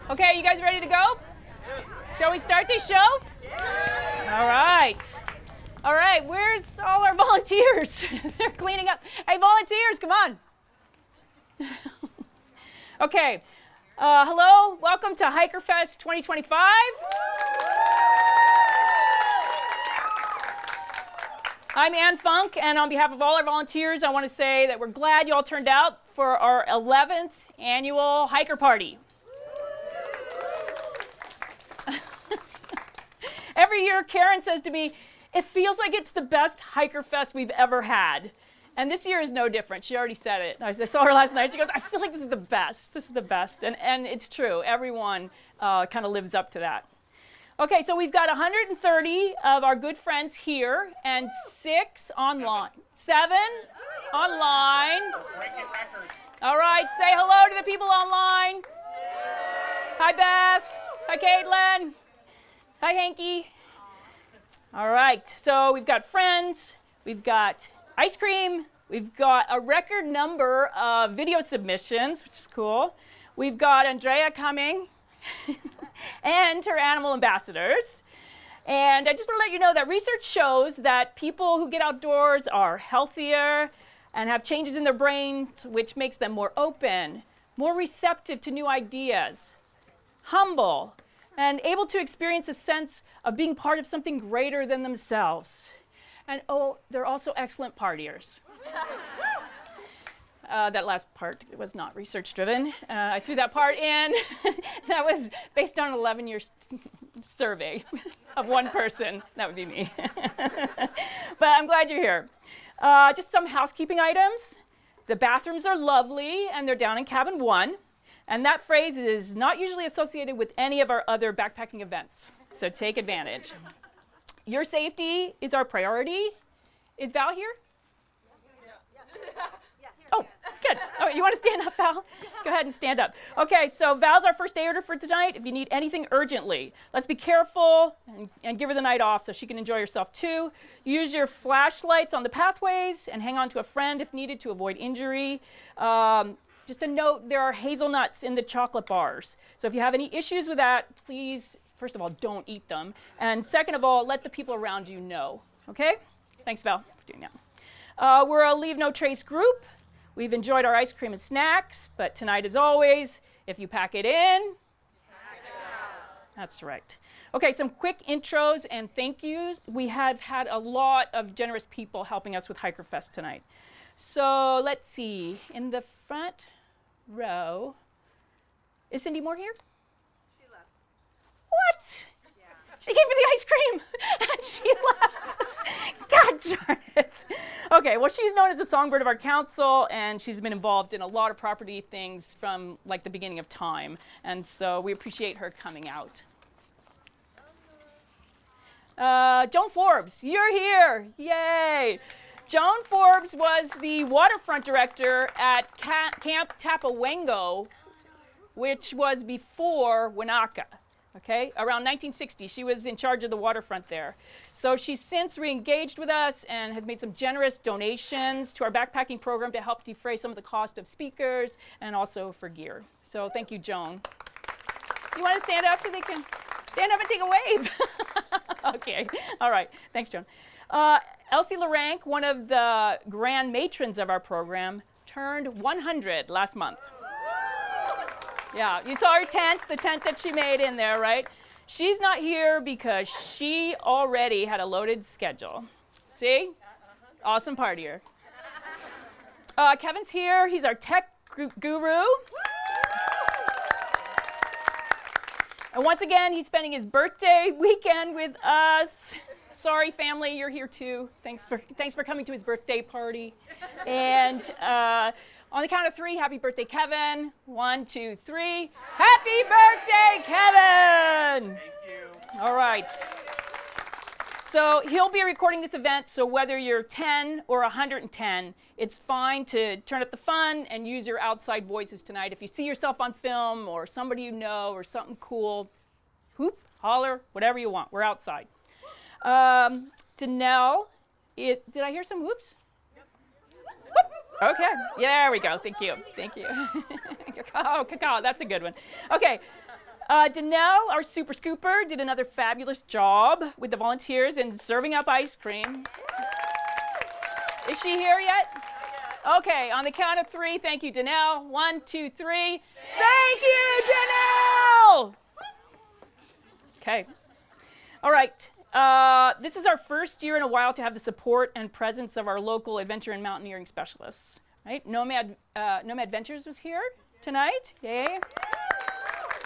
Okay, you guys ready to go? Shall we start this show? All right. All right, where's all our volunteers? They're cleaning up. Hey, volunteers, come on. Okay. Hello, welcome to Hikerfest 2025. I'm Ann Funk, and on behalf of all our volunteers, I want to say that we're glad you all turned out for our 11th annual hiker party. Every year, Karen says to me, it feels like it's the best Hikerfest we've ever had. And this year is no different. She already said it. I saw her last night. She goes, I feel like this is the best. This is the best. And it's true. Everyone kind of lives up to that. Okay, so we've got 130 of our good friends here and 6 online. 7 online. Breaking records. All right, say hello to the people online. Hi, Beth. Hi, Caitlin. Hi, Hanky. All right, so we've got friends. We've got ice cream. We've got a record number of video submissions, which is cool. We've got Andrea coming and her animal ambassadors. And I just want to let you know that research shows that people who get outdoors are healthier and have changes in their brains, which makes them more open, more receptive to new ideas, humble, and able to experience a sense of being part of something greater than themselves. And oh, they're also excellent partiers. That last part was not research-driven. I threw that part in. That was based on an 11-year survey of one person. That would be me. But I'm glad you're here. Just some housekeeping items. The bathrooms are lovely, and they're down in cabin 1. And that phrase is not usually associated with any of our other backpacking events. So take advantage. Your safety is our priority. Is Val here? Oh, good. Oh, you want to stand up, Val? Go ahead and stand up. Okay, so Val's our first aider for tonight if you need anything urgently. Let's be careful and give her the night off so she can enjoy herself too. Use your flashlights on the pathways and hang on to a friend if needed to avoid injury. Just a note, there are hazelnuts in the chocolate bars. So if you have any issues with that, please, first of all, don't eat them. And second of all, let the people around you know. Okay? Thanks, Val, for doing that. We're a Leave No Trace group. We've enjoyed our ice cream and snacks, but tonight, as always, if you pack it in, pack it out. That's right. Okay, some quick intros and thank yous. We have had a lot of generous people helping us with Hikerfest tonight. So let's see. In the front row, is Cindy Moore here? She left. What? Yeah. She gave me the ice cream and she left. God darn it. Okay, well, she's known as the songbird of our council, and she's been involved in a lot of property things from like the beginning of time. And so we appreciate her coming out. Joan Forbes, you're here. Yay. Joan Forbes was the waterfront director at Camp Tapawengo, which was before Wanaka. Okay, around 1960, she was in charge of the waterfront there. So she's since re-engaged with us and has made some generous donations to our backpacking program to help defray some of the cost of speakers and also for gear. So thank you, Joan. You want to stand up so they can stand up and take a wave? Okay, all right, thanks, Joan. Elsie Larank, one of the grand matrons of our program, turned 100 last month. Yeah, you saw her tent, the tent that she made in there, right? She's not here because she already had a loaded schedule. See? Awesome partier. Kevin's here. He's our tech guru. And once again, he's spending his birthday weekend with us. Sorry, family, you're here too. Thanks for coming to his birthday party. And on the count of 3, happy birthday, Kevin. 1, 2, 3. Happy birthday, Kevin! Thank you. All right. So he'll be recording this event, so whether you're 10 or 110, it's fine to turn up the fun and use your outside voices tonight. If you see yourself on film or somebody you know or something cool, hoop, holler, whatever you want. We're outside. Danelle, did I hear some whoops? Whoop. Okay, yeah, there we go. Thank you. Thank you. Oh, cacao, that's a good one. Okay. Danelle, our super scooper, did another fabulous job with the volunteers in serving up ice cream. Is she here yet? Okay, on the count of 3, thank you, Danelle. 1, 2, 3. Thank you, Danelle! Okay. All right. This is our first year in a while to have the support and presence of our local adventure and mountaineering specialists. Right? Nomad Ventures was here tonight. Yay.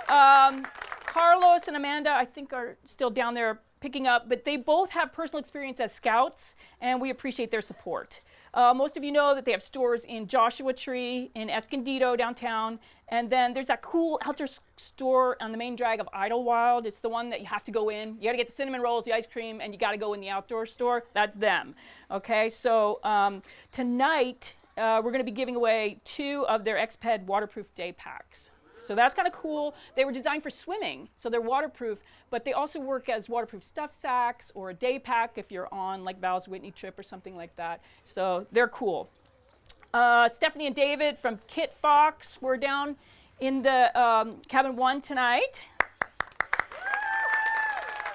Carlos and Amanda, I think, are still down there picking up, but they both have personal experience as scouts, and we appreciate their support. Most of you know that they have stores in Joshua Tree, in Escondido downtown, and then there's that cool outdoor store on the main drag of Idlewild. It's the one that you have to go in. You got to get the cinnamon rolls, the ice cream, and you got to go in the outdoor store. That's them. Okay, so tonight we're going to be giving away 2 of their XPED waterproof day packs. So that's kind of cool. They were designed for swimming, so they're waterproof, but they also work as waterproof stuff sacks or a day pack if you're on like Val's Whitney trip or something like that. So they're cool. Stephanie and David from Kit Fox were down in the cabin 1 tonight.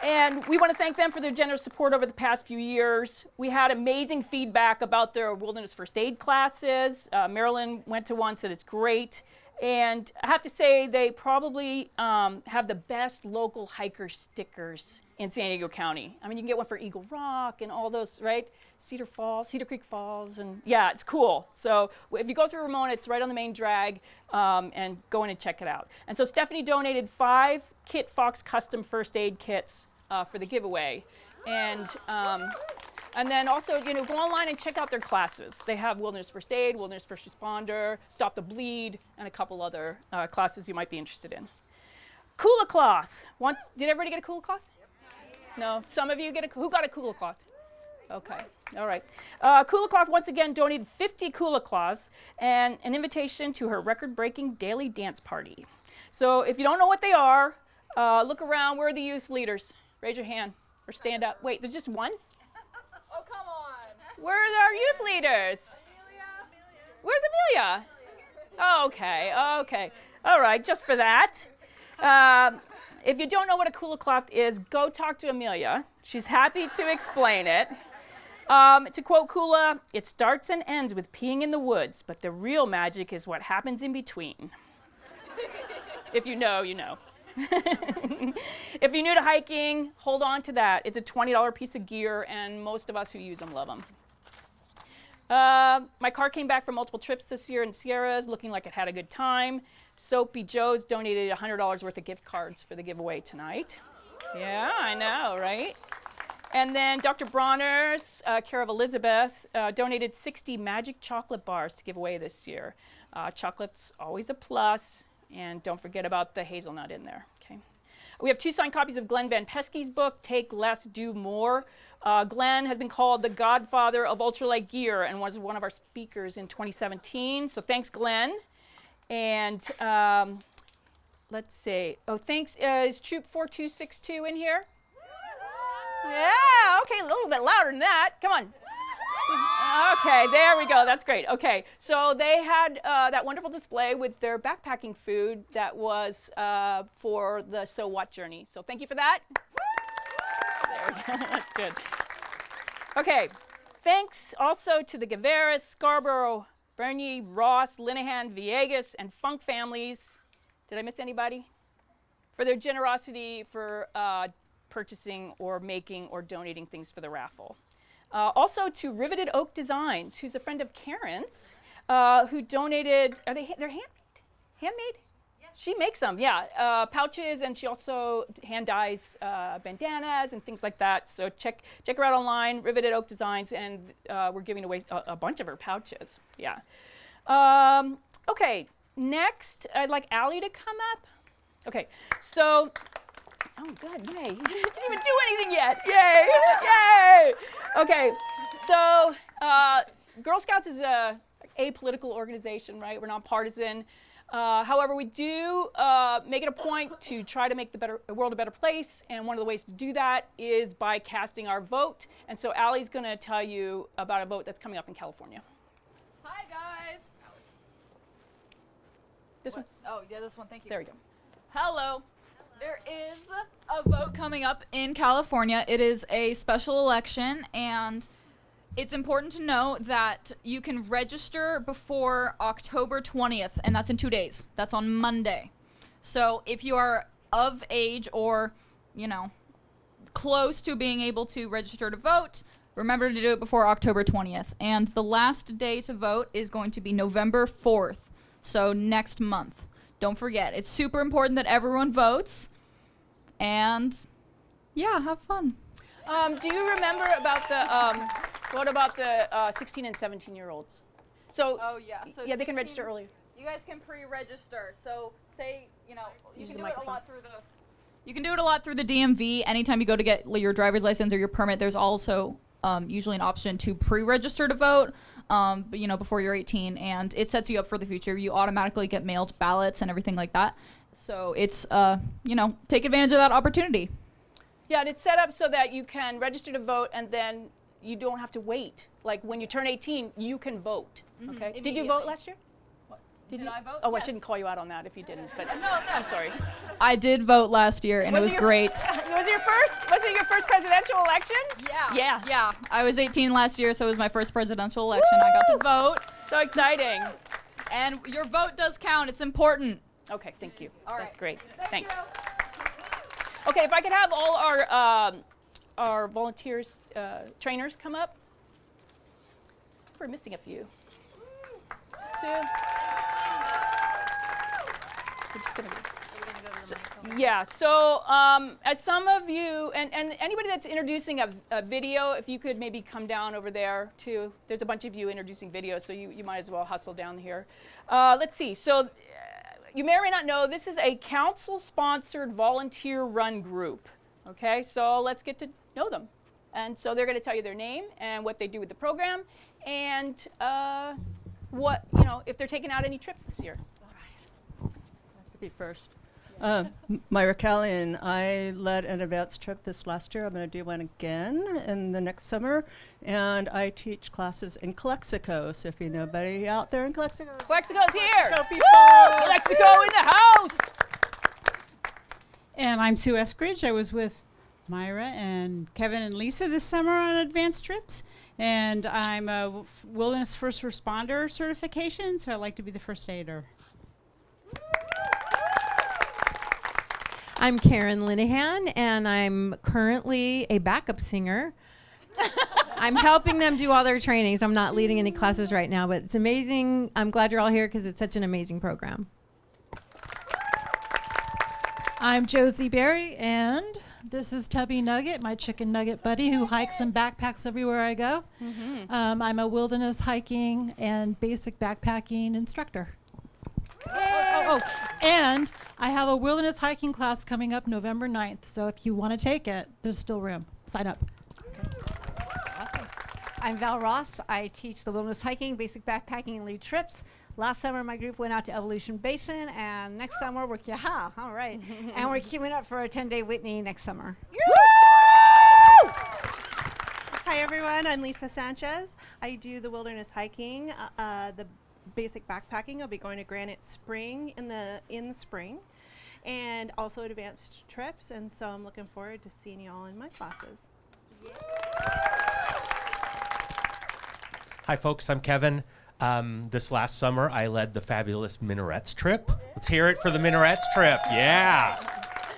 And we want to thank them for their generous support over the past few years. We had amazing feedback about their wilderness first aid classes. Marilyn went to one, said it's great. And I have to say, they probably have the best local hiker stickers in San Diego County. I mean, you can get one for Eagle Rock and all those, right? Cedar Creek Falls, and yeah, it's cool. So if you go through Ramona, it's right on the main drag, and go in and check it out. And so Stephanie donated 5 Kit Fox custom first aid kits for the giveaway. And then also, go online and check out their classes. They have Wilderness First Aid, Wilderness First Responder, Stop the Bleed, and a couple other classes you might be interested in. Kula cloth. Did everybody get a Kula cloth? No? Some of you who got a Kula cloth? Okay. All right. Kula cloth once again donated 50 Kula cloths and an invitation to her record-breaking daily dance party. So if you don't know what they are, look around. Where are the youth leaders? Raise your hand or stand up. Wait, there's just one? Oh, come on. Where are our youth leaders? Amelia. Where's Amelia? Oh, okay. All right, just for that. If you don't know what a Kula cloth is, go talk to Amelia. She's happy to explain it. To quote Kula, it starts and ends with peeing in the woods, but the real magic is what happens in between. If you know, you know. If you're new to hiking, hold on to that. It's a $20 piece of gear, and most of us who use them love them. My car came back from multiple trips this year in Sierras, looking like it had a good time. Soapy Joe's donated $100 worth of gift cards for the giveaway tonight. Yeah, I know, right? And then Dr. Bronner's, care of Elizabeth, donated 60 magic chocolate bars to give away this year. Chocolate's always a plus, and don't forget about the hazelnut in there. Okay. We have 2 signed copies of Glenn Van Pesky's book, Take Less, Do More. Glenn has been called the godfather of ultralight gear and was one of our speakers in 2017. So thanks, Glenn. And let's see. Oh, thanks. Is Troop 4262 in here? Yeah, okay, a little bit louder than that. Come on. Okay, there we go. That's great. Okay, so they had that wonderful display with their backpacking food that was for the So What journey. So thank you for that. There we go. That's good. Okay, thanks also to the Guevara, Scarborough, Bernie, Ross, Linehan, Villegas, and Funk families. Did I miss anybody? For their generosity for purchasing or making or donating things for the raffle. Also to Riveted Oak Designs, who's a friend of Karen's, who donated, they're handmade? Handmade? Yeah. She makes them, yeah. Pouches, and she also hand dyes bandanas and things like that. So check her out online, Riveted Oak Designs, and we're giving away a bunch of her pouches, yeah. Okay, next, I'd like Allie to come up. Okay, so, oh good, yay. Didn't even do anything yet, yay, yay. Okay, so Girl Scouts is a apolitical organization, right? We're nonpartisan. However, we do make it a point to try to make the world a better place, and one of the ways to do that is by casting our vote. And so Allie's going to tell you about a vote that's coming up in California. Hi, guys. This one? Oh, yeah, this one. Thank you. There we go. Hello. There is a vote coming up in California. It is a special election, and it's important to know that you can register before October 20th, and that's in 2 days. That's on Monday. So if you are of age or, close to being able to register to vote, remember to do it before October 20th. And the last day to vote is going to be November 4th, so next month. Don't forget. It's super important that everyone votes. And, yeah, have fun. Do you remember about the, what about the 16 and 17-year-olds? So, Oh, yeah. So yeah, they can register earlier. You guys can pre-register. So say, you Use can the do it a microphone. lot through the You can do it a lot through the DMV. Anytime you go to get your driver's license or your permit, there's also usually an option to pre-register to vote, before you're 18, and it sets you up for the future. You automatically get mailed ballots and everything like that. So it's, take advantage of that opportunity. Yeah, and it's set up so that you can register to vote, and then you don't have to wait. Like when you turn 18, you can vote. Okay. Did you vote last year? Did I vote? Oh, Yes. I shouldn't call you out on that if you didn't. But No. I'm sorry. I did vote last year, and it was great. Was it your first presidential election? Yeah. Yeah. I was 18 last year, so it was my first presidential election. I got to vote. So exciting. And your vote does count. It's important. Okay, thank you. All right. That's great. Thank Thanks. you. Okay, if I could have all our volunteers, trainers come up. We're missing a few. We're just gonna yeah, so as some of you, and anybody that's introducing a video, if you could maybe come down over there too. There's a bunch of you introducing videos, so you might as well hustle down here. Let's see, so you may or may not know, this is a council-sponsored volunteer-run group. Okay, so let's get to know them. And so they're gonna tell you their name and what they do with the program, and if they're taking out any trips this year. Be first. Myra Callion, I led an advanced trip this last year. I'm going to do one again in the next summer. And I teach classes in Calexico. So if you know anybody out there in Calexico. Calexico's here. Go people! Woo! Calexico in the house. And I'm Sue Eskridge. I was with Myra and Kevin and Lisa this summer on advanced trips. And I'm a wilderness first responder certification, so I like to be the first aider. I'm Karen Linehan, and I'm currently a backup singer. I'm helping them do all their trainings. I'm not leading any classes right now, but it's amazing. I'm glad you're all here because it's such an amazing program. I'm Josie Berry, and this is Tubby Nugget, my chicken nugget buddy who hikes and backpacks everywhere I go. Mm-hmm. I'm a wilderness hiking and basic backpacking instructor. And I have a wilderness hiking class coming up November 9th, so if you want to take it, there's still room. Sign up. I'm Val Ross. I teach the wilderness hiking, basic backpacking, and lead trips. Last summer, my group went out to Evolution Basin, and next summer, all right. And we're queuing up for a 10-day Whitney next summer. Hi everyone, I'm Lisa Sanchez. I do the wilderness hiking, the basic backpacking. I'll be going to Granite Spring in the spring, and also advanced trips, and so I'm looking forward to seeing you all in my classes. Hi folks, I'm Kevin. This last summer I led the fabulous Minarets trip. Let's hear it for the Minarets trip. Yeah,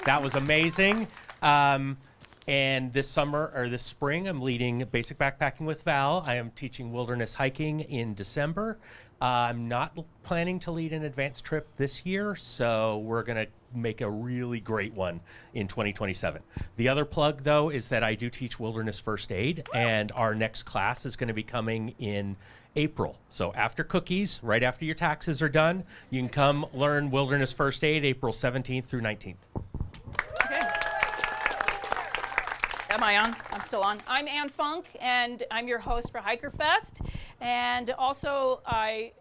that was amazing. And this spring, I'm leading basic backpacking with Val. I am teaching wilderness hiking in December. I'm not planning to lead an advanced trip this year, so we're going to make a really great one in 2027. The other plug, though, is that I do teach wilderness first aid, and our next class is going to be coming in April. So after cookies, right after your taxes are done, you can come learn wilderness first aid April 17th through 19th. Am I on? I'm still on. I'm Ann Funk, and I'm your host for Hikerfest. And also, I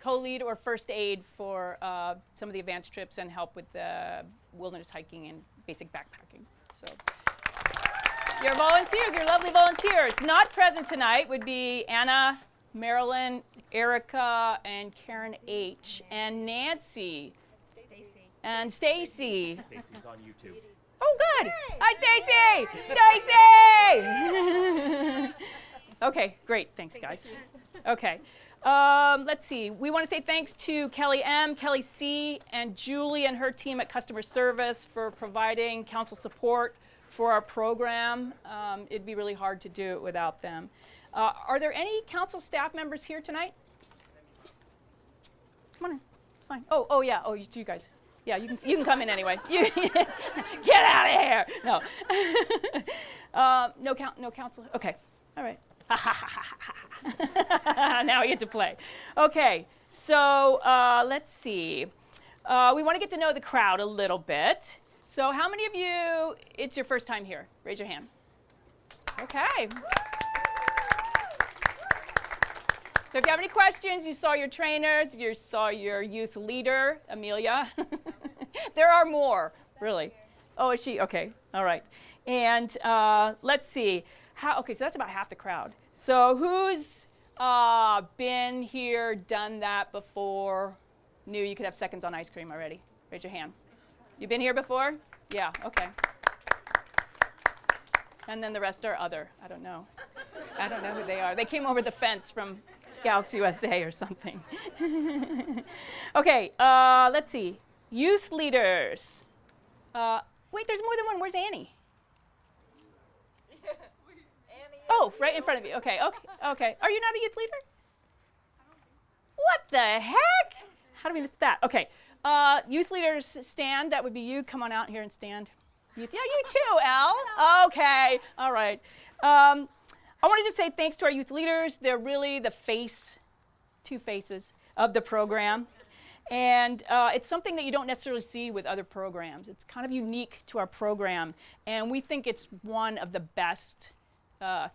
co-lead or first aid for some of the advanced trips and help with the wilderness hiking and basic backpacking. So, your volunteers, your lovely volunteers. Not present tonight would be Anna, Marilyn, Erica, and Karen H. And Nancy. And Stacy. Stacy's on YouTube. Oh, good. Hi, Stacy. Stacy. Okay, great. Thanks, guys. Okay. Let's see. We want to say thanks to Kelly M., Kelly C., and Julie and her team at customer service for providing council support for our program. It'd be really hard to do it without them. Are there any council staff members here tonight? Come on in. It's fine. Oh yeah. Oh, you guys. Yeah, you can come in anyway. Get out of here. No. No council. Okay. All right. Now we get to play. Okay. So let's see. We want to get to know the crowd a little bit. So how many of you, it's your first time here? Raise your hand. Okay. So if you have any questions, you saw your trainers, you saw your youth leader, Amelia. There are more, really. Oh, is she? Okay. All right. And let's see. Okay, so that's about half the crowd. So who's been here, done that before, knew you could have seconds on ice cream already? Raise your hand. You've been here before? Yeah, okay. And then the rest are other. I don't know. I don't know who they are. They came over the fence from Scouts USA or something. Okay, let's see. Youth leaders. Wait, there's more than one. Where's Annie? Oh, right in front of you. Okay. Are you not a youth leader? What the heck? How do we miss that? Okay. Youth leaders stand. That would be you. Come on out here and stand. Youth. Yeah, you too, Elle. Okay. All right. I want to just say thanks to our youth leaders. They're really the face, two faces of the program. And it's something that you don't necessarily see with other programs. It's kind of unique to our program. And we think it's one of the best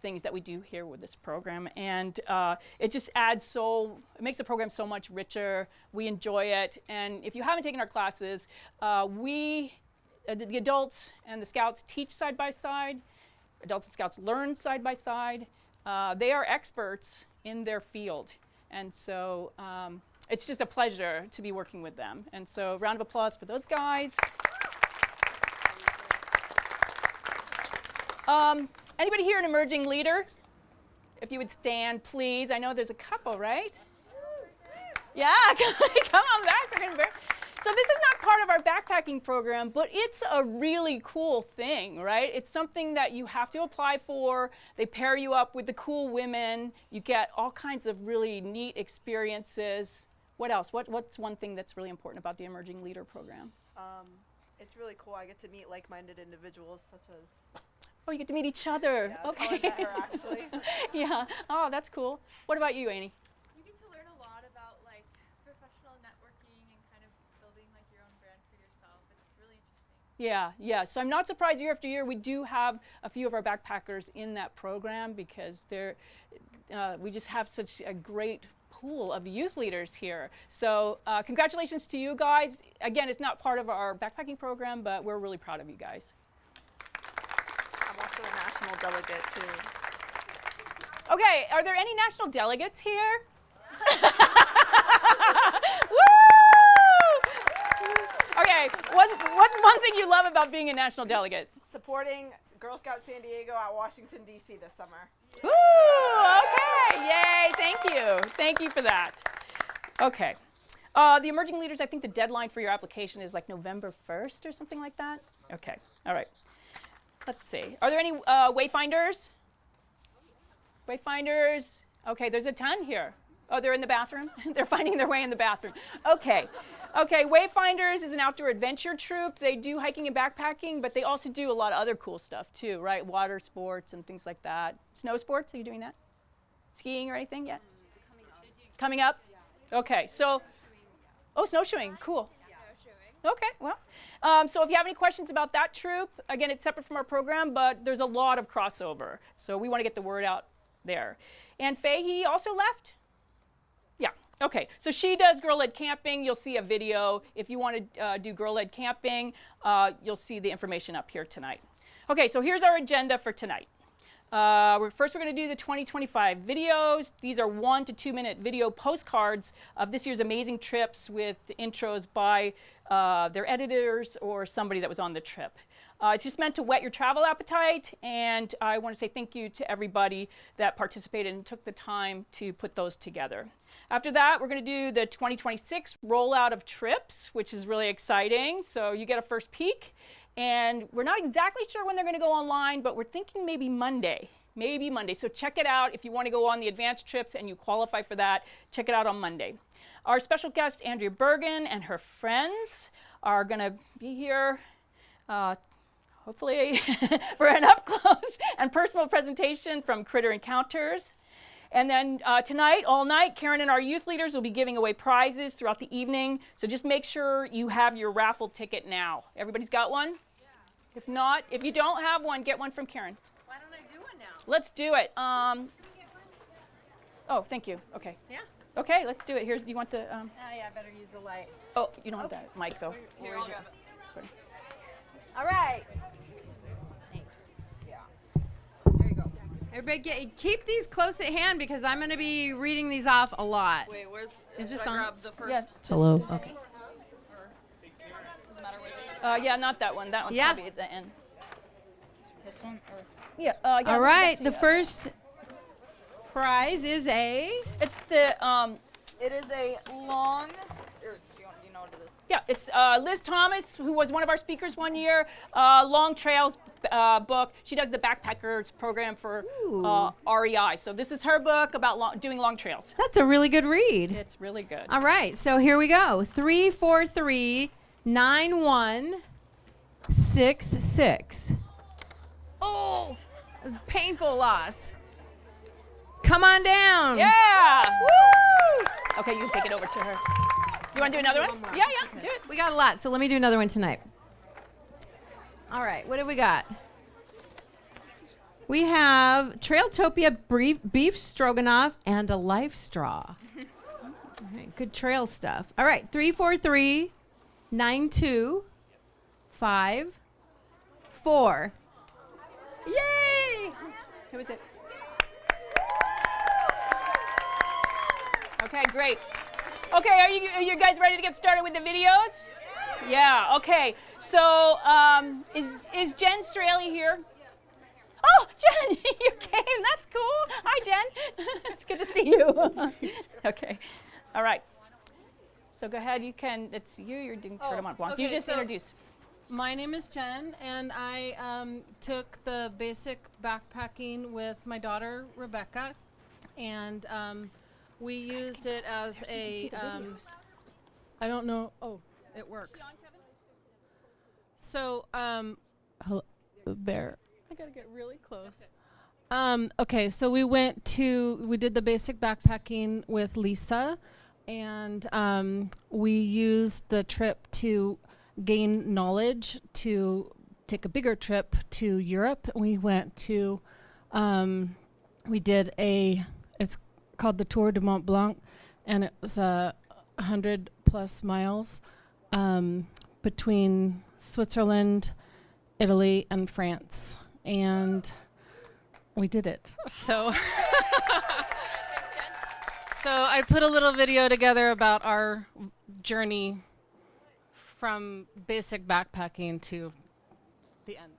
things that we do here with this program. And it just adds it makes the program so much richer. We enjoy it. And if you haven't taken our classes, the adults and the Scouts teach side by side. Adults and Scouts learn side by side. They are experts in their field. And so it's just a pleasure to be working with them. And so round of applause for those guys. Anybody here an emerging leader? If you would stand, please. I know there's a couple, right? Yeah, come on back. So this is not part of our backpacking program, but it's a really cool thing, right? It's something that you have to apply for. They pair you up with the cool women. You get all kinds of really neat experiences. What else? What's one thing that's really important about the Emerging Leader program? It's really cool. I get to meet like-minded individuals such as... Oh, you get to meet each other. Yeah, okay. I met her, actually. Yeah. Oh, that's cool. What about you, Annie? You get to learn a lot about like professional networking and kind of building like your own brand for yourself. It's really interesting. Yeah. So I'm not surprised year after year we do have a few of our backpackers in that program because we just have such a great pool of youth leaders here. So congratulations to you guys. Again, it's not part of our backpacking program, but we're really proud of you guys. I'm also a national delegate too. Okay, are there any national delegates here? Woo! Okay, what's one thing you love about being a national delegate? Supporting Girl Scouts San Diego at Washington, D.C. this summer. Ooh, okay, yay, thank you. Thank you for that. Okay, the emerging leaders, I think the deadline for your application is like November 1st or something like that. Okay, all right. Let's see. Are there any wayfinders? Wayfinders. Okay, there's a ton here. Oh, they're in the bathroom? They're finding their way in the bathroom. Okay. Okay, Wayfinders is an outdoor adventure troop. They do hiking and backpacking, but they also do a lot of other cool stuff too, right? Water sports and things like that. Snow sports, are you doing that? Skiing or anything yet? Coming up? Okay, so, snowshoeing, cool. Okay, well, so if you have any questions about that troop, again, it's separate from our program, but there's a lot of crossover. So we want to get the word out there. And Fahey also left? Yeah, okay. So she does girl-led camping. You'll see a video. If you want to do girl-led camping, you'll see the information up here tonight. Okay, so here's our agenda for tonight. First, we're going to do the 2025 videos. These are 1 to 2 minute video postcards of this year's amazing trips with intros by their editors or somebody that was on the trip. It's just meant to whet your travel appetite, and I want to say thank you to everybody that participated and took the time to put those together. After that, we're going to do the 2026 rollout of trips, which is really exciting. So you get a first peek, and we're not exactly sure when they're going to go online, but we're thinking maybe Monday. Maybe Monday. So check it out. If you want to go on the advanced trips and you qualify for that, check it out on Monday. Our special guest, Andrea Burgan, and her friends are going to be here hopefully for an up-close and personal presentation from Critter Encounters. And then tonight, all night, Karen and our youth leaders will be giving away prizes throughout the evening. So just make sure you have your raffle ticket now. Everybody's got one? Yeah. If not, if you don't have one, get one from Karen. Why don't I do one now? Let's do it. Oh, thank you. Okay. Yeah. Okay, let's do it. Here, do you want the? Oh yeah, I better use the light. Oh, you don't have that mic though. Here, I'll grab it. Sorry. All right. Thanks. Yeah. There you go. Everybody, keep these close at hand because I'm going to be reading these off a lot. Wait, where's? Is this should I on? grab the first? Yeah. Hello. Okay. Doesn't matter which. Yeah, not that one. That one's Yeah. probably at the end. This one or? Yeah. All right. The first prize is a. It's the It is a long. Or do you know what it is? Yeah, it's Liz Thomas, who was one of our speakers one year. Long Trails book. She does the backpackers program for REI. So this is her book about doing long trails. That's a really good read. It's really good. All right. So here we go. 343-9166. Oh, it was a painful loss. Come on down. Yeah. Woo! Okay, you can take it over to her. You want to do another one? Yeah, do it. We got a lot, so let me do another one tonight. All right, what do we got? We have Trailtopia beef stroganoff and a life straw. All right, good trail stuff. All right, 343-9254. Yay! Who is it? Okay, great. Okay, are you guys ready to get started with the videos? Yeah, okay. So, is Jen Straley here? Oh, Jen, you came. That's cool. Hi, Jen. It's good to see you. Okay. All right. So go ahead. You can. It's you. You're doing Tournament Blanc. You okay, just so introduce. My name is Jen, and I took the basic backpacking with my daughter, Rebecca, and we used it as a, I don't know, oh, it works. So, hello, there. I gotta get really close. Okay, so we did the basic backpacking with Lisa, and we used the trip to gain knowledge to take a bigger trip to Europe. We went to, we did it's called the Tour de Mont Blanc, and it was 100+ miles between Switzerland, Italy, and France, and we did it. So, so I put a little video together about our journey from basic backpacking to the end.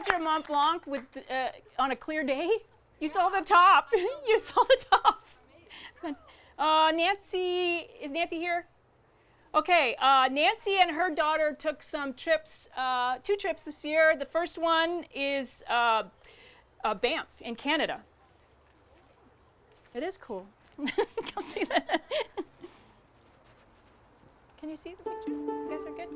picture of Mont Blanc with on a clear day? You saw the top. You saw the top. Nancy, is Nancy here? Okay, Nancy and her daughter took some trips, 2 trips this year. The first one is Banff in Canada. It is cool. Come see that. Can you see the pictures? You guys are good?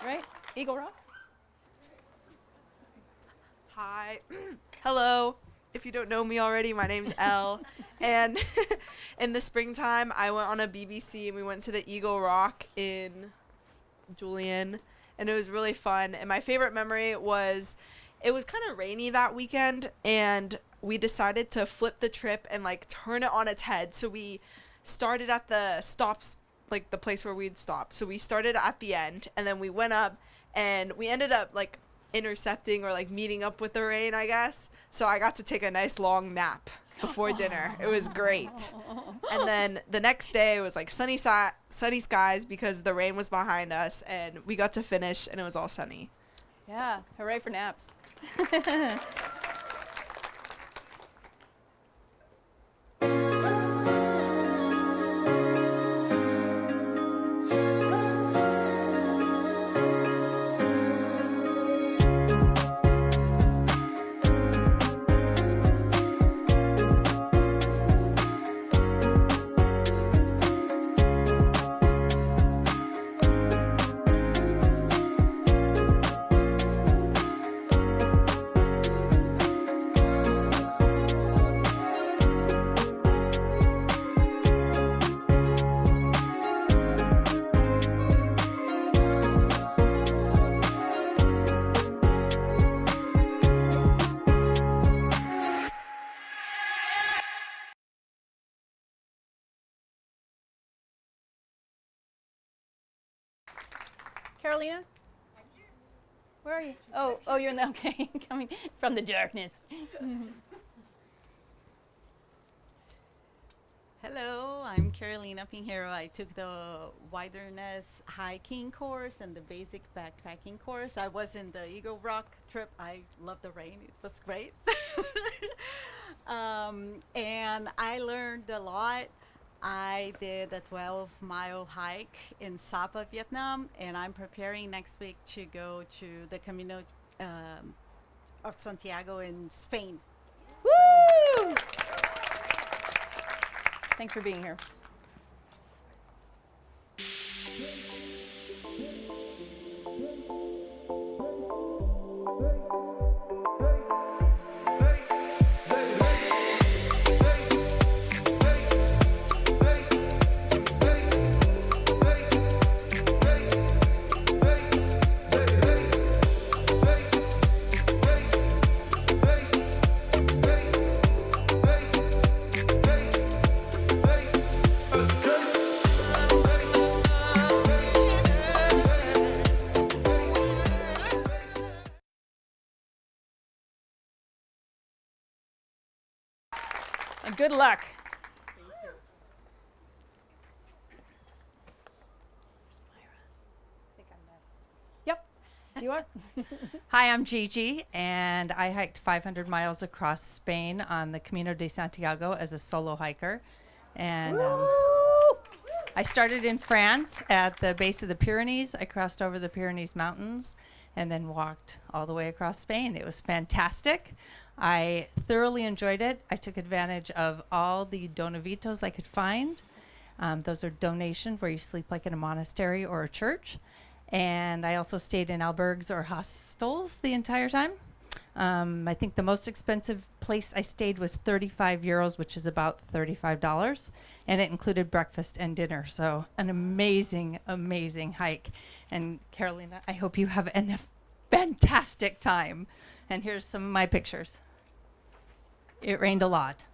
Right? Eagle Rock? Hi. Hello. If you don't know me already, my name's Elle. And in the springtime, I went on a BBC and we went to the Eagle Rock in Julian. And it was really fun. And my favorite memory was it was kind of rainy that weekend. And we decided to flip the trip and like turn it on its head. So we started at the stops, like the place where we'd stopped. So we started at the end and then we went up and we ended up like intercepting or like meeting up with the rain, I guess. So I got to take a nice long nap before dinner. It was great. And then the next day it was like sunny skies because the rain was behind us and we got to finish and it was all sunny. Yeah, hooray for naps. Carolina? Where are you? Oh, you're in the, okay, coming from the darkness. Hello, I'm Carolina Pinheiro. I took the wilderness hiking course and the basic backpacking course. I was in the Eagle Rock trip. I love the rain. It was great. And I learned a lot. I did a 12-mile hike in Sapa, Vietnam, and I'm preparing next week to go to the Camino of Santiago in Spain. Woo! Thanks for being here. And good luck. Thank you. I think I'm next. Yep. You want? Hi, I'm Gigi, and I hiked 500 miles across Spain on the Camino de Santiago as a solo hiker. And I started in France at the base of the Pyrenees. I crossed over the Pyrenees Mountains and then walked all the way across Spain. It was fantastic. I thoroughly enjoyed it. I took advantage of all the donavitos I could find. Those are donations where you sleep like in a monastery or a church. And I also stayed in albergues or hostels the entire time. I think the most expensive place I stayed was 35 euros, which is about $35. And it included breakfast and dinner. So an amazing, amazing hike. And Carolina, I hope you have a fantastic time. And here's some of my pictures. It rained a lot.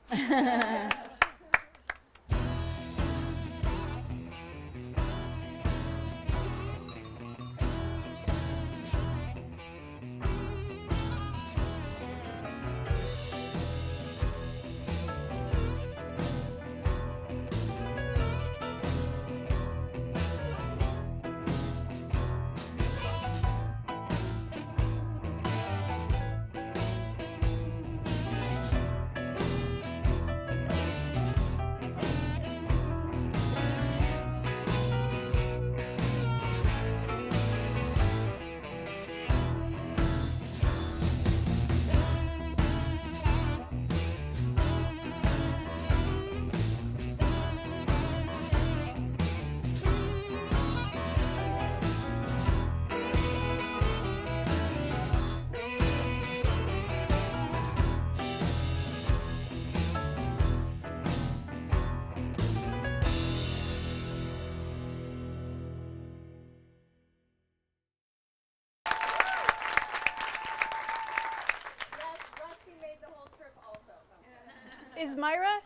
Is Myra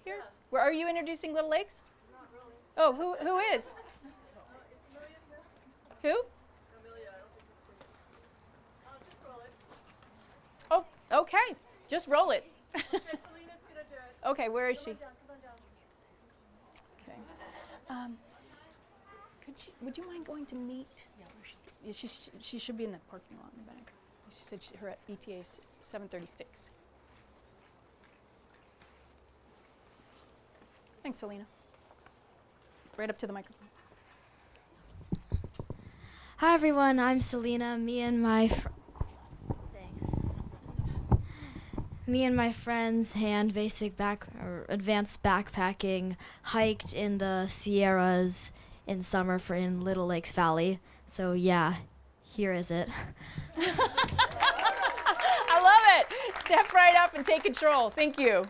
here? Where are you introducing Little Lakes? Not really. Oh, who is? Who? Oh, okay. Just roll it. Okay, where is she? Okay. Would you mind going to meet? Yeah, she should be in the parking lot in the back. She said her ETA is 7:36. Thanks, Selena. Right up to the microphone. Hi everyone, I'm Selena. Me and my friends advanced backpacking, hiked in the Sierras in summer in Little Lakes Valley. So yeah, here is it. I love it. Step right up and take control. Thank you.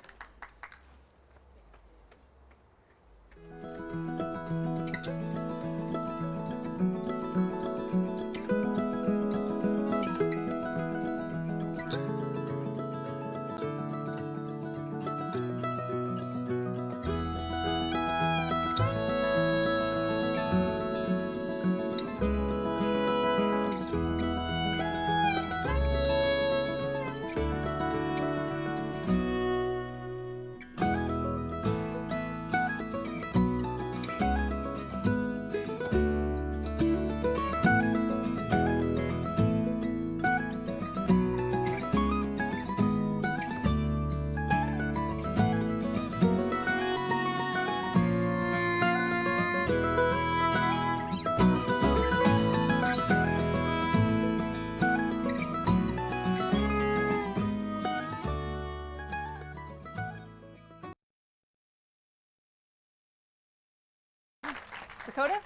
Dakota,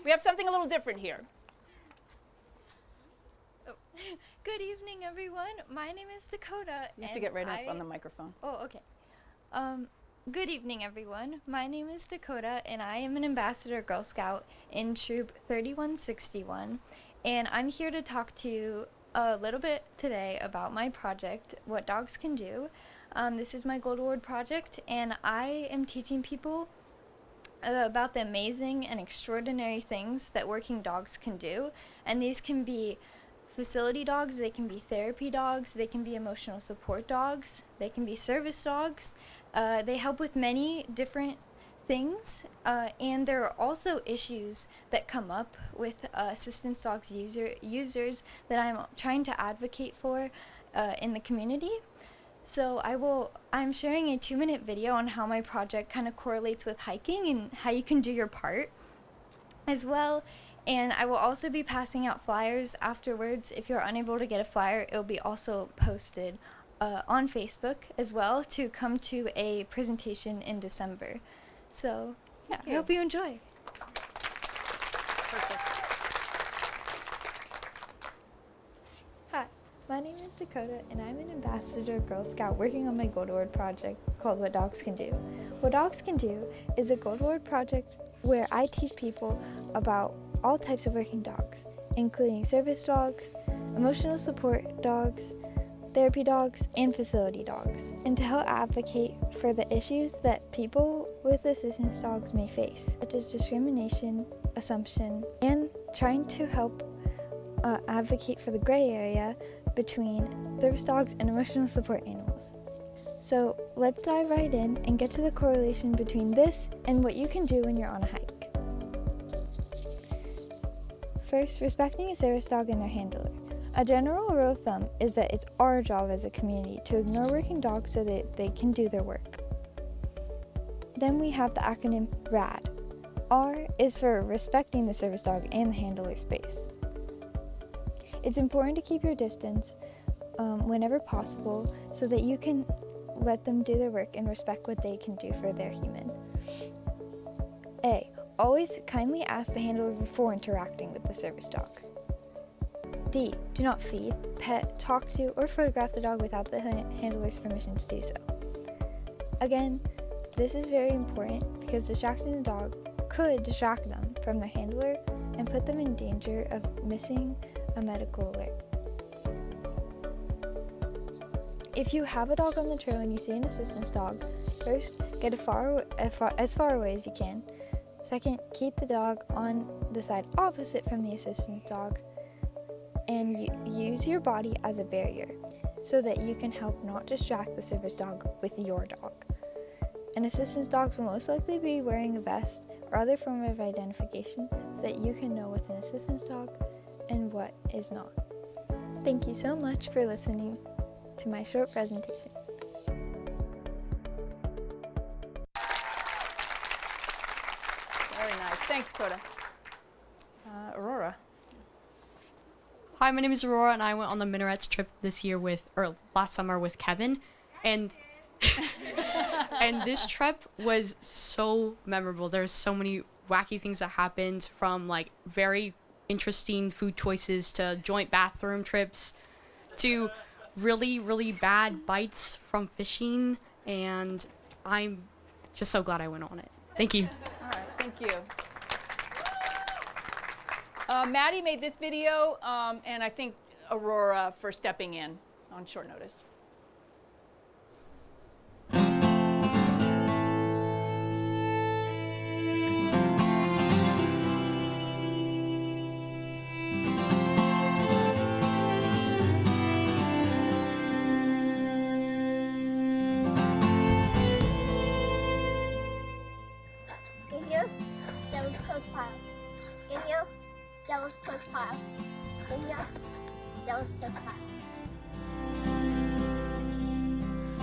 we have something a little different here. Oh. Good evening, everyone. My name is Dakota. You have to get right up on the microphone. Oh, okay. Good evening, everyone. My name is Dakota, and I am an ambassador Girl Scout in Troop 3161. And I'm here to talk to you a little bit today about my project, What Dogs Can Do. This is my Gold Award project, and I am teaching people about the amazing and extraordinary things that working dogs can do. And these can be facility dogs, they can be therapy dogs, they can be emotional support dogs, they can be service dogs. They help with many different things, and there are also issues that come up with assistance dogs users that I'm trying to advocate for in the community. So I'm sharing a 2-minute video on how my project kind of correlates with hiking and how you can do your part as well. And I will also be passing out flyers afterwards. If you're unable to get a flyer, it will be also posted on Facebook as well to come to a presentation in December. So yeah, I hope you enjoy. Hi, my name is Dakota, and I'm an ambassador Girl Scout working on my Gold Award project called What Dogs Can Do. What Dogs Can Do is a Gold Award project where I teach people about all types of working dogs, including service dogs, emotional support dogs, therapy dogs, and facility dogs, and to help advocate for the issues that people with assistance dogs may face, such as discrimination, assumption, and trying to help advocate for the gray area between service dogs and emotional support animals. So let's dive right in and get to the correlation between this and what you can do when you're on a hike. First, respecting a service dog and their handler. A general rule of thumb is that it's our job as a community to ignore working dogs so that they can do their work. Then we have the acronym RAD. R is for respecting the service dog and the handler space. It's important to keep your distance whenever possible so that you can let them do their work and respect what they can do for their human. A. Always kindly ask the handler before interacting with the service dog. D. Do not feed, pet, talk to, or photograph the dog without the handler's permission to do so. Again, this is very important because distracting the dog could distract them from their handler and put them in danger of missing a medical alert. If you have a dog on the trail and you see an assistance dog, first, get as far away as you can. Second, keep the dog on the side opposite from the assistance dog, and use your body as a barrier so that you can help not distract the service dog with your dog. And assistance dogs will most likely be wearing a vest or other form of identification so that you can know what's an assistance dog and what is not. Thank you so much for listening to my short presentation. Very nice. Thanks, Dakota. Aurora. Hi, my name is Aurora, and I went on the Minarets trip last summer with Kevin, and and this trip was so memorable. There's so many wacky things that happened, from like very interesting food choices to joint bathroom trips to really, really bad bites from fishing, and I'm just so glad I went on it. Thank you. All right, thank you. Maddie made this video, and I think Aurora for stepping in on short notice. In here, there was post pile. In here, there was post pile. In here, there was post pile.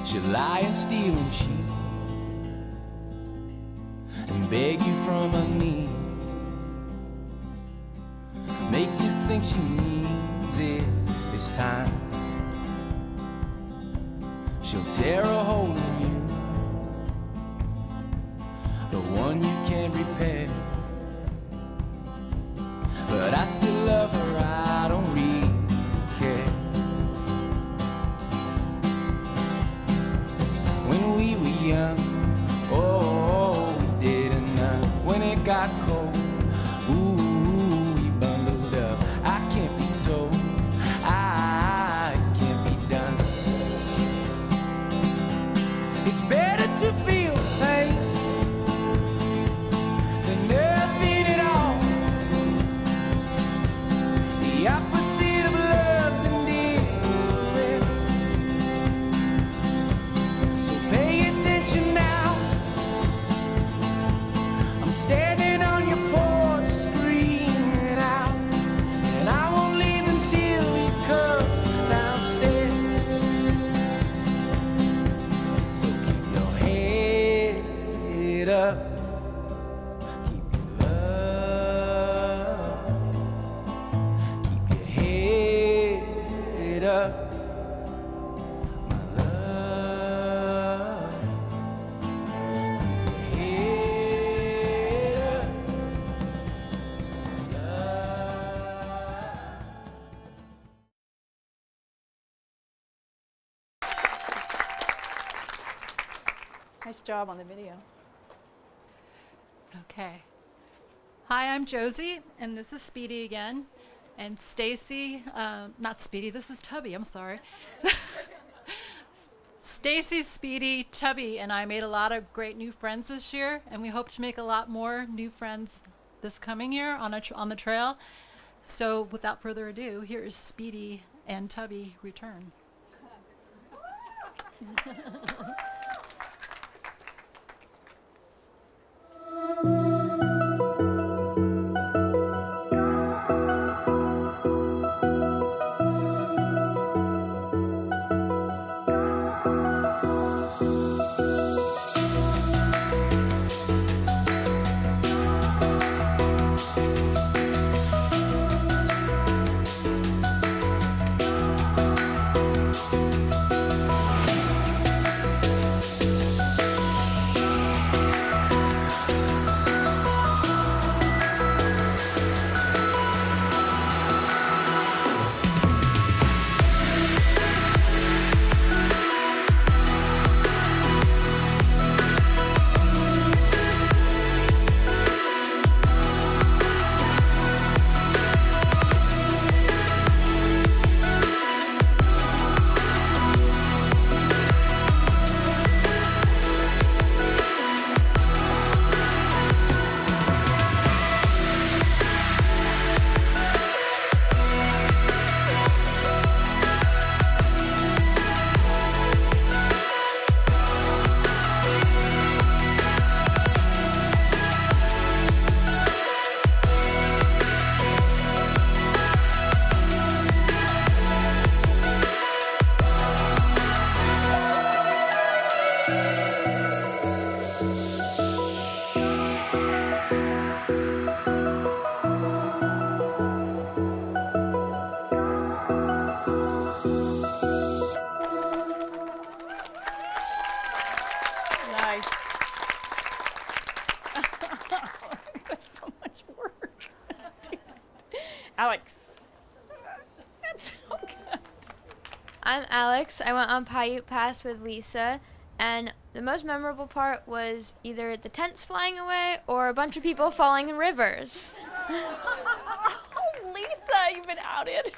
She'll lie and steal and cheat and beg you from her knees, make you think she needs it this time. She'll tear a hole in you, the one you can't repair. But I still love her, I don't really care. When we were young, oh, we did enough. When it got cold, ooh, we bundled up. I can't be told, I can't be done. It's better to feel pain than nothing at all. The opposite of love's indifference. So pay attention now. standing on your porch screaming out, and I won't leave until you come downstairs. So keep your head up, keep your love, keep your head up, my love. Keep your head up, love. Nice job on the video. Okay. Hi, I'm Josie, and this is Speedy again. And Stacy, not Speedy, this is Tubby, I'm sorry. Stacy, Speedy, Tubby, and I made a lot of great new friends this year, and we hope to make a lot more new friends this coming year on the trail. So without further ado, here is Speedy and Tubby return. Nice. That's so much work. Alex. That's so good. I'm Alex. I went on Paiute Pass with Lisa, and the most memorable part was either the tents flying away or a bunch of people falling in rivers. Oh, Lisa, you've been outed.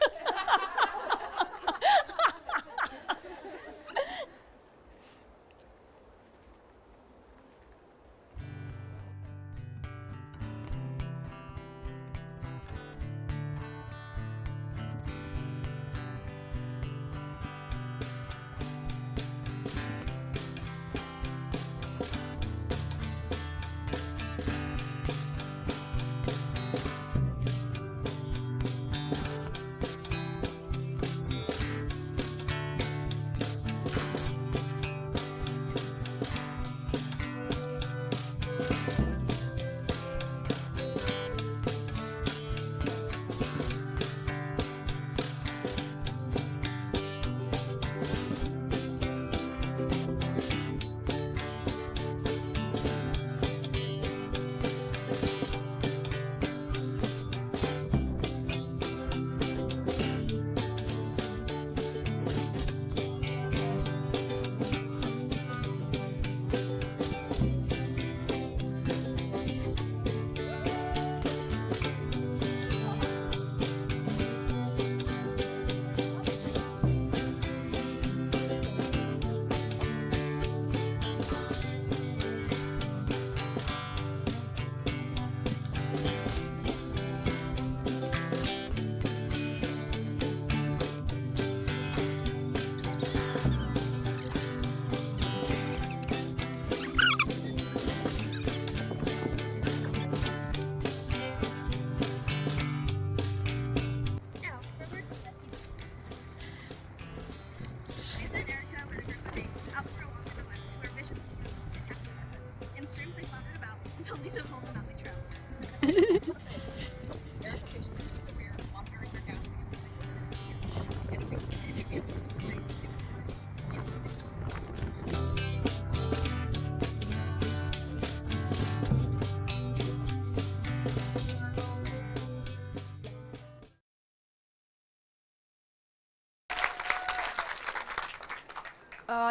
totally simple, not like travel.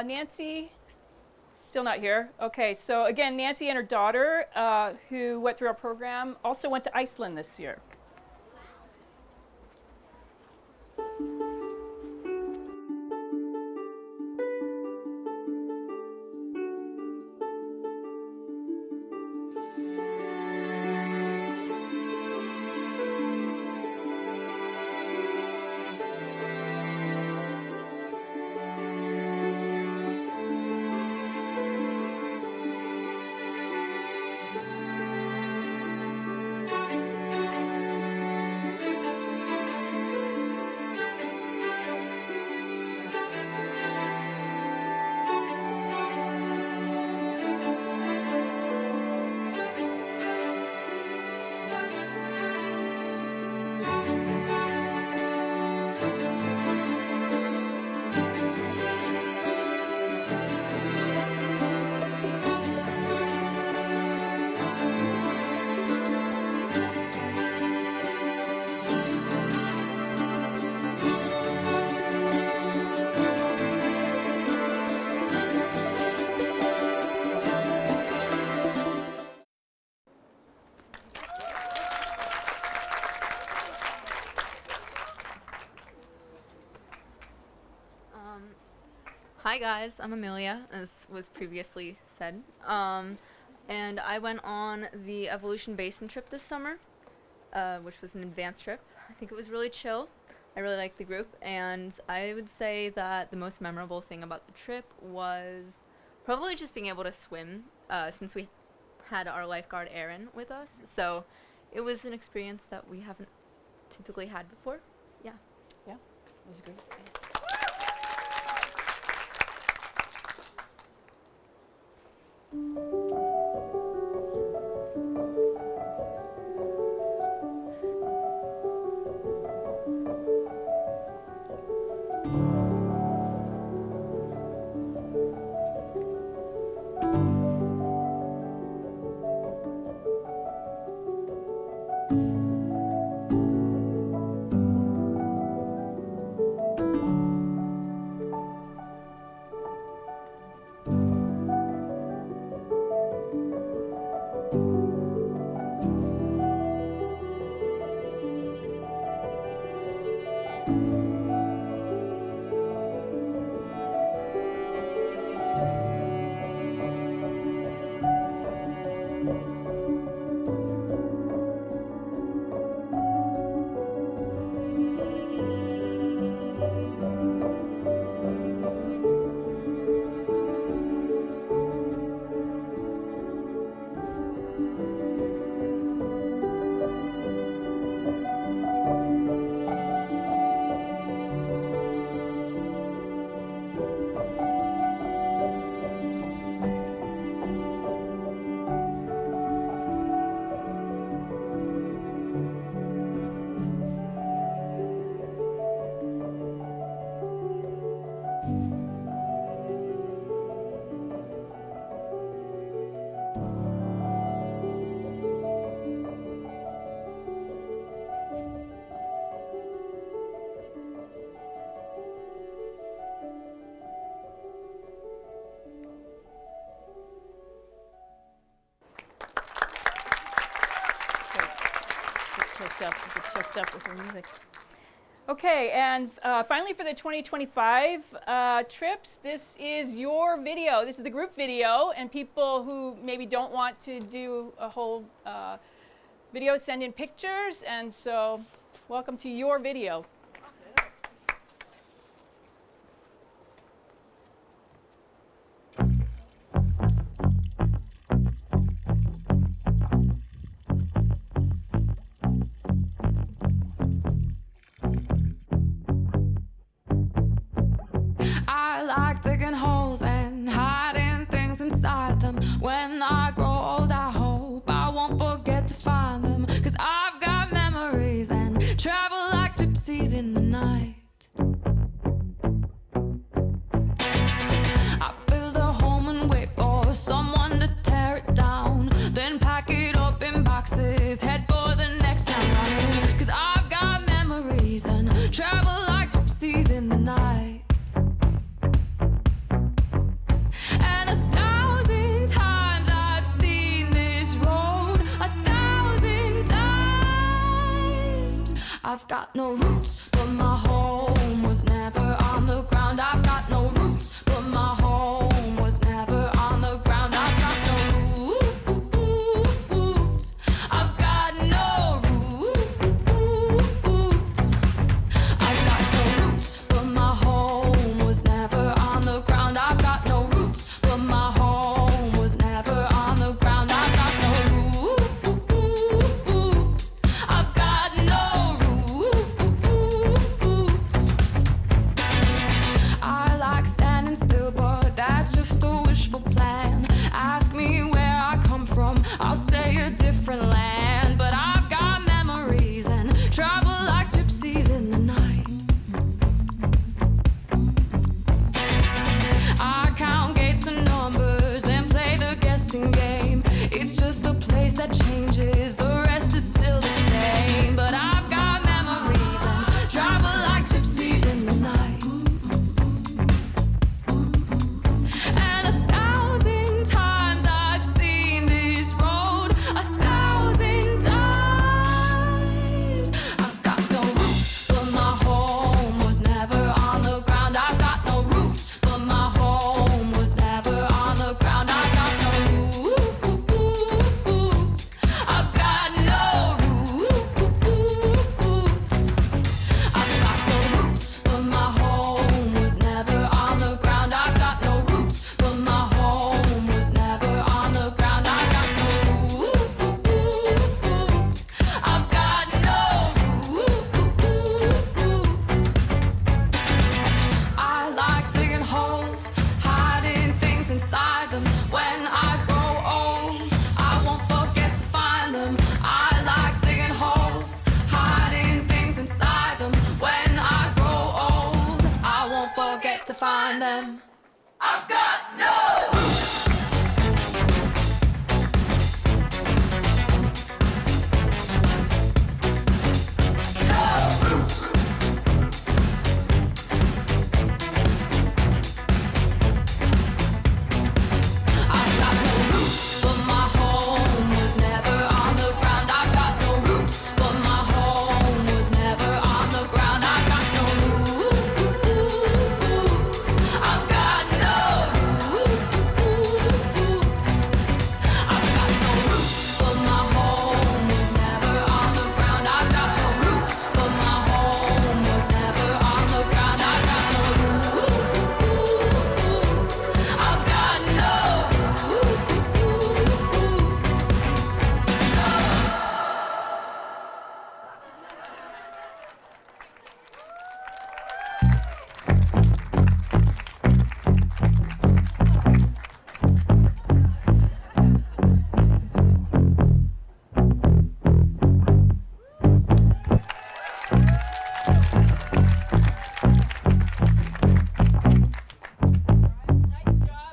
Nancy, still not here. Okay, so again, Nancy and her daughter, who went through our program, also went to Iceland this year. Hi guys, I'm Amelia, as was previously said. And I went on the Evolution Basin trip this summer, which was an advanced trip. I think it was really chill. I really liked the group, and I would say that the most memorable thing about the trip was probably just being able to swim, since we had our lifeguard Erin with us. So it was an experience that we haven't typically had before. Yeah. Yeah, it was great. Get choked up with her music. Okay, and finally for the 2025 trips, this is your video. This is the group video, and people who maybe don't want to do a whole video send in pictures, and so welcome to your video. I like digging holes and hiding things inside them. When I grow old, I hope I I've got no roots, but my home was never on the ground. I've got no roots, but my home was never on the ground. I've got no roots. I've got no roots. I've got no roots, but my home was never on the ground. I've got no roots, but my home was never on the ground. I've got no roots. I've got no roots. I like standing still, but that's just a wishful plan. Ask me where I come from, I'll say a different land. But I've got memories and travel like gypsies in the night. I count gates and numbers, then play the guessing game. It's just a place that changes, the rest is still the same. But I've got memories and travel like gypsies in the night. And 1,000 times I've seen this road, 1,000 times. I've got no roots, but my home was never on the ground. I've got no roots, but my home was never on the ground. I've got no roots. I've got no roots. I've got no roots, but my home was never on the ground. I've got no roots, but my home was never on the ground. I've got no roots. I've got no roots. I like digging holes, hiding things inside them. When I grow old, I won't forget to find them. I like digging holes, hiding things inside them. When I grow old, I won't forget to find them. I've got no roots. No roots. I've got no roots, but my home was never on the ground. I've got no roots, but my home was never on the ground. I've got no roots. I've got no roots. I've got no roots, but my home was never on the ground. I've got no roots, but my home was never on the ground. I've got no roots. I've got no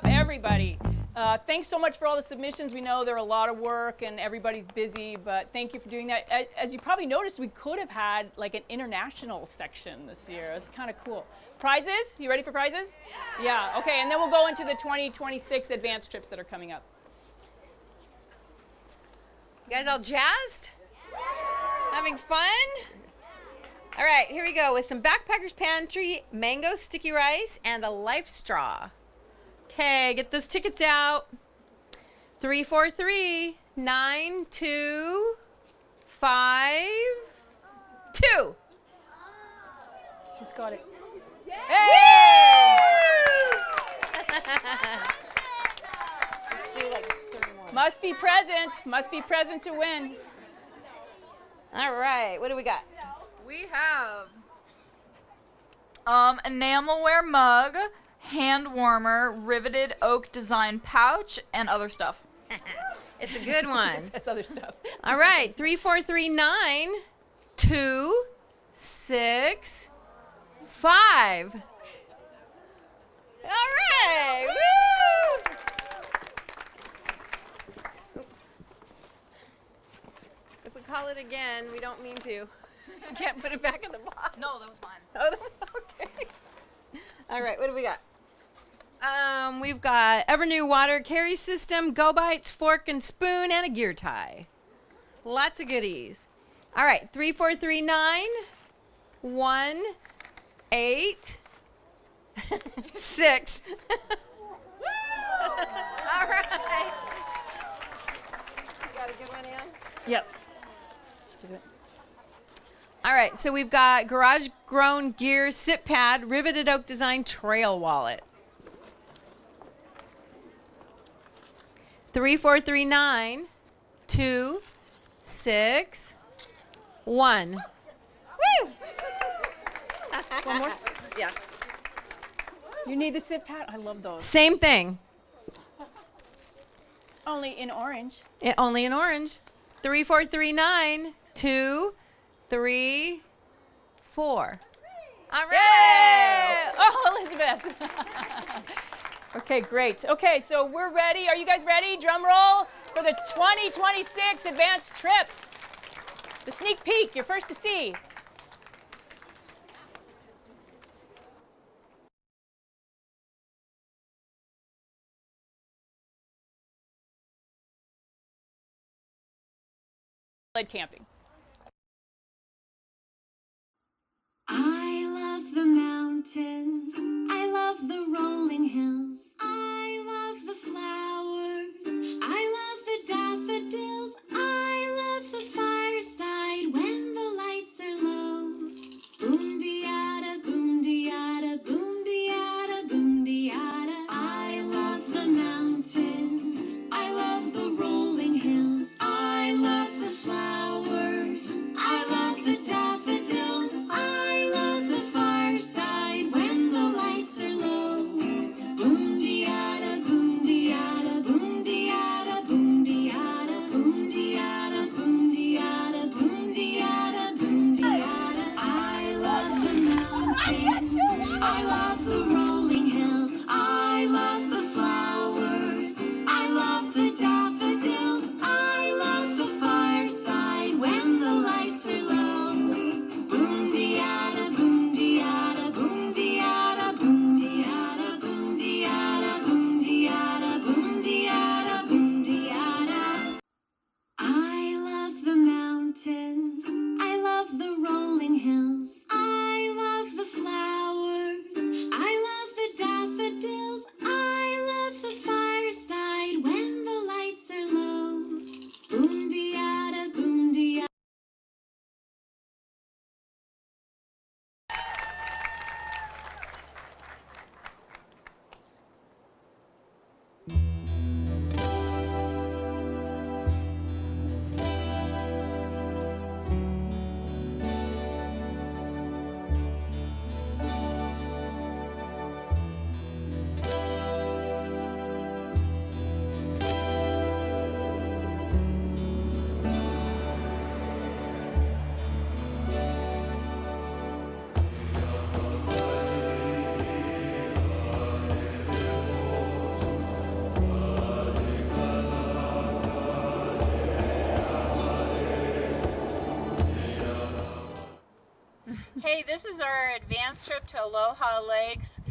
Everybody. Thanks so much for all the submissions. We know they're a lot of work and everybody's busy, but thank you for doing that. As you probably noticed, we could have had like an international section this year. It's kind of cool. Prizes? You ready for prizes? Yeah. Okay, and then we'll go into the 2026 advanced trips that are coming up. You guys all jazzed? Having fun? All right, here we go with some Backpackers Pantry mango sticky rice and a life straw. Okay, get those tickets out. 343-925-2. Who's got it? Let's do like 30 more. Must be present. Must be present to win. All right, what do we got? We have enamelware mug, hand warmer, riveted oak design pouch, and other stuff. It's a good one. That's other stuff. All right, 343-926-5. All right, woo! If we call it again, we don't mean to. You can't put it back in the box. No, that was mine. Oh, okay. All right, what do we got? We've got Evernew water carry system, Go Bites, fork and spoon, and a gear tie. Lots of goodies. All right, 3439, 1, 8, 6. All right. You got a good one, Ann? Yep. Let's do it. All right, so we've got garage grown gear sit pad, riveted oak design trail wallet. 3439, 2, 6, 1. Woo! One more? Yeah. You need the sit pad? I love those. Same thing. Only in orange. Only in orange. 3439, 2, 3, 4. All right. Yay! Oh, Elizabeth. Okay, great. Okay, so we're ready. Are you guys ready? Drum roll for the 2026 advanced trips. The sneak peek, you're first to see. Camping. I love the mountains. I love the rolling hills. I love the flowers. I love the daffodils. I love the fireside when the lights are low. Boom-de-yada, boom-de-yada, boom-de-yada, boom-de-yada. I love the mountains. I love the rolling hills. I love the flowers. I love the daffodils. I love the fireside when the lights are low. Boom-de-yada, boom-de-yada, boom-de-yada, boom-de-yada, boom-de-yada, boom-de-yada, boom-de-yada, boom-de-yada. I love the mountains. I love the rolling hills. I love the flowers. I love the daffodils. I love the fireside when the lights are low. Boom-de-yada, boom-de-yada, boom-de-yada, boom-de-yada, boom-de-yada, boom-de-yada, boom-de-yada, boom-de-yada. I love the mountains. I love the rolling hills. I love the flowers. I love the daffodils. I love the fireside when the lights are low. Boom-de-yada, boom-de-yada. Hey, this is our advanced trip to Aloha Lakes.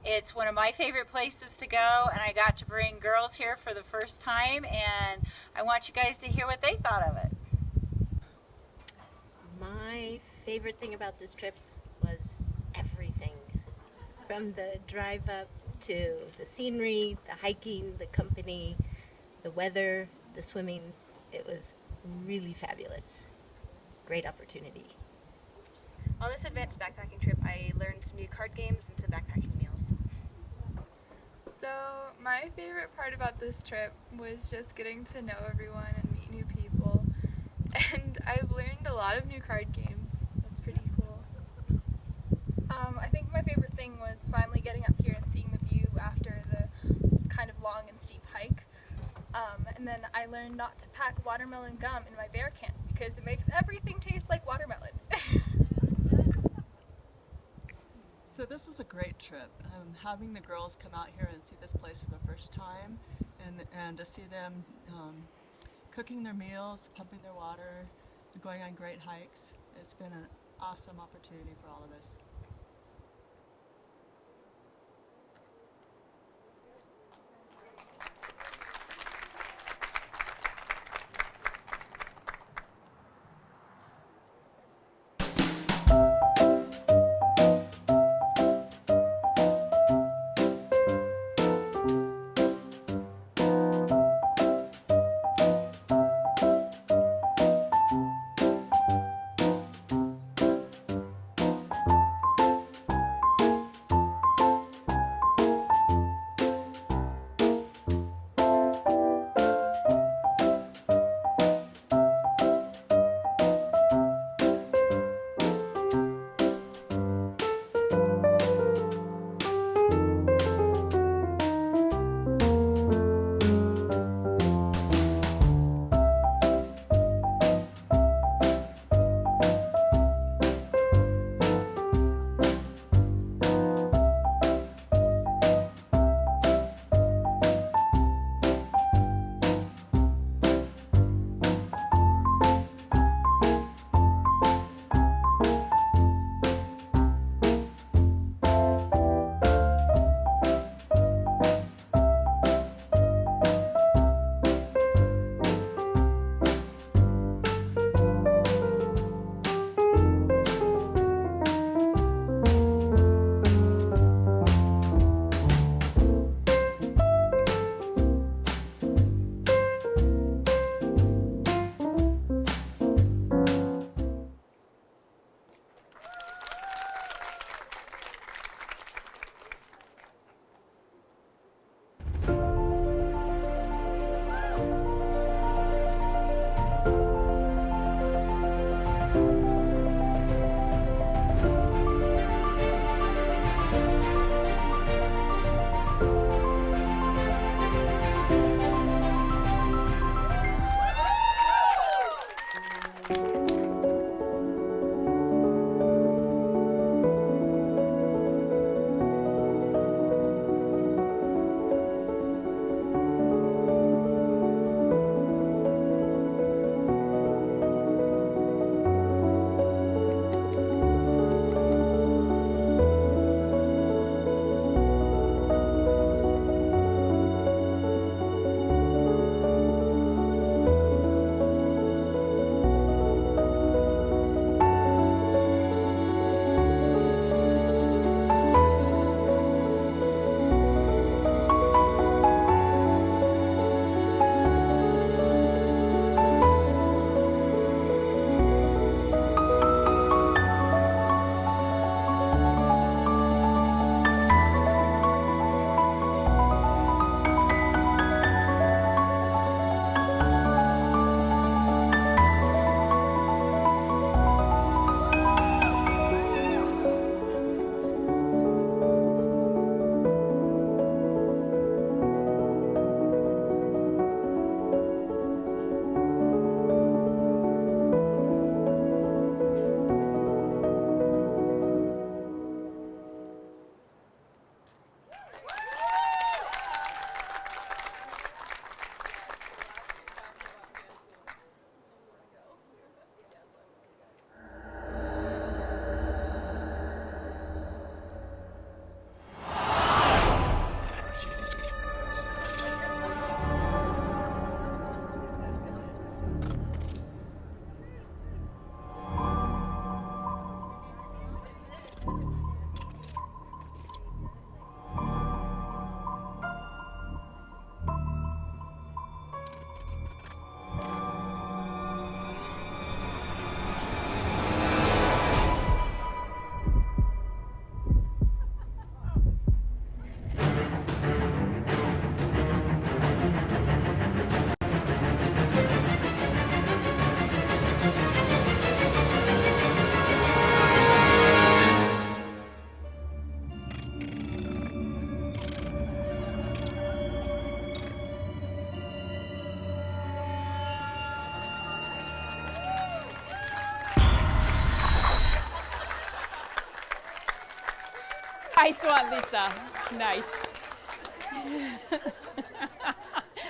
It's one of my favorite places to go, and I got to bring girls here for the first time, and I want you guys to hear what they thought of it. My favorite thing about this trip was everything. From the drive up to the scenery, the hiking, the company, the weather, the swimming. It was really fabulous. Great opportunity. On this advanced backpacking trip, I learned some new card games and some backpacking meals. So my favorite part about this trip was just getting to know everyone and meet new people. And I've learned a lot of new card games. That's pretty cool. I think my favorite thing was finally getting up here and seeing the view after the kind of long and steep hike. And then I learned not to pack watermelon gum in my bear can because it makes everything taste like watermelon. So this is a great trip. Having the girls come out here and see this place for the first time, and to see them cooking their meals, pumping their water, going on great hikes. It's been an awesome opportunity for all of us. Nice one, Lisa. Nice. Who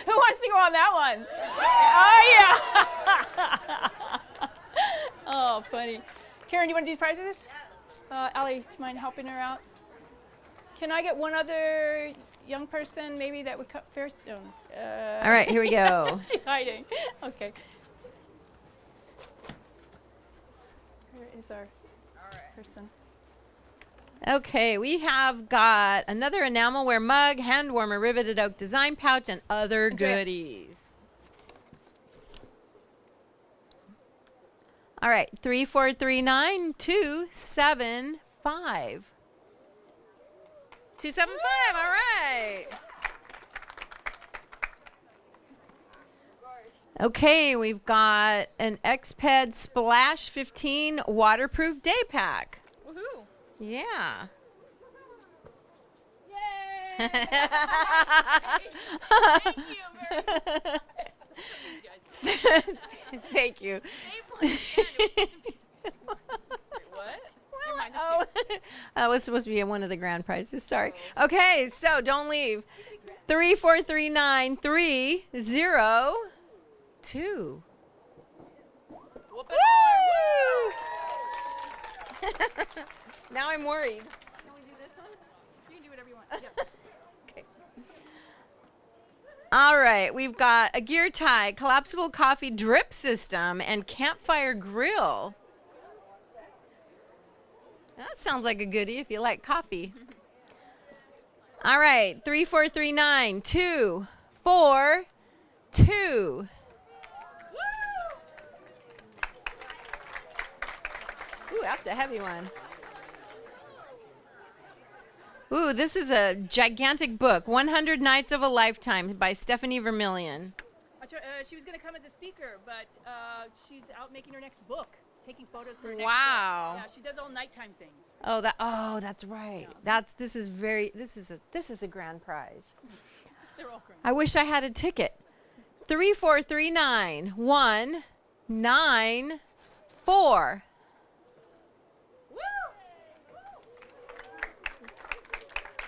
wants to go on that one? Oh, yeah. Oh, funny. Karen, you want to do prizes? Allie, do you mind helping her out? Can I get one other young person maybe that would cut first? Oh, All right, here we go. She's hiding. Okay. Where is our person? Okay, we have got another enamelware mug, hand warmer, riveted oak design pouch, and other goodies. All right, 3439275. 275, all right. Okay, we've got an Xped Splash 15 waterproof day pack. Woohoo! Yeah. Yay! Thank you. Oh, that was supposed to be one of the grand prizes. Sorry. Okay, so don't leave. 3439302. Woo! Now I'm worried. Can we do this one? You can do whatever you want. Yep. Okay. All right, we've got a gear tie, collapsible coffee drip system, and campfire grill. That sounds like a goodie if you like coffee. All right, 3439242. Ooh, that's a heavy one. Ooh, this is a gigantic book, 100 Nights of a Lifetime by Stephanie Vermillion. She was going to come as a speaker, but she's out making her next book, taking photos for her next Wow. book. Yeah, she does all nighttime things. Oh, that's right. This is a grand prize. They're all grand. I wish I had a ticket. 3439195. 4.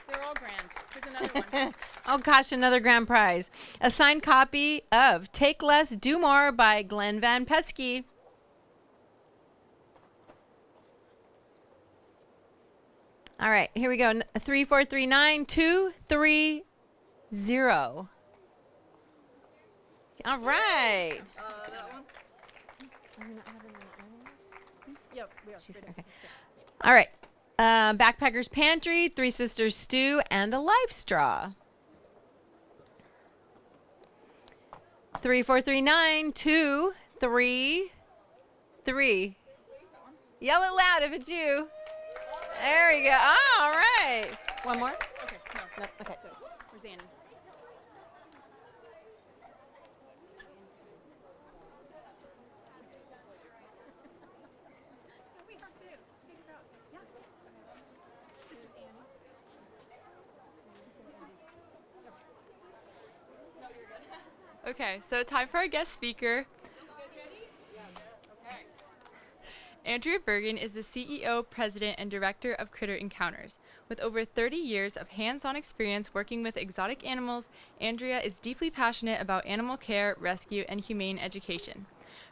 They're all grand. Here's another one. Oh gosh, another grand prize. A signed copy of Take Less, Do More by Glenn Van Pesky. All right, here we go. 3, 4, 3, 9, 2, 3, 0. All right. Okay. All right. Backpacker's Pantry, Three Sisters Stew, and a Life Straw. 3, 4, 3, 9, 2, 3, 3. Yell it loud if it's you. There we go. All right. One more? Okay, no. Okay. Where's Annie? Okay, so time for our guest speaker. Andrea Burgan is the CEO, President, and Director of Critter Encounters. With over 30 years of hands-on experience working with exotic animals, Andrea is deeply passionate about animal care, rescue, and humane education.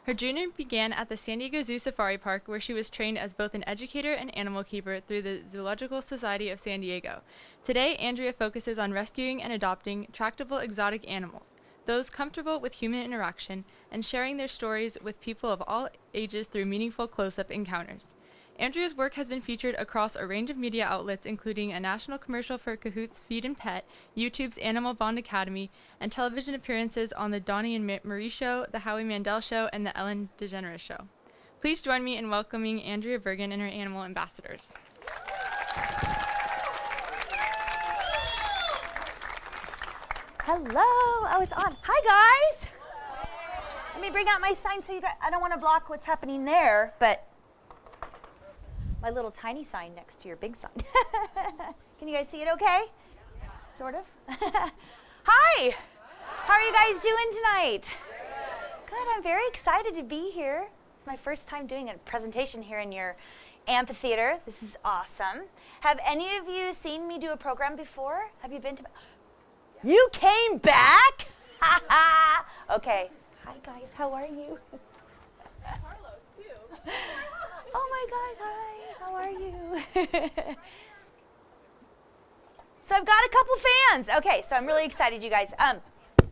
Her journey began at the San Diego Zoo Safari Park, where she was trained as both an educator and animal keeper through the Zoological Society of San Diego. Today, Andrea focuses on rescuing and adopting tractable exotic animals, those comfortable with human interaction, and sharing their stories with people of all ages through meaningful close-up encounters. Andrea's work has been featured across a range of media outlets, including a national commercial for Cahoot's Feed and Pet, YouTube's Animal Bond Academy, and television appearances on The Donnie and Marie Show, The Howie Mandel Show, and The Ellen DeGeneres Show. Please join me in welcoming Andrea Burgan and her animal ambassadors. Hello. Oh, it's on. Hi, guys. Let me bring out my sign so you guys, I don't want to block what's happening there, but my little tiny sign next to your big sign. Can you guys see it okay? Sort of. Hi. How are you guys doing tonight? Good. I'm very excited to be here. It's my first time doing a presentation here in your amphitheater. This is awesome. Have any of you seen me do a program before? Have you been to? You came back? Okay. Hi, guys. How are you? Carlos, too. Oh, my God. Hi. How are you? So I've got a couple fans. Okay, so I'm really excited, you guys.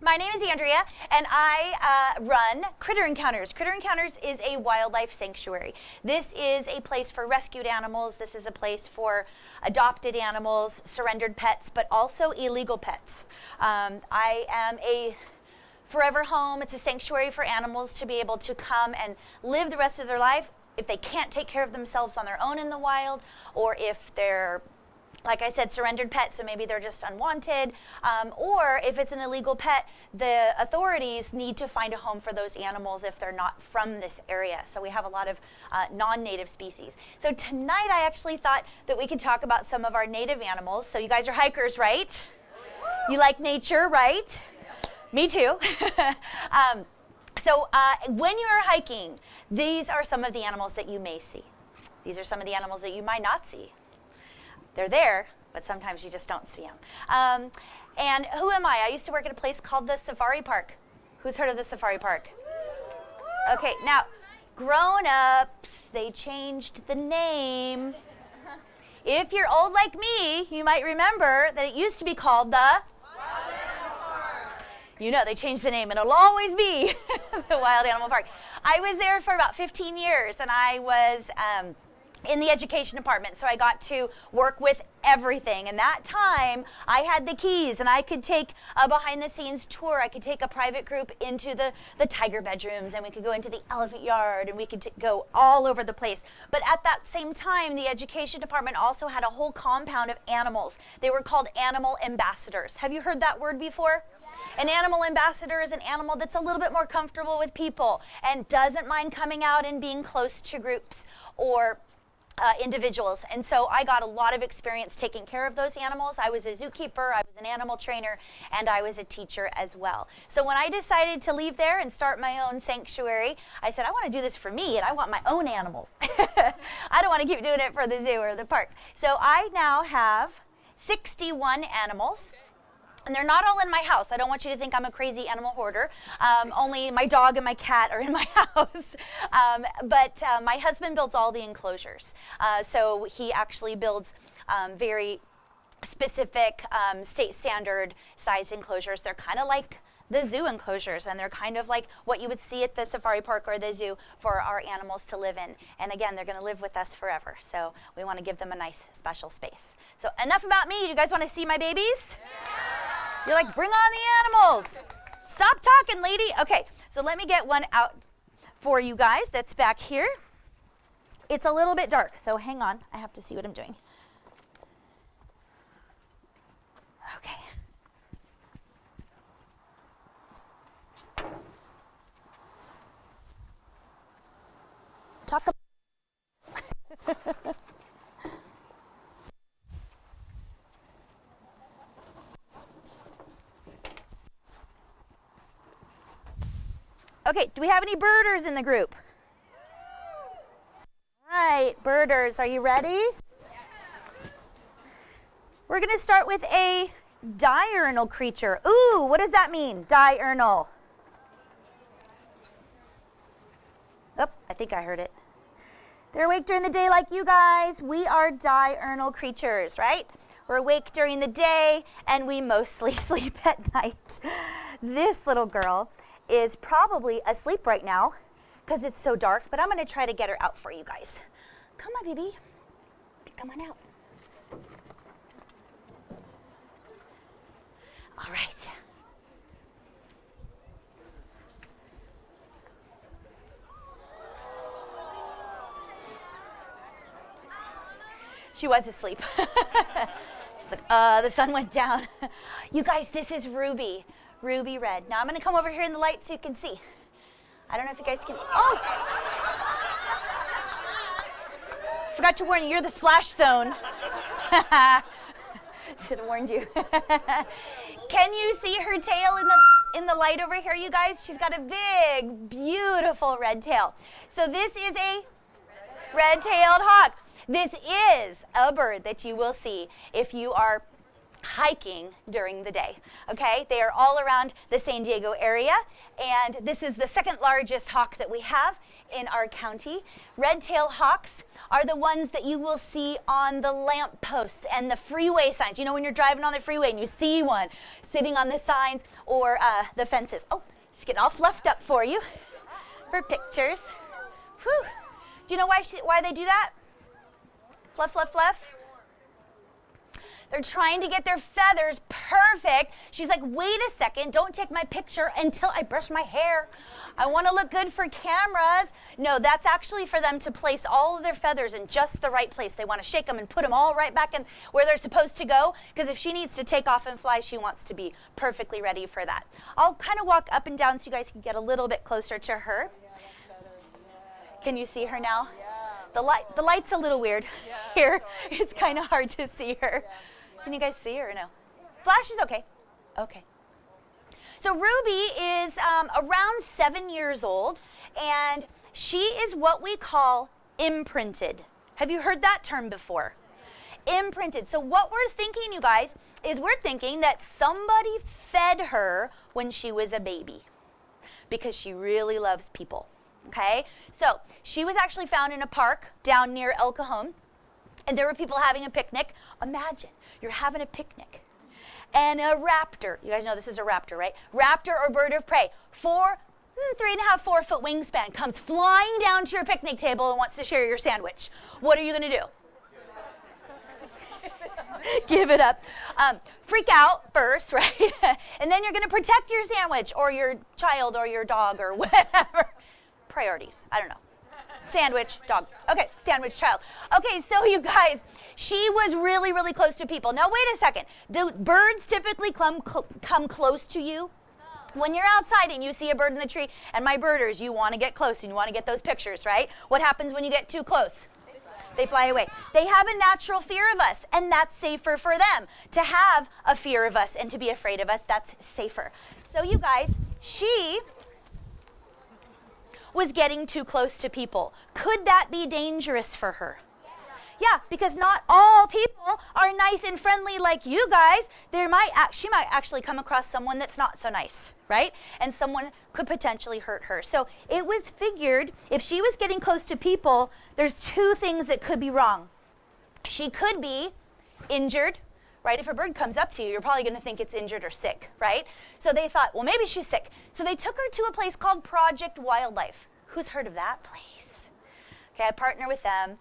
My name is Andrea, and I run Critter Encounters. Critter Encounters is a wildlife sanctuary. This is a place for rescued animals. This is a place for adopted animals, surrendered pets, but also illegal pets. I am a forever home. It's a sanctuary for animals to be able to come and live the rest of their life if they can't take care of themselves on their own in the wild, or if they're, like I said, surrendered pets, so maybe they're just unwanted, or if it's an illegal pet, the authorities need to find a home for those animals if they're not from this area. So we have a lot of non-native species. So tonight I actually thought that we could talk about some of our native animals. So you guys are hikers, right? You like nature, right? Me too. So when you're hiking, these are some of the animals that you may see. These are some of the animals that you might not see. They're there, but sometimes you just don't see them. And who am I? I used to work at a place called the Safari Park. Who's heard of the Safari Park? Okay, now, grown-ups, they changed the name. If you're old like me, you might remember that it used to be called the You know, they changed the name, and it'll always be the Wild Animal Park. I was there for about 15 years, and I was in the education department, so I got to work with everything. And that time, I had the keys, and I could take a behind-the-scenes tour. I could take a private group into the tiger bedrooms, and we could go into the elephant yard, and we could go all over the place. But at that same time, the education department also had a whole compound of animals. They were called animal ambassadors. Have you heard that word before? An animal ambassador is an animal that's a little bit more comfortable with people and doesn't mind coming out and being close to groups or individuals. And so I got a lot of experience taking care of those animals. I was a zookeeper, I was was an animal trainer, and I was a teacher as well. So when I decided to leave there and start my own sanctuary, I said, I want to do this for me, and I want my own animals. I don't want to keep doing it for the zoo or the park. So I now have 61 animals. And they're not all in my house. I don't want you to think I'm a crazy animal hoarder. Only my dog and my cat are in my house. But my husband builds all the enclosures. So he actually builds very specific state standard size enclosures. They're kind of like the zoo enclosures, and they're kind of like what you would see at the safari park or the zoo for our animals to live in. And again, they're going to live with us forever. So we want to give them a nice special space. So enough about me. You guys want to see my babies? Yeah. You're like, bring on the animals. Stop talking, lady. Okay, so let me get one out for you guys that's back here. It's a little bit dark, so hang on. I have to see what I'm doing. Okay. Talk about Okay, do we have any birders in the group? All right, birders, are you ready? We're going to start with a diurnal creature. Ooh, what does that mean, diurnal? Oh, I think I heard it. They're awake during the day like you guys. We are diurnal creatures, right? We're awake during the day, and we mostly sleep at night. This little girl is probably asleep right now because it's so dark, but I'm going to try to get her out for you guys. Come on, baby. Come on out. All right. She was asleep. She's like, the sun went down. You guys, this is Ruby. Ruby red. Now I'm going to come over here in the light so you can see. I don't know if you guys can. Oh! Forgot to warn you, you're the splash zone. Should have warned you. Can you see her tail in the light over here, you guys? She's got a big, beautiful red tail. So this is a red-tailed hawk. This is a bird that you will see if you are hiking during the day, okay? They are all around the San Diego area, and this is the second largest hawk that we have in our county. Red-tailed hawks are the ones that you will see on the lamp posts and the freeway signs. You know, when you're driving on the freeway and you see one sitting on the signs or the fences. Oh, just getting all fluffed up for you for pictures. Whew. Do you know why they do that? Fluff, fluff, fluff. They're trying to get their feathers perfect. She's like, wait a second, don't take my picture until I brush my hair. I want to look good for cameras. No, that's actually for them to place all of their feathers in just the right place. They want to shake them and put them all right back in where they're supposed to go, because if she needs to take off and fly, she wants to be perfectly ready for that. I'll kind of walk up and down so you guys can get a little bit closer to her. Can you see her now? The light's a little weird here. It's kind of hard to see her. Can you guys see her or no? Flash is okay. Okay. So Ruby is around 7 years old, and she is what we call imprinted. Have you heard that term before? Imprinted. So what we're thinking, you guys, is we're thinking that somebody fed her when she was a baby because she really loves people. Okay? So she was actually found in a park down near El Cajon, and there were people having a picnic. Imagine you're having a picnic, and a raptor, you guys know this is a raptor, right? Raptor or bird of prey, 3.5, 4 foot wingspan, comes flying down to your picnic table and wants to share your sandwich. What are you going to do? Give it up. Freak out first, right? And then you're going to protect your sandwich or your child or your dog or whatever. Priorities. I don't know. Sandwich, dog. Okay, sandwich, child. Okay, so you guys, she was really, really close to people. Now, wait a second. Do birds typically come close to you? When you're outside and you see a bird in the tree, and my birders, you want to get close and you want to get those pictures, right? What happens when you get too close? They fly away. They have a natural fear of us, and that's safer for them. To have a fear of us and to be afraid of us, that's safer. So you guys, she was getting too close to people. Could that be dangerous for her? Yeah, because not all people are nice and friendly like you guys. She might actually come across someone that's not so nice, right? And someone could potentially hurt her. So it was figured if she was getting close to people, there's two things that could be wrong. She could be injured, right? If a bird comes up to you, you're probably going to think it's injured or sick, right? So they thought, well, maybe she's sick. So they took her to a place called Project Wildlife. Who's heard of that place? Okay, I partner with them.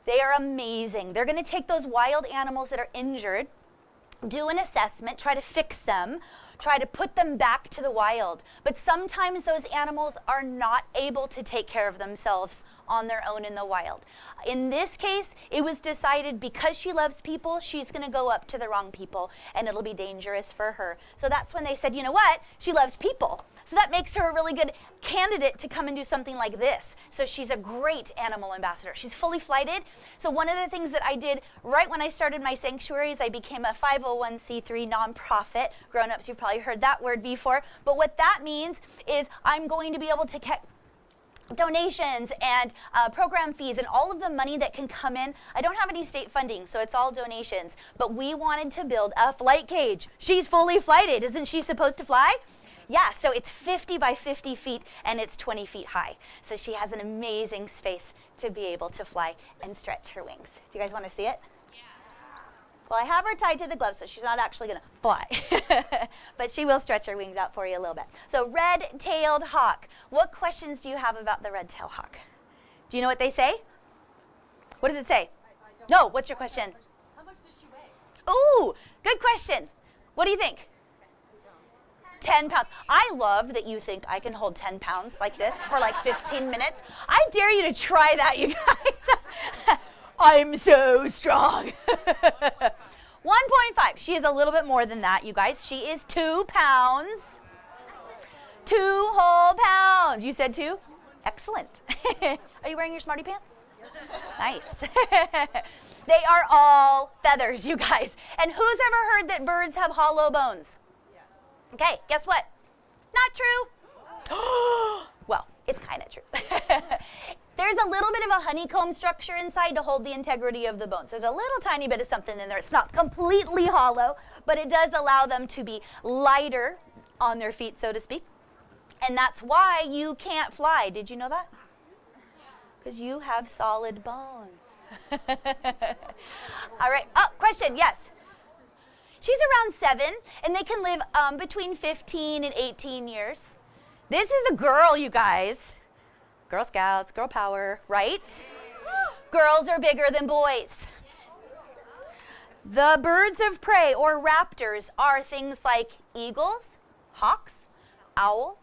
They are amazing. They're going to take those wild animals that are injured, do an assessment, try to fix them, try to put them back to the wild. But sometimes those animals are not able to take care of themselves on their own in the wild. In this case, it was decided because she loves people, she's going to go up to the wrong people, and it'll be dangerous for her. So that's when they said, you know what? She loves people. So that makes her a really good candidate to come and do something like this. So she's a great animal ambassador. She's fully flighted. So one of the things that I did right when I started my sanctuary is I became a 501c3 nonprofit. Grown-ups, you've probably heard that word before. But what that means is I'm going to be able to get donations and program fees and all of the money that can come in. I don't have any state funding, so it's all donations. But we wanted to build a flight cage. She's fully flighted. Isn't she supposed to fly? Yeah, so it's 50 by 50 feet and it's 20 feet high. So she has an amazing space to be able to fly and stretch her wings. Do you guys want to see it? Yeah. Well, I have her tied to the glove, so she's not actually going to fly. But she will stretch her wings out for you a little bit. So red-tailed hawk. What questions do you have about the red-tailed hawk? Do you know what they say? What does it say? No, what's your question? How much does she weigh? Ooh, good question. What do you think? 10 pounds. I love that you think I can hold 10 pounds like this for like 15 minutes. I dare you to try that, you guys. I'm so strong. 1.5. She is a little bit more than that, you guys. She is 2 pounds. 2 whole pounds. You said 2? Excellent. Are you wearing your smarty pants? Nice. They are all feathers, you guys. And who's ever heard that birds have hollow bones? Okay, guess what? Not true. Well, it's kind of true. There's a little bit of a honeycomb structure inside to hold the integrity of the bones. There's a little tiny bit of something in there. It's not completely hollow, but it does allow them to be lighter on their feet, so to speak. And that's why you can't fly. Did you know that? Because you have solid bones. All right. Oh, question. Yes. She's around 7, and they can live between 15 and 18 years. This is a girl, you guys. Girl Scouts, girl power, right? Girls are bigger than boys. The birds of prey, or raptors, are things like eagles, hawks, owls.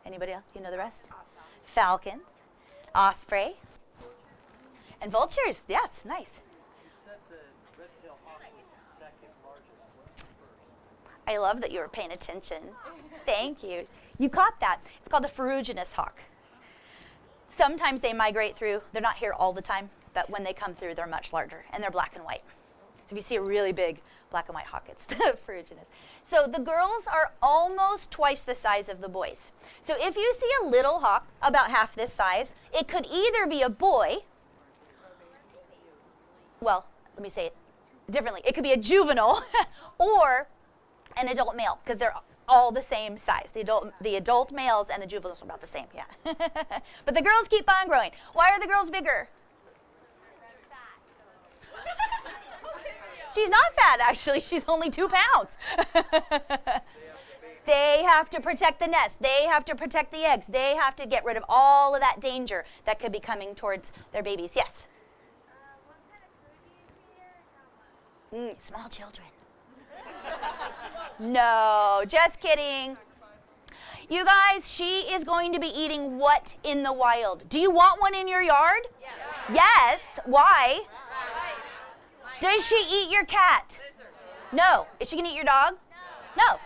Anybody else? You know the rest? Falcons, osprey, and vultures. Yes, nice. I love that you were paying attention. Thank you. You caught that. It's called the ferruginous hawk. Sometimes they migrate through. They're not here all the time, but when they come through, they're much larger, and they're black and white. So if you see a really big black and white hawk, it's the ferruginous. So the girls are almost twice the size of the boys. So if you see a little hawk about half this size, it could either be a boy, well, let me say it differently. It could be a juvenile or an adult male, because they're all the same size. The adult males and the juveniles are about the same, yeah. But the girls keep on growing. Why are the girls bigger? She's not fat, actually. She's only 2 pounds. They have to protect the nest. They have to protect the eggs. They have to get rid of all of that danger that could be coming towards their babies. Yes? Small children. No, just kidding. You guys, she is going to be eating what in the wild? Do you want one in your yard? Yes. Yes. Why? Does she eat your cat? No. Is she going to eat your dog? No.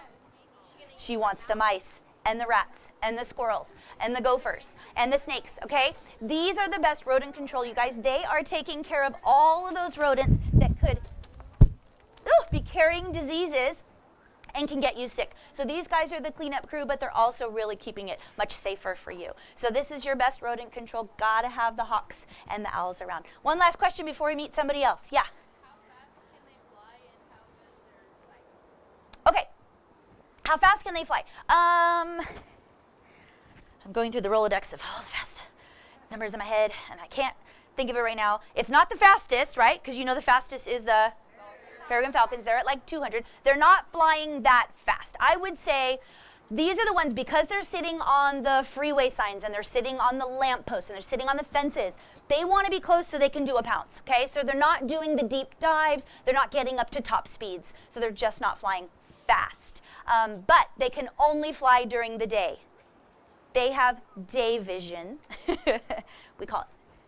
She wants the mice and the rats and the squirrels and the gophers and the snakes, okay? These are the best rodent control, you guys. They are taking care of all of those rodents that could be carrying diseases and can get you sick. So these guys are the cleanup crew, but they're also really keeping it much safer for you. So this is your best rodent control. Gotta have the hawks and the owls around. One last question before we meet somebody else. Yeah? Okay. How fast can they fly? I'm going through the Rolodex of all the fast numbers in my head, and I can't think of it right now. It's not the fastest, right? Because you know the fastest is the Peregrine falcons. They're at like 200. They're not flying that fast. I would say these are the ones, because they're sitting on the freeway signs and they're sitting on the lampposts and they're sitting on the fences, they want to be close so they can do a pounce, okay? So they're not doing the deep dives. They're not getting up to top speeds. So they're just not flying fast. But they can only fly during the day. They have day vision. We call it,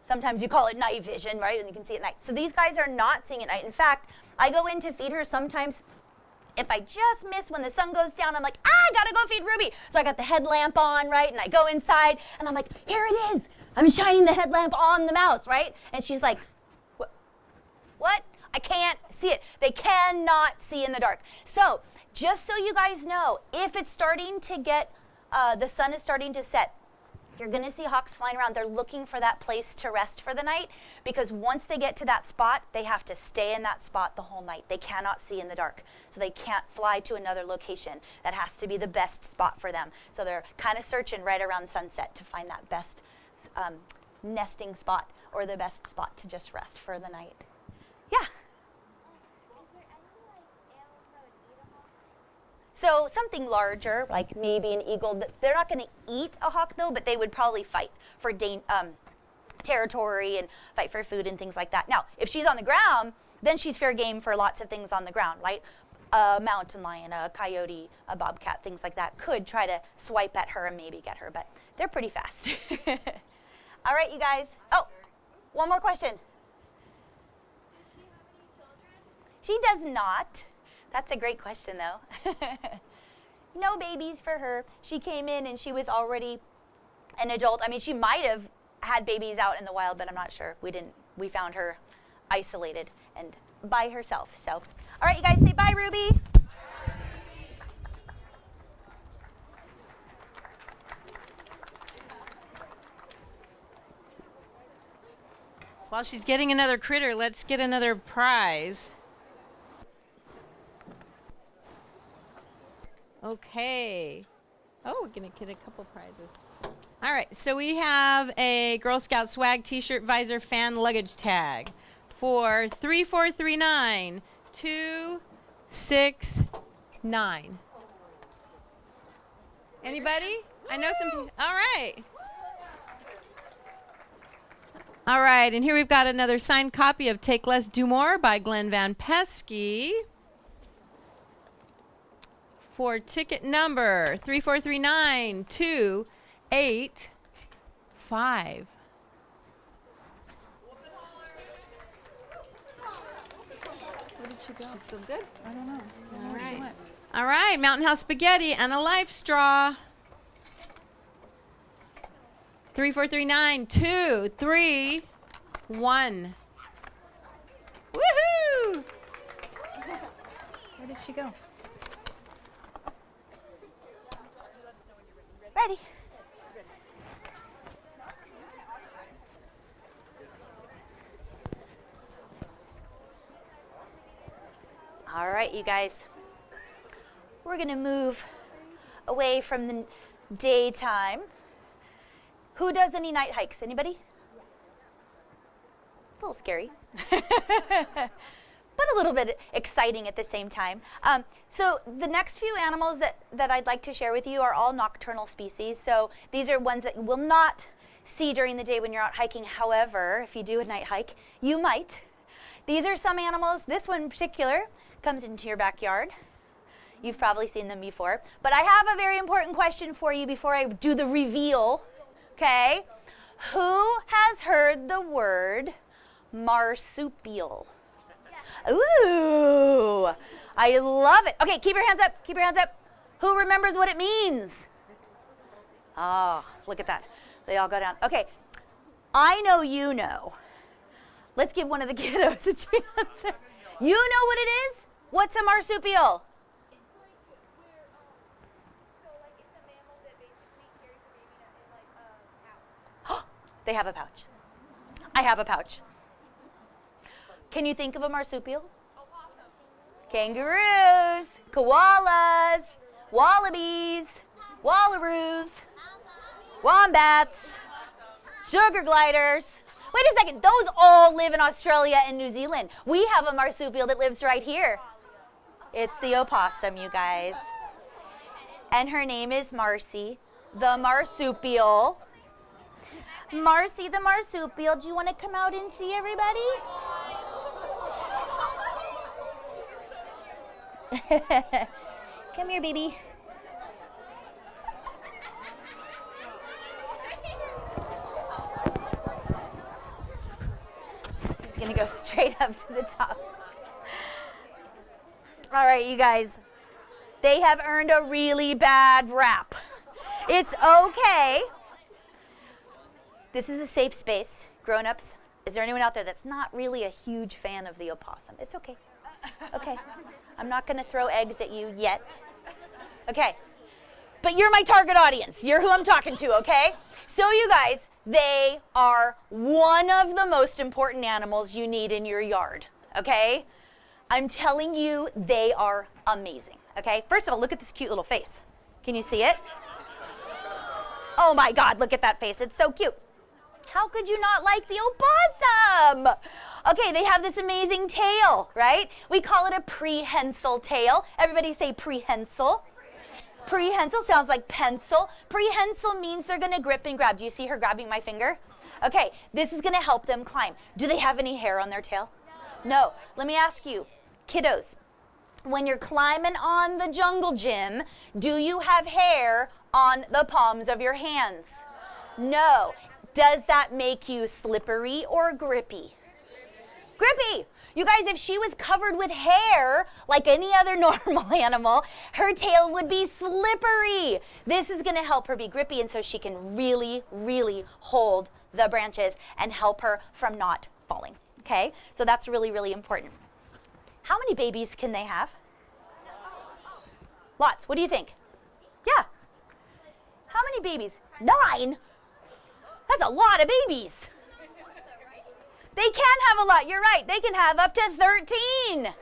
sometimes you call it night vision, right? And you can see at night. So these guys are not seeing at night. In fact, I go in to feed her sometimes. If I just miss when the sun goes down, I'm like, I gotta go feed Ruby. So I got the headlamp on, right? And I go inside and I'm like, here it is. I'm shining the headlamp on the mouse, right? And she's like, what? I can't see it. They cannot see in the dark. So just so you guys know, if it's starting to get, the sun is starting to set, you're going to see hawks flying around. They're looking for that place to rest for the night, because once they get to that spot, they have to stay in that spot the whole night. They cannot see in the dark, so they can't fly to another location. That has to be the best spot for them. So they're kind of searching right around sunset to find that best nesting spot, or the best spot to just rest for the night. Yeah? So something larger, like maybe an eagle. They're not going to eat a hawk, though, but they would probably fight for territory and fight for food and things like that. Now, if she's on the ground, then she's fair game for lots of things on the ground, right? A mountain lion, a coyote, a bobcat, things like that could try to swipe at her and maybe get her, but they're pretty fast. All right, you guys. Oh, one more question. Does she have any children? She does not. That's a great question, though. No babies for her. She came in and she was already an adult. I mean, she might have had babies out in the wild, but I'm not sure. We found her isolated and by herself. So, all right, you guys, say bye, Ruby. While she's getting another critter, let's get another prize. Okay. Oh, we're going to get a couple prizes. All right, so we have a Girl Scout swag t-shirt visor fan luggage tag for 3439269. Anybody? I know some people. All right. All right, and here we've got another signed copy of Take Less, Do More by Glenn Van Pesky. For ticket number 3439285. Where did she go? She's still good? I don't know. All right. All right, Mountain House Spaghetti and a life straw. 3439231. Woohoo! Where did she go? Ready. All right, you guys. We're going to move away from the daytime. Who does any night hikes? Anybody? A little scary. But a little bit exciting at the same time. So the next few animals that I'd like to share with you are all nocturnal species. So these are ones that you will not see during the day when you're out hiking. However, if you do a night hike, you might. These are some animals. This one in particular comes into your backyard. You've probably seen them before. But I have a very important question for you before I do the reveal. Okay? Who has heard the word marsupial? Ooh, I love it. Okay, keep your hands up. Keep your hands up. Who remembers what it means? Oh, look at that. They all go down. Okay, I know you know. Let's give one of the kiddos a chance. You know what it is? What's a marsupial? They have a pouch. I have a pouch. Can you think of a marsupial? Kangaroos, koalas, wallabies, wallaroos, wombats, sugar gliders. Wait a second, those all live in Australia and New Zealand. We have a marsupial that lives right here. It's the opossum, you guys. And her name is Marcy, the marsupial. Marcy the marsupial, do you want to come out and see everybody? Come here, baby. He's gonna go straight up to the top. All right, you guys. They have earned a really bad rap. It's okay. This is a safe space. Grown-ups, is there anyone out there that's not really a huge fan of the opossum? It's okay. Okay. I'm not going to throw eggs at you yet. Okay. But you're my target audience. You're who I'm talking to, okay? So you guys, they are one of the most important animals you need in your yard, okay? I'm telling you, they are amazing, okay? First of all, look at this cute little face. Can you see it? Oh my God, look at that face. It's so cute. How could you not like the opossum? Okay, they have this amazing tail, right? We call it a prehensile tail. Everybody say prehensile. Prehensile sounds like pencil. Prehensile means they're gonna grip and grab. Do you see her grabbing my finger? Okay, this is gonna help them climb. Do they have any hair on their tail? No. Let me ask you, kiddos, when you're climbing on the jungle gym, do you have hair on the palms of your hands? No. Does that make you slippery or grippy? Grippy. You guys, if she was covered with hair like any other normal animal, her tail would be slippery. This is going to help her be grippy, and so she can really, really hold the branches and help her from not falling. Okay? So that's really, really important. How many babies can they have? Lots. What do you think? Yeah. How many babies? 9? That's a lot of babies. They can have a lot. You're right. They can have up to 13.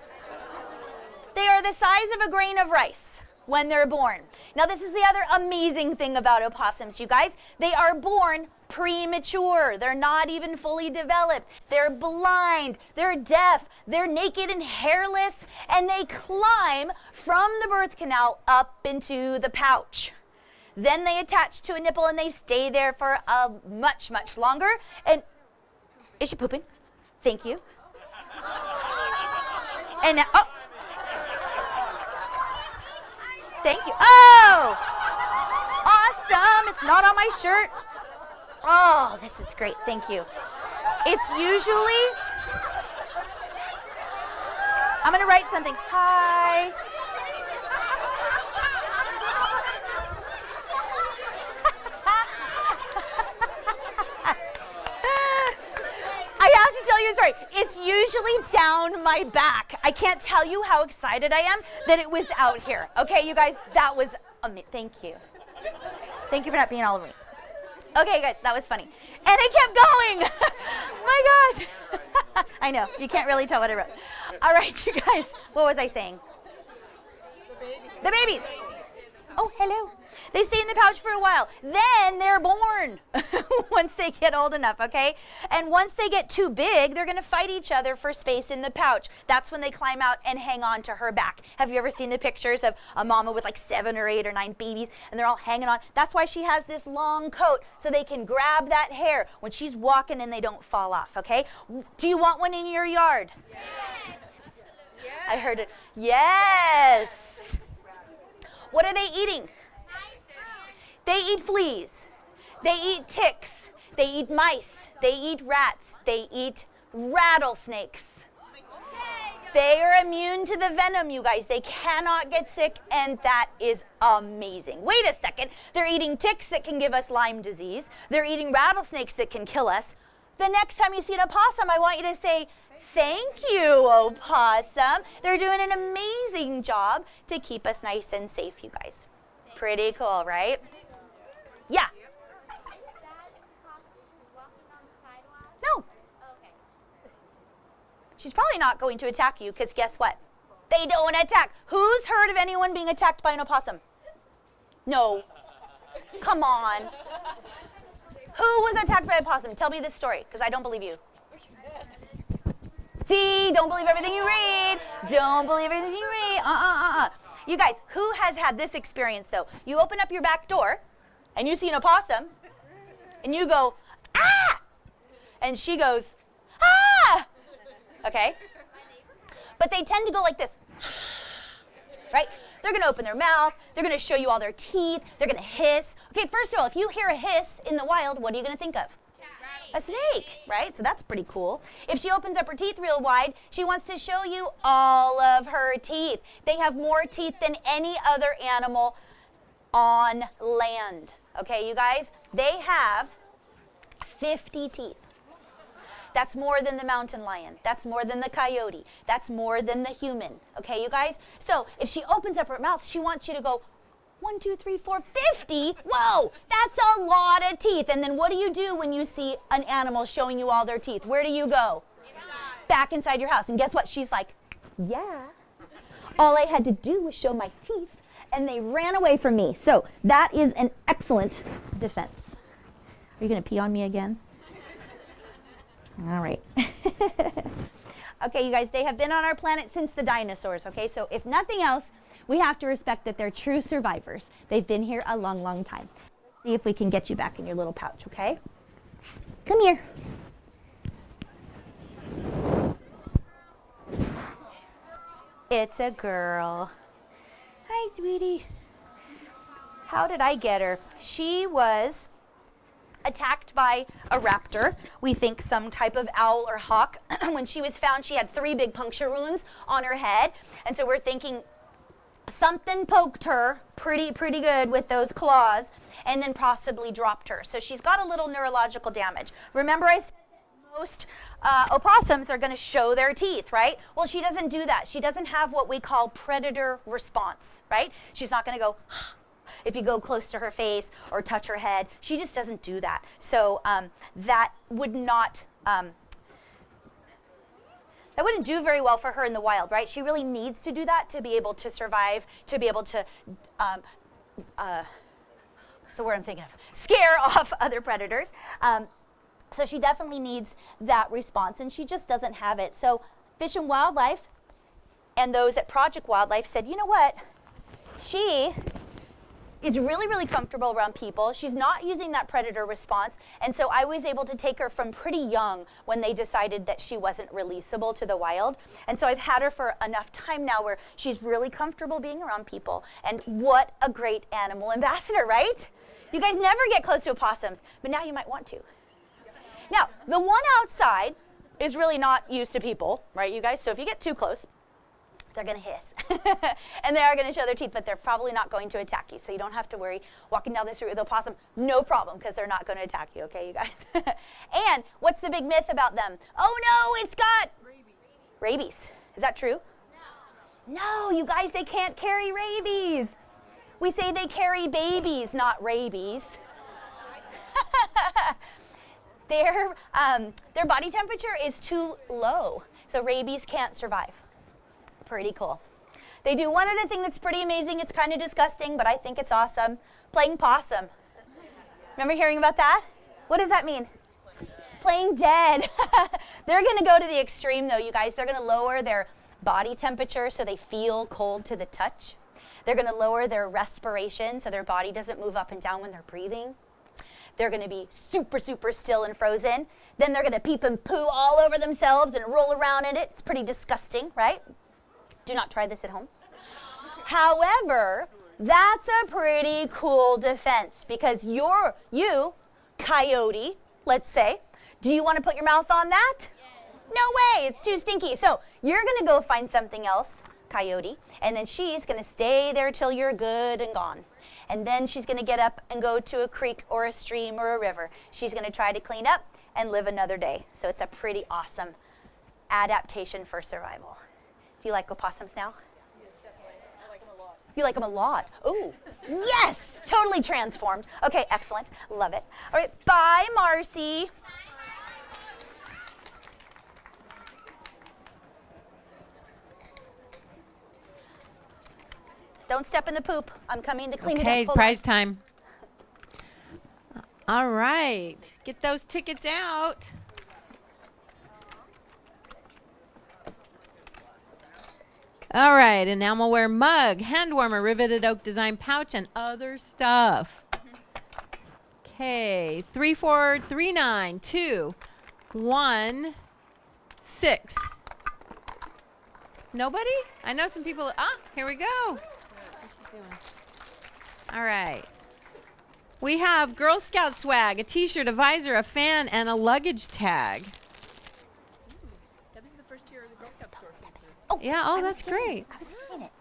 They are the size of a grain of rice when they're born. Now, this is the other amazing thing about opossums, you guys. They are born premature. They're not even fully developed. They're blind. They're deaf. They're naked and hairless. And they climb from the birth canal up into the pouch. Then they attach to a nipple and they stay there for much, much longer. And is she pooping? Thank you. And now, oh. Thank you. Oh! Awesome. It's not on my shirt. Oh, this is great. Thank you. It's usually, I'm going to write something. Hi. I have to tell you a story. It's usually down my back. I can't tell you how excited I am that it was out here. Okay, you guys, that was amazing. Thank you. Thank you for not being all over me. Okay, guys, that was funny. And it kept going. My gosh. I know, you can't really tell what I wrote. All right, you guys, what was I saying? The babies. Oh, hello. They stay in the pouch for a while. Then they're born once they get old enough, okay? And once they get too big, they're going to fight each other for space in the pouch. That's when they climb out and hang on to her back. Have you ever seen the pictures of a mama with like 7 or 8 or 9 babies and they're all hanging on? That's why she has this long coat so they can grab that hair when she's walking and they don't fall off, okay? Do you want one in your yard? Yes. I heard it. Yes. What are they eating? They eat fleas. They eat ticks. They eat mice. They eat rats. They eat rattlesnakes. They are immune to the venom, you guys. They cannot get sick, and that is amazing. Wait a second. They're eating ticks that can give us Lyme disease. They're eating rattlesnakes that can kill us. The next time you see an opossum, I want you to say, thank you, opossum. They're doing an amazing job to keep us nice and safe, you guys. Pretty cool, right? Yeah. No. She's probably not going to attack you because guess what? They don't attack. Who's heard of anyone being attacked by an opossum? No. Come on. Who was attacked by an opossum? Tell me this story because I don't believe you. See, don't believe everything you read. Don't believe everything you read. You guys, who has had this experience though? You open up your back door and you see an opossum and you go, ah! And she goes, ah! Okay? But they tend to go like this, right? They're going to open their mouth. They're going to show you all their teeth. They're going to hiss. Okay, first of all, if you hear a hiss in the wild, what are you going to think of? A snake, right? So that's pretty cool. If she opens up her teeth real wide, she wants to show you all of her teeth. They have more teeth than any other animal on land. Okay, you guys? They have 50 teeth. That's more than the mountain lion. That's more than the coyote. That's more than the human. Okay, you guys? So if she opens up her mouth, she wants you to go, 1, 2, 3, 4, 50. Whoa, that's a lot of teeth. And then what do you do when you see an animal showing you all their teeth? Where do you go? Back inside your house. And guess what? She's like, yeah. All I had to do was show my teeth, and they ran away from me. So that is an excellent defense. Are you going to pee on me again? All right. Okay, you guys, they have been on our planet since the dinosaurs, okay? So if nothing else, we have to respect that they're true survivors. They've been here a long, long time. Let's see if we can get you back in your little pouch, okay? Come here. It's a girl. Hi, sweetie. How did I get her? She was attacked by a raptor. We think some type of owl or hawk. When she was found, she had 3 big puncture wounds on her head. And so we're thinking something poked her pretty good with those claws and then possibly dropped her. So she's got a little neurological damage. Remember I said that most opossums are going to show their teeth, right? Well, she doesn't do that. She doesn't have what we call predator response, right? She's not going to go if you go close to her face or touch her head. She just doesn't do that. So that would not that wouldn't do very well for her in the wild, right? She really needs to do that to be able to survive, to be able to, what's the word I'm thinking of? Scare off other predators. So she definitely needs that response, and she just doesn't have it. So Fish and Wildlife and those at Project Wildlife said, you know what? She is really comfortable around people. She's not using that predator response. And so I was able to take her from pretty young when they decided that she wasn't releasable to the wild. And so I've had her for enough time now where she's really comfortable being around people. And what a great animal ambassador, right? You guys never get close to opossums, but now you might want to. Now, the one outside is really not used to people, right, you guys? So if you get too close, they're going to hiss. And they are going to show their teeth, but they're probably not going to attack you. So you don't have to worry. Walking down the street with an opossum, no problem, because they're not going to attack you, okay, you guys? And what's the big myth about them? Oh, no, it's got rabies. Is that true? No, you guys, they can't carry rabies. We say they carry babies, not rabies. Their body temperature is too low, so rabies can't survive. Pretty cool. They do one other thing that's pretty amazing. It's kind of disgusting, but I think it's awesome. Playing possum. Remember hearing about that? What does that mean? Playing dead. They're going to go to the extreme, though, you guys. They're going to lower their body temperature so they feel cold to the touch. They're going to lower their respiration so their body doesn't move up and down when they're breathing. They're going to be super still and frozen. Then they're going to peep and poo all over themselves and roll around in it. It's pretty disgusting, right? Do not try this at home. However, that's a pretty cool defense because you, coyote, let's say, do you want to put your mouth on that? No way, it's too stinky. So you're gonna go find something else, Coyote, and then she's gonna stay there till you're good and gone. And then she's gonna get up and go to a creek or a stream or a river. She's gonna try to clean up and live another day. So it's a pretty awesome adaptation for survival. Do you like opossums now? Yes, I like them a lot. You like them a lot? Oh, yes, totally transformed. Okay, excellent, love it. All right, bye, Marcy. Don't step in the poop. I'm coming to clean it up. Okay, Hold prize on. time. All right, get those tickets out. All right, enamelware mug, hand warmer, riveted oak design pouch, and other stuff. Okay, 3439216. Nobody? I know some people. Ah, here we go. All right. We have Girl Scout swag, a t-shirt, a visor, a fan, and a luggage tag. Yeah, this is the first year the Girl Scout store came through. Oh, Yeah, oh, that's great.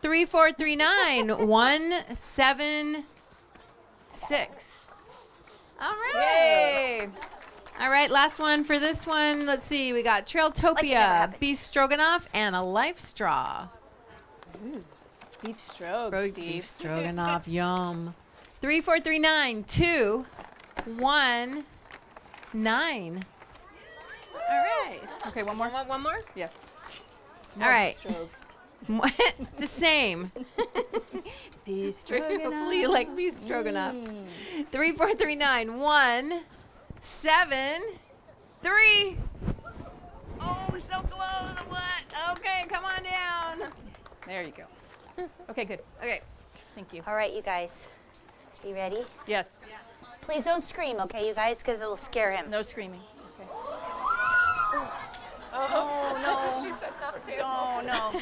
3439176. All right. Yay! All right, last one for this one. Let's see. We got Trailtopia, beef stroganoff, and a life straw. Ooh, beef stroganoff, Steve. Beef stroganoff, yum. 3439219. All right. Okay, one more. One more? Yeah. All right. The same. Beef stroganoff. Hopefully you like beef stroganoff. 3439173. Oh, so close. What? Okay, come on down. There you go. Okay, good. Okay. Thank you. All right, you guys. You ready? Yes. Please don't scream, okay, you guys, because it'll scare him. No screaming. Okay. Oh, no. She said not to. Oh, no.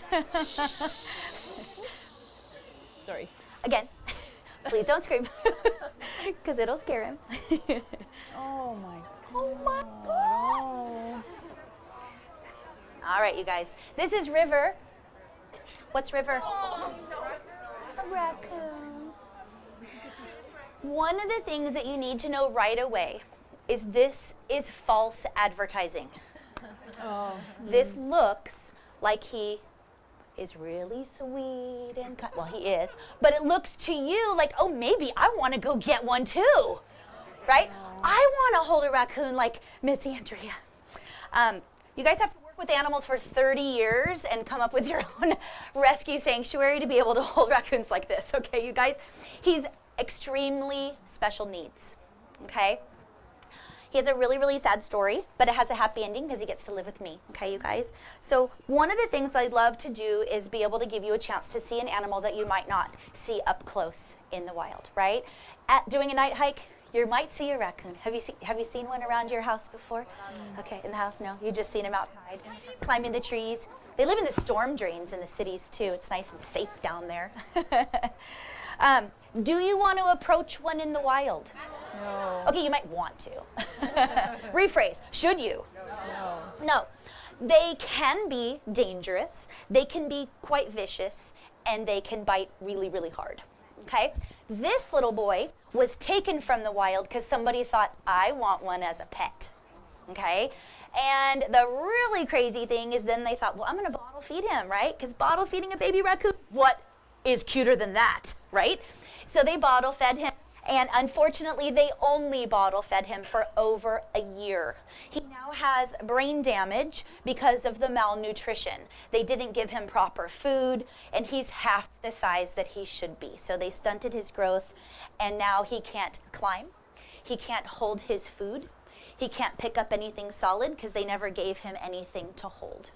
Sorry. Again, please don't scream, because it'll scare him. Oh, my God. Oh, my God. All right, you guys. This is River. What's River? A raccoon. One of the things that you need to know right away is this is false advertising. Oh. This looks like he is really sweet and kind. Well, he is, but it looks to you like, oh, maybe I want to go get one too, right? I want to hold a raccoon like Miss Andrea. You guys have to work with animals for 30 years and come up with your own rescue sanctuary to be able to hold raccoons like this, okay, you guys? He's extremely special needs, okay? He has a really, really sad story, but it has a happy ending because he gets to live with me, okay, you guys? So one of the things I'd love to do is be able to give you a chance to see an animal that you might not see up close in the wild, right? At doing a night hike, you might see a raccoon. Have you seen one around your house before? Okay, in the house, no? You just seen him outside, climbing the trees. They live in the storm drains in the cities too. It's nice and safe down there. Do you want to approach one in the wild? No. Okay, you might want to. Rephrase, should you? No. No. They can be dangerous, they can be quite vicious, and they can bite really, really hard. Okay? This little boy was taken from the wild because somebody thought, I want one as a pet. Okay? And the really crazy thing is then they thought, well, I'm going to bottle feed him, right? Because bottle feeding a baby raccoon, what is cuter than that, right? So they bottle fed him. And unfortunately, they only bottle fed him for over a year. He now has brain damage because of the malnutrition. They didn't give him proper food, and he's half the size that he should be. So they stunted his growth, and now he can't climb. He can't hold his food. He can't pick up anything solid because they never gave him anything to hold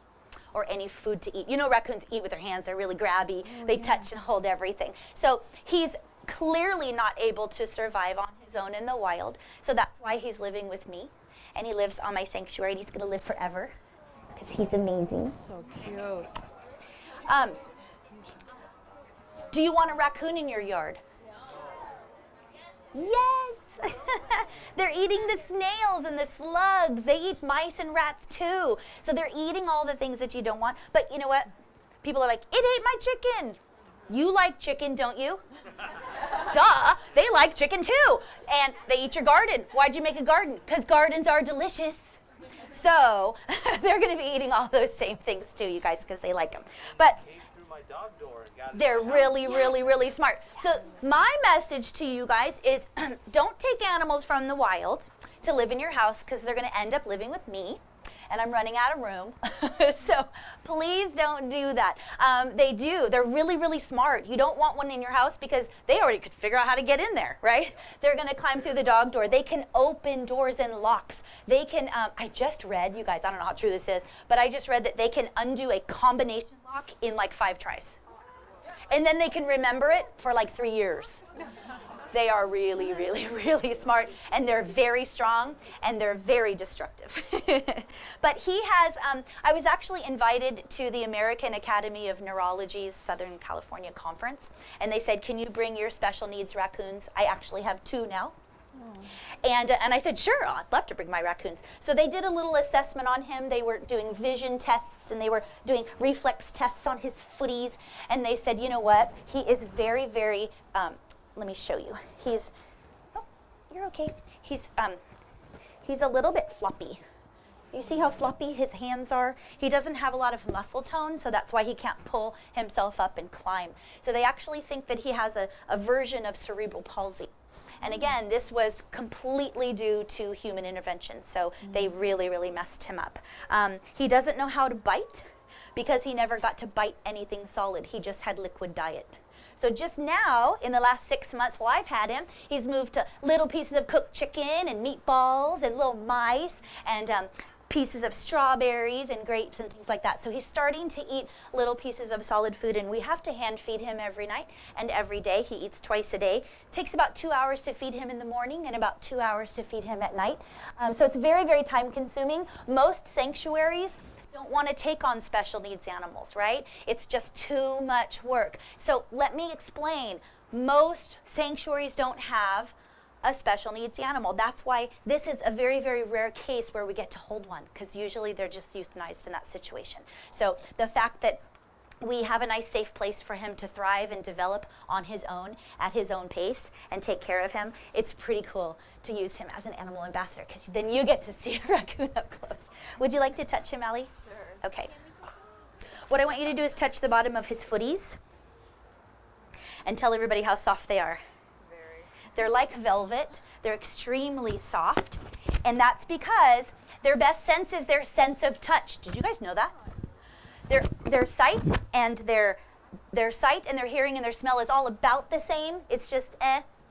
or any food to eat. You know, raccoons eat with their hands. They're really grabby. They touch and hold everything. So he's clearly not able to survive on his own in the wild. So that's why he's living with me. And he lives on my sanctuary. And he's going to live forever because he's amazing. So cute. Do you want a raccoon in your yard? Yes. They're eating the snails and the slugs. They eat mice and rats too. So they're eating all the things that you don't want. But you know what? People are like, it ate my chicken. You like chicken, don't you? Duh, they like chicken too. And they eat your garden. Why'd you make a garden? Because gardens are delicious. So they're going to be eating all those same things too, you guys, because they like them. But they're really, really, really smart. So my message to you guys is don't take animals from the wild to live in your house because they're going to end up living with me. And I'm running out of room. So please don't do that. They do. They're really, really smart. You don't want one in your house because they already could figure out how to get in there, right? They're going to climb through the dog door. They can open doors and locks. They can, I just read, you guys, I don't know how true this is, but I just read that they can undo a combination lock in like 5 tries. And then they can remember it for like 3 years. They are really, really, really smart, and they're very strong, and they're very destructive. But he has, I was actually invited to the American Academy of Neurology's Southern California conference, and they said, can you bring your special needs raccoons? I actually have 2 now. And I said, sure, I'd love to bring my raccoons. So they did a little assessment on him. They were doing vision tests, and they were doing reflex tests on his footies, and they said, you know what, he is very, very, let me show you. He's, oh, you're okay. He's a little bit floppy. You see how floppy his hands are? He doesn't have a lot of muscle tone, so that's why he can't pull himself up and climb. So they actually think that he has a version of cerebral palsy. And again, this was completely due to human intervention, so they really, really messed him up. He doesn't know how to bite because he never got to bite anything solid. He just had liquid diet. So just now, in the last 6 months while I've had him, he's moved to little pieces of cooked chicken and meatballs and little mice and pieces of strawberries and grapes and things like that. So he's starting to eat little pieces of solid food, and we have to hand feed him every night and every day. He eats twice a day. It takes about 2 hours to feed him in the morning and about 2 hours to feed him at night. So it's very, very time consuming. Most sanctuaries don't want to take on special needs animals, right? It's just too much work. So let me explain. Most sanctuaries don't have a special needs animal. That's why this is a very, very rare case where we get to hold one, because usually they're just euthanized in that situation. So the fact that we have a nice safe place for him to thrive and develop on his own, at his own pace, and take care of him, it's pretty cool to use him as an animal ambassador, because then you get to see a raccoon up close. Would you like to touch him, Allie? Sure. Okay. What I want you to do is touch the bottom of his footies and tell everybody how soft they are. They're like velvet. They're extremely soft. And that's because their best sense is their sense of touch. Did you guys know that? Their sight and their sight and their hearing and their smell is all about the same. It's just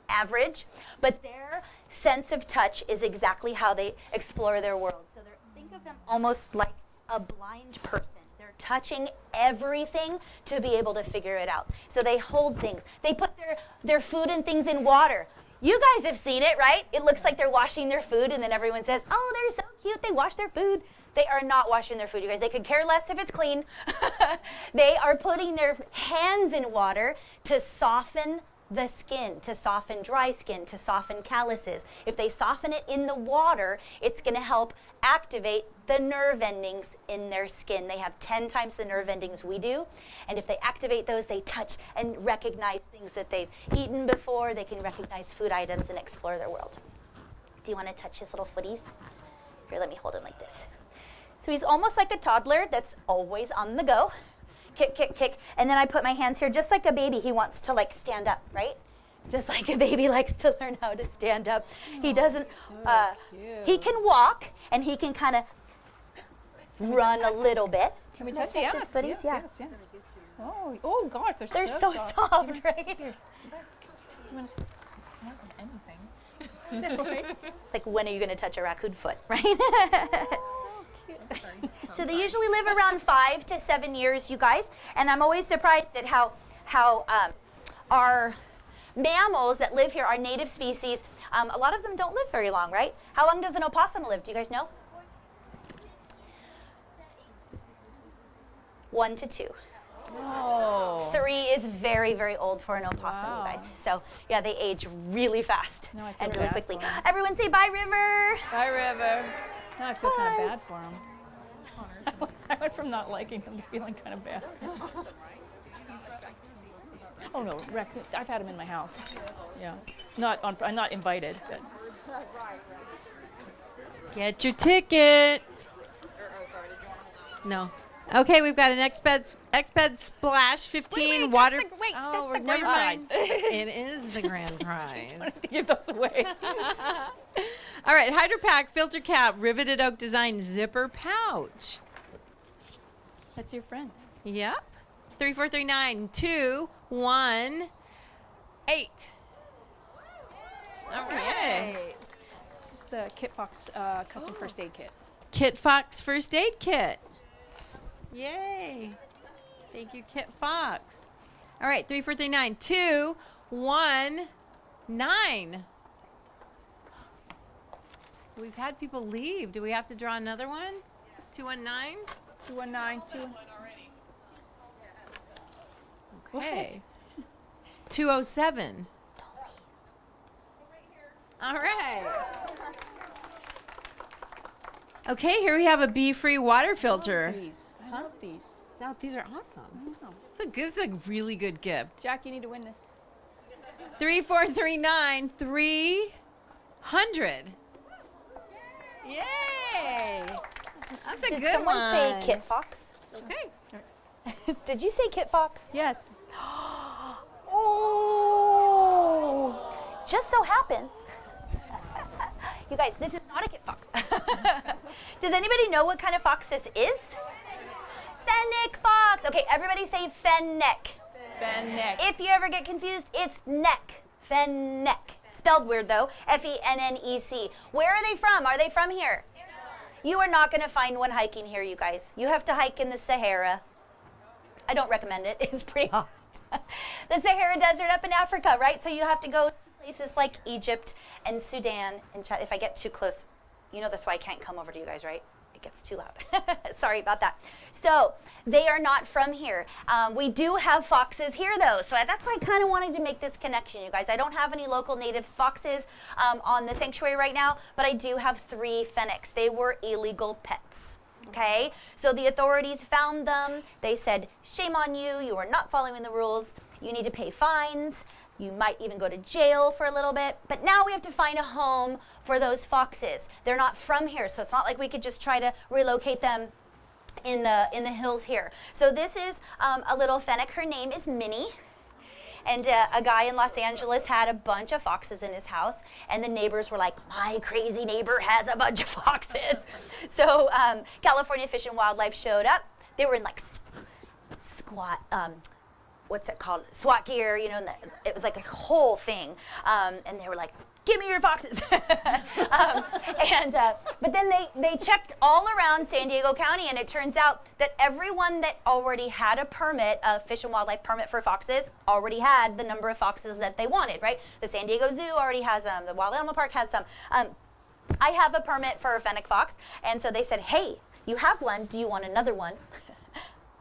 average. But their sense of touch is exactly how they explore their world. So think of them almost like a blind person. They're touching everything to be able to figure it out. So they hold things. They put their food and things in water. You guys have seen it, right? It looks like they're washing their food, and then everyone says, oh, they're so cute, they wash their food. They are not washing their food, you guys. They could care less if it's clean. They are putting their hands in water to soften the skin, to soften dry skin, to soften calluses. If they soften it in the water, it's going to help activate the nerve endings in their skin. They have 10 times the nerve endings we do. And if they activate those, they touch and recognize things that they've eaten before. They can recognize food items and explore their world. Do you want to touch his little footies? Here, let me hold him like this. So he's almost like a toddler that's always on the go. Kick, kick, kick. And then I put my hands here just like a baby. He wants to like stand up, right? Just like a baby likes to learn how to stand up. He doesn't, he can walk and he can kind of run a little bit. Can we touch his footies? Yes. Oh gosh, they're so soft, right? Here. You want to anything? Like, when are you going to touch a raccoon foot, right? So they usually live around 5 to 7 years, you guys. And I'm always surprised at how our mammals that live here, our native species, a lot of them don't live very long, right? How long does an opossum live? Do you guys know? 1 to 2. Oh. 3 is very, very old for an opossum, you guys. So yeah, they age really fast and really quickly. Everyone say bye, River. Bye, River. Now I feel kind of bad for him. I went from not liking him to feeling kind of bad. Oh no, raccoon. I've had him in my house. Yeah, I'm not invited. But. Get your ticket. No. Okay, we've got an Exped Splash 15 wait, water. that's the never grand mind. prize. It is the grand prize. Give those away. All right, Hydro Pack filter cap riveted oak design zipper pouch. That's your friend. Yep. 3439 218. All right. This is the Kit Fox custom first aid kit. Kit Fox first aid kit. Yay. Thank you, Kit Fox. All right, 3439 219. We've had people leave. Do we have to draw another one? 219? 219. Okay. 207. All right. Okay, here we have a bee-free water filter. I love these. No, these are awesome. This is a really good gift. Jack, you need to win this. 3439 300. Yay! That's a good one. Did someone say Kit Fox? Okay. Did you say Kit Fox? Yes. Oh! Just so happens. You guys, this is not a Kit Fox. Does anybody know what kind of fox this is? Fennec fox. Okay, everybody say fennec. Fennec. If you ever get confused, it's neck. Fennec. Spelled weird though. F-E-N-N-E-C. Where are they from? Are they from here? You are not going to find one hiking here, you guys. You have to hike in the Sahara. I don't recommend it. It's pretty hot. The Sahara Desert up in Africa, right? So you have to go to places like Egypt and Sudan and Chad. If I get too close, you know that's why I can't come over to you guys, right? It gets too loud. Sorry about that. So they are not from here. We do have foxes here though, so that's why I kind of wanted to make this connection, you guys. I don't have any local native foxes on the sanctuary right now, but I do have 3 fennecs. They were illegal pets. Okay, so the authorities found them. They said, shame on you, you are not following the rules. You need to pay fines. You might even go to jail for a little bit. But now we have to find a home for those foxes. They're not from here, so it's not like we could just try to relocate them in the hills here. So this is a little fennec. Her name is Minnie. And a guy in Los Angeles had a bunch of foxes in his house, and the neighbors were like, my crazy neighbor has a bunch of foxes. So California Fish and Wildlife showed up. They were in like what's it called? SWAT gear, you know, and it was like a whole thing. And they were like, give me your foxes. But then they checked all around San Diego County, and it turns out that everyone that already had a permit, a fish and wildlife permit for foxes, already had the number of foxes that they wanted, right? The San Diego Zoo already has them. The Wild Animal Park has some. I have a permit for a fennec fox, and so they said, hey, you have one. Do you want another one?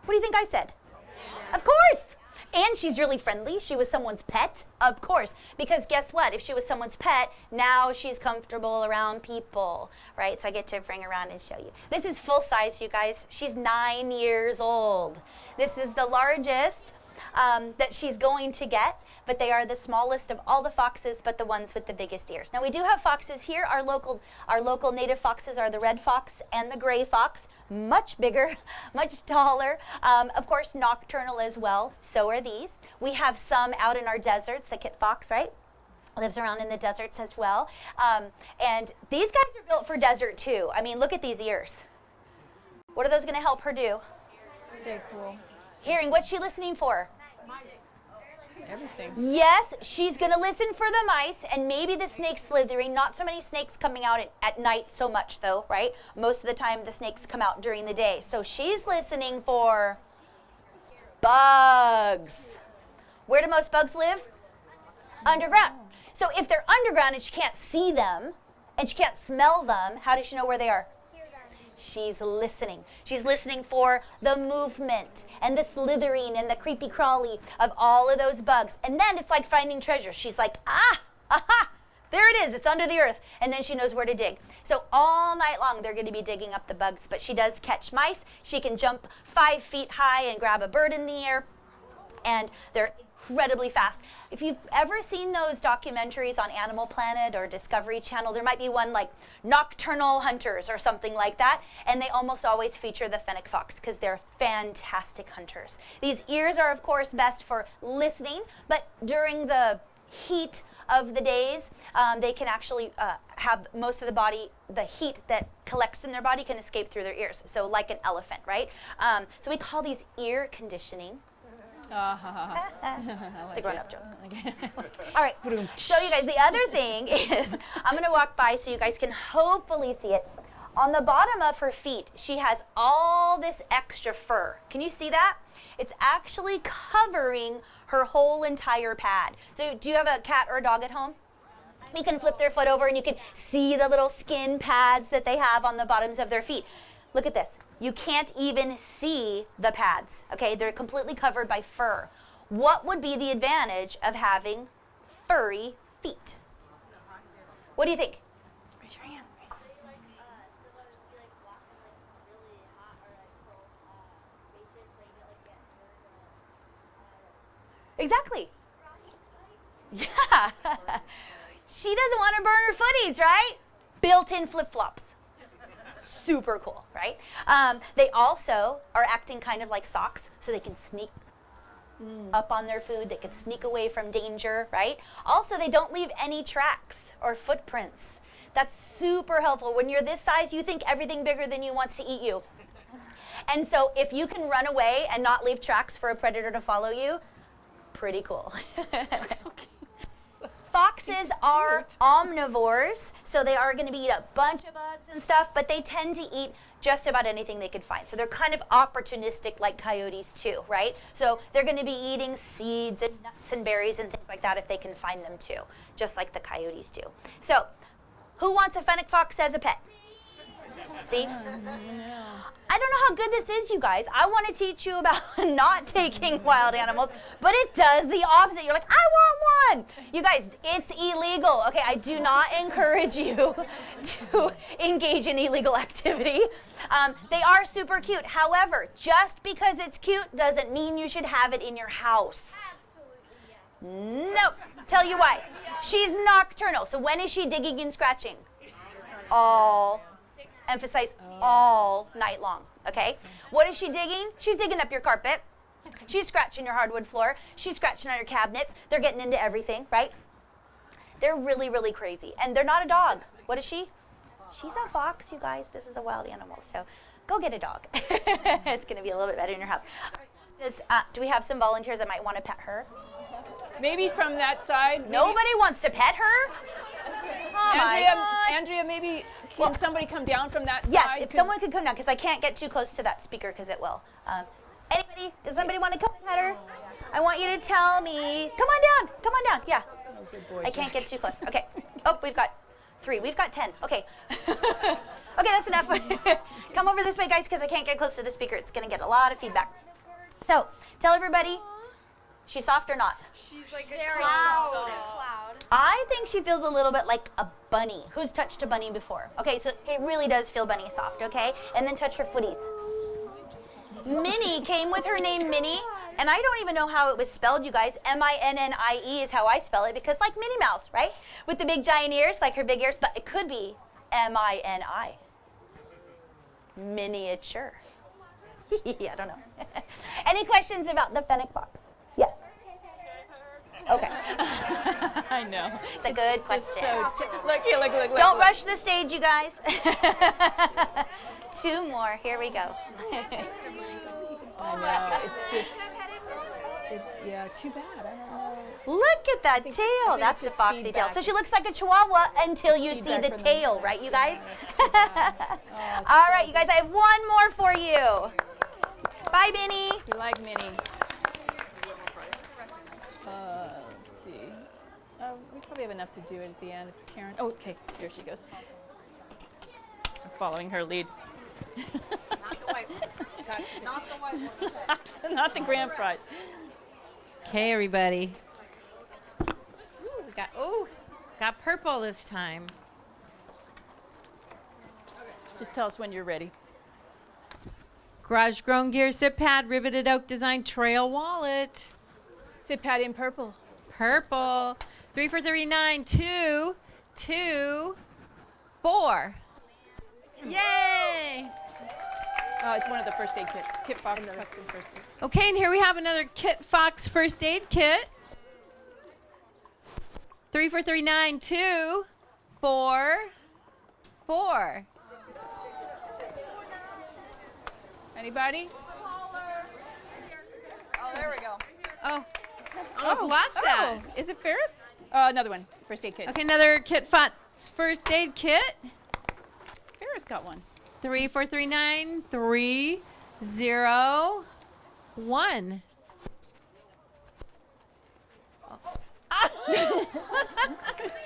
What do you think I said? Yeah. Of course. And she's really friendly. She was someone's pet, of course. Because guess what? If she was someone's pet, now she's comfortable around people, right? So I get to bring her around and show you. This is full size, you guys. She's 9 years old. This is the largest that she's going to get, but they are the smallest of all the foxes, but the ones with the biggest ears. Now we do have foxes here. Our local native foxes are the red fox and the gray fox. Much bigger, much taller. Of course, nocturnal as well. So are these. We have some out in our deserts. The kit fox, right? Lives around in the deserts as well. And these guys are built for desert too. I mean, look at these ears. What are those going to help her do? Stay cool. Hearing. What's she listening for? Everything. Yes, she's going to listen for the mice and maybe the snakes slithering. Not so many snakes coming out at night so much though, right? Most of the time the snakes come out during the day. So she's listening for bugs. Where do most bugs live? Underground. So if they're underground and she can't see them and she can't smell them, how does she know where they are? She's listening. She's listening for the movement and the slithering and the creepy crawly of all of those bugs. And then it's like finding treasure. She's like, aha, there it is. It's under the earth. And then she knows where to dig. So all night long, they're going to be digging up the bugs. But she does catch mice. She can jump 5 feet high and grab a bird in the air. And they're incredibly fast. If you've ever seen those documentaries on Animal Planet or Discovery Channel, there might be one like Nocturnal Hunters or something like that, and they almost always feature the fennec fox because they're fantastic hunters. These ears are, of course, best for listening, but during the heat of the days, they can actually have most of the body, the heat that collects in their body can escape through their ears, so like an elephant, right? So we call these ear conditioning. It's a grown-up joke. All right, so you guys, the other thing is, I'm going to walk by so you guys can hopefully see it. On the bottom of her feet, she has all this extra fur. Can you see that? It's actually covering her whole entire pad. So do you have a cat or a dog at home? You can flip their foot over and you can see the little skin pads that they have on the bottoms of their feet. Look at this. You can't even see the pads, okay? They're completely covered by fur. What would be the advantage of having furry feet? What do you think? Raise your hand. Exactly. Yeah. She doesn't want to burn her footies, right? Built-in flip-flops. Super cool, right? They also are acting kind of like socks, so they can sneak up on their food. They can sneak away from danger, right? Also, they don't leave any tracks or footprints. That's super helpful. When you're this size, you think everything bigger than you wants to eat you. And so if you can run away and not leave tracks for a predator to follow you, pretty cool. Foxes are omnivores, so they are going to eat a bunch of bugs and stuff, but they tend to eat just about anything they can find. So they're kind of opportunistic like coyotes too, right? So they're going to be eating seeds and nuts and berries and things like that if they can find them too, just like the coyotes do. So who wants a fennec fox as a pet? See? I don't know how good this is, you guys. I want to teach you about not taking wild animals, but it does the opposite. You're like, I want one. You guys, it's illegal. Okay, I do not encourage you to engage in illegal activity. They are super cute. However, just because it's cute doesn't mean you should have it in your house. Nope. Tell you why. She's nocturnal. So when is she digging and scratching? Emphasize all night long, okay? What is she digging? She's digging up your carpet. She's scratching your hardwood floor. She's scratching on your cabinets. They're getting into everything, right? They're really, really crazy. And they're not a dog. What is she? She's a fox, you guys. This is a wild animal, so go get a dog. It's going to be a little bit better in your house. Do we have some volunteers that might want to pet her? Maybe from that side. Maybe. Nobody wants to pet her? Oh Andrea, maybe can somebody come down from that side? Yes, if someone could come down, because I can't get too close to that speaker because it will. Anybody? Does somebody want to come and pet her? I want you to tell me. Come on down. Come on down. Yeah. Oh, good boy. I can't get too close. Okay. Oh, we've got 3. We've got 10. Okay. Okay, that's enough. Come over this way, guys, because I can't get close to the speaker. It's going to get a lot of feedback. So, tell everybody, she's soft or not? She's like a cloud. I think she feels a little bit like a bunny. Who's touched a bunny before? Okay, so it really does feel bunny soft, okay? And then touch her footies. Minnie came with her name Minnie, and I don't even know how it was spelled, you guys. M-I-N-N-I-E is how I spell it, because like Minnie Mouse, right? With the big giant ears, like her big ears, but it could be M-I-N-I. Miniature. I don't know. Any questions about the fennec fox? Yes. Okay. I know. It's a good question. Look. Don't rush the stage, you guys. 2 more. Here we go. I know. It's just, yeah, too bad. I don't know. Look at that tail. That's the foxy tail. So she looks like a chihuahua until you see the tail, right, you guys? All right, you guys, I have 1 more for you. Bye, Minnie. We like Minnie. Let's see. We probably have enough to do it at the end. Karen. Oh, okay. Here she goes. I'm following her lead. Not the white one. Not the white one. Not the grand prize. Okay, everybody. Got purple this time. Just tell us when you're ready. Garage Grown Gear Sit Pad, Riveted Oak Design Trail Wallet. Sit Pad in purple. Purple. 3 for $39. 2, 2, 4. Yay! It's one of the first aid kits. Kit Fox custom first aid. Okay, and here we have another Kit Fox first aid kit. 3 for $39. 2, 4, 4. Anybody? Oh, there we go. Oh, almost lost that. Is it Ferris? Another one. First aid kit. Okay, another Kit Fox first aid kit. Ferris got one. 3 for $39. 3, 0, 1. Who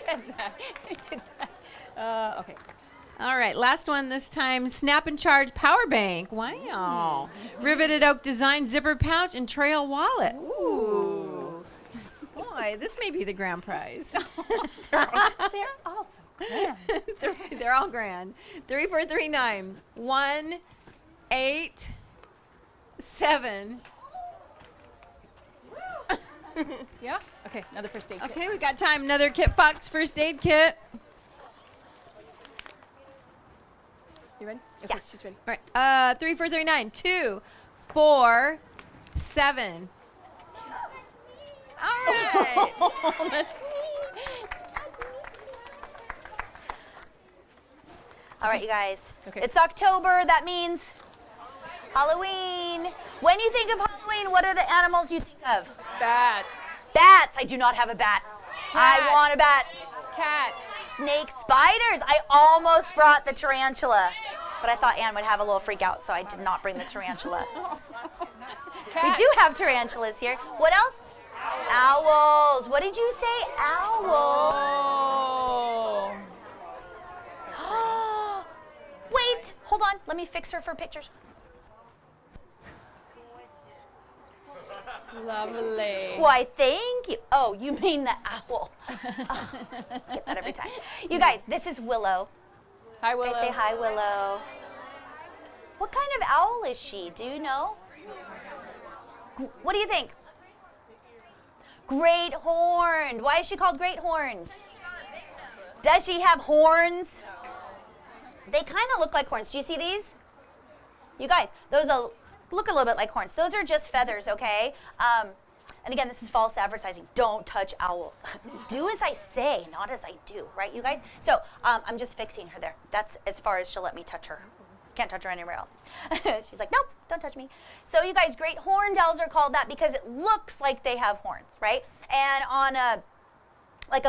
said that? Who did that? Okay. All right, last one this time. Snap and Charge Power Bank. Wow. Riveted Oak Design Zipper Pouch and Trail Wallet. Ooh. Boy, this may be the grand prize. They're all so grand. They're all grand. 3 for $39. 1, 8, 7. Yeah? Okay, another first aid kit. Okay, we got time. Another Kit Fox first aid kit. You ready? Okay, she's ready. All right. 3 for $39. 2, 4, 7. All right. All right, you guys. Okay. It's October. That means Halloween. When you think of Halloween, what are the animals you think of? Bats. Bats. I do not have a bat. I want a bat. Cats. Snakes. Spiders. I almost brought the tarantula, but I thought Anne would have a little freak out, so I did not bring the tarantula. We do have tarantulas here. What else? Owls. What did you say? Owls. Oh. Wait. Hold on. Let me fix her for pictures. Lovely. Why, thank you. Oh, you mean the owl. Oh, get that every time. You guys, this is Willow. Hi, Willow. I say hi, Willow. What kind of owl is she? Do you know? What do you think? Great horned. Why is she called great horned? Does she have horns? They kind of look like horns. Do you see these? You guys, those look a little bit like horns. Those are just feathers, okay? And again, this is false advertising. Don't touch owls. Do as I say, not as I do, right, you guys? So I'm just fixing her there. That's as far as she'll let me touch her. Can't touch her anywhere else. She's like, nope, don't touch me. So you guys, great horned owls are called that because it looks like they have horns, right? And on a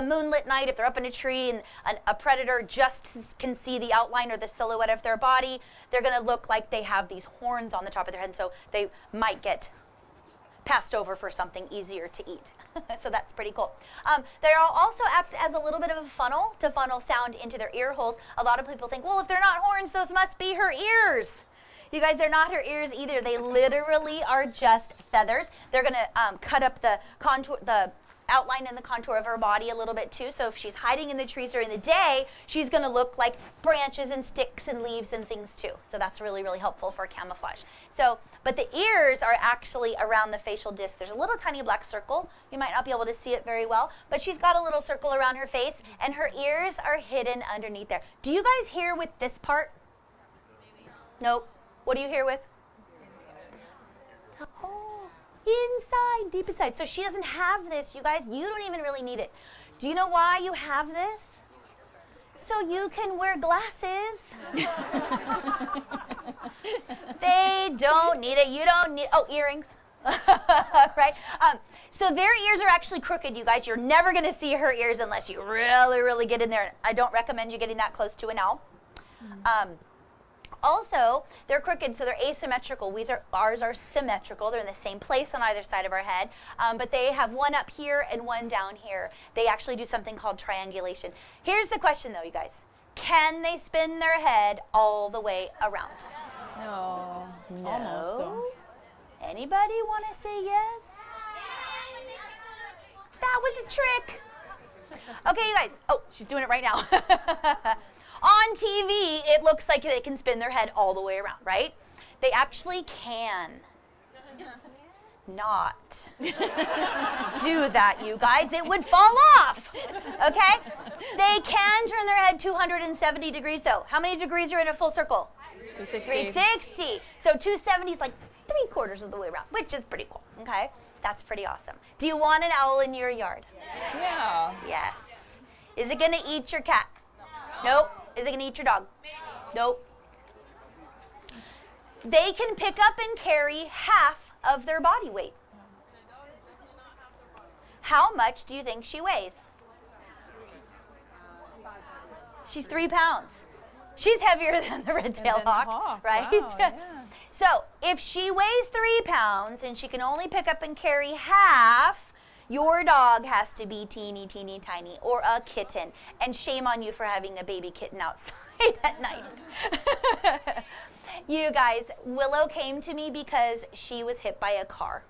moonlit night, if they're up in a tree and a predator just can see the outline or the silhouette of their body, they're going to look like they have these horns on the top of their head, and so they might get passed over for something easier to eat. So that's pretty cool. They also act as a little bit of a funnel to funnel sound into their ear holes. A lot of people think, well, if they're not horns, those must be her ears. You guys, they're not her ears either. They literally are just feathers. They're going to cut up the contour, the outline and the contour of her body a little bit too. So if she's hiding in the trees during the day, she's going to look like branches and sticks and leaves and things too. So that's really, really helpful for camouflage. So, but the ears are actually around the facial disc. There's a little tiny black circle. You might not be able to see it very well, but she's got a little circle around her face, and her ears are hidden underneath there. Do you guys hear with this part? Nope. What do you hear with? Inside, deep inside. So she doesn't have this, you guys. You don't even really need it. Do you know why you have this? So you can wear glasses. They don't need it. You don't need, oh, earrings. Right? So their ears are actually crooked, you guys. You're never going to see her ears unless you really, really get in there. I don't recommend you getting that close to an owl. Also, they're crooked, so they're asymmetrical. Ours are symmetrical. They're in the same place on either side of our head, but they have one up here and one down here. They actually do something called triangulation. Here's the question, though, you guys. Can they spin their head all the way around? No. No. Almost, though. Anybody want to say yes? That was a trick. Okay, you guys. Oh, she's doing it right now. On TV, it looks like they can spin their head all the way around, right? They actually can not do that, you guys. It would fall off, okay? They can turn their head 270 degrees, though. How many degrees are in a full circle? 360. 360. So 270 is like 3/4 of the way around, which is pretty cool, okay? That's pretty awesome. Do you want an owl in your yard? Yeah. Yes. Is it going to eat your cat? Nope. Is it going to eat your dog? Nope. They can pick up and carry half of their body weight. How much do you think she weighs? She's 3 pounds. She's heavier than the red-tailed hawk, right? Wow, yeah. So if she weighs 3 pounds and she can only pick up and carry half, your dog has to be teeny, teeny, tiny, or a kitten. And shame on you for having a baby kitten outside at night. You guys, Willow came to me because she was hit by a car.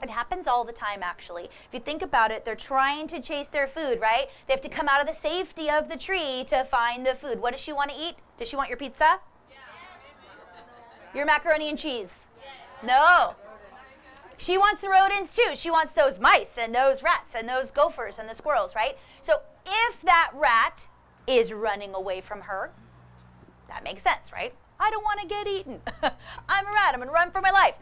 It happens all the time, actually. If you think about it, they're trying to chase their food, right? They have to come out of the safety of the tree to find the food. What does she want to eat? Does she want your pizza? Yeah. Your macaroni and cheese? Yeah. No. She wants the rodents too. She wants those mice and those rats and those gophers and the squirrels, right? So if that rat is running away from her, that makes sense, right? I don't want to get eaten. I'm a rat. I'm going to run for my life.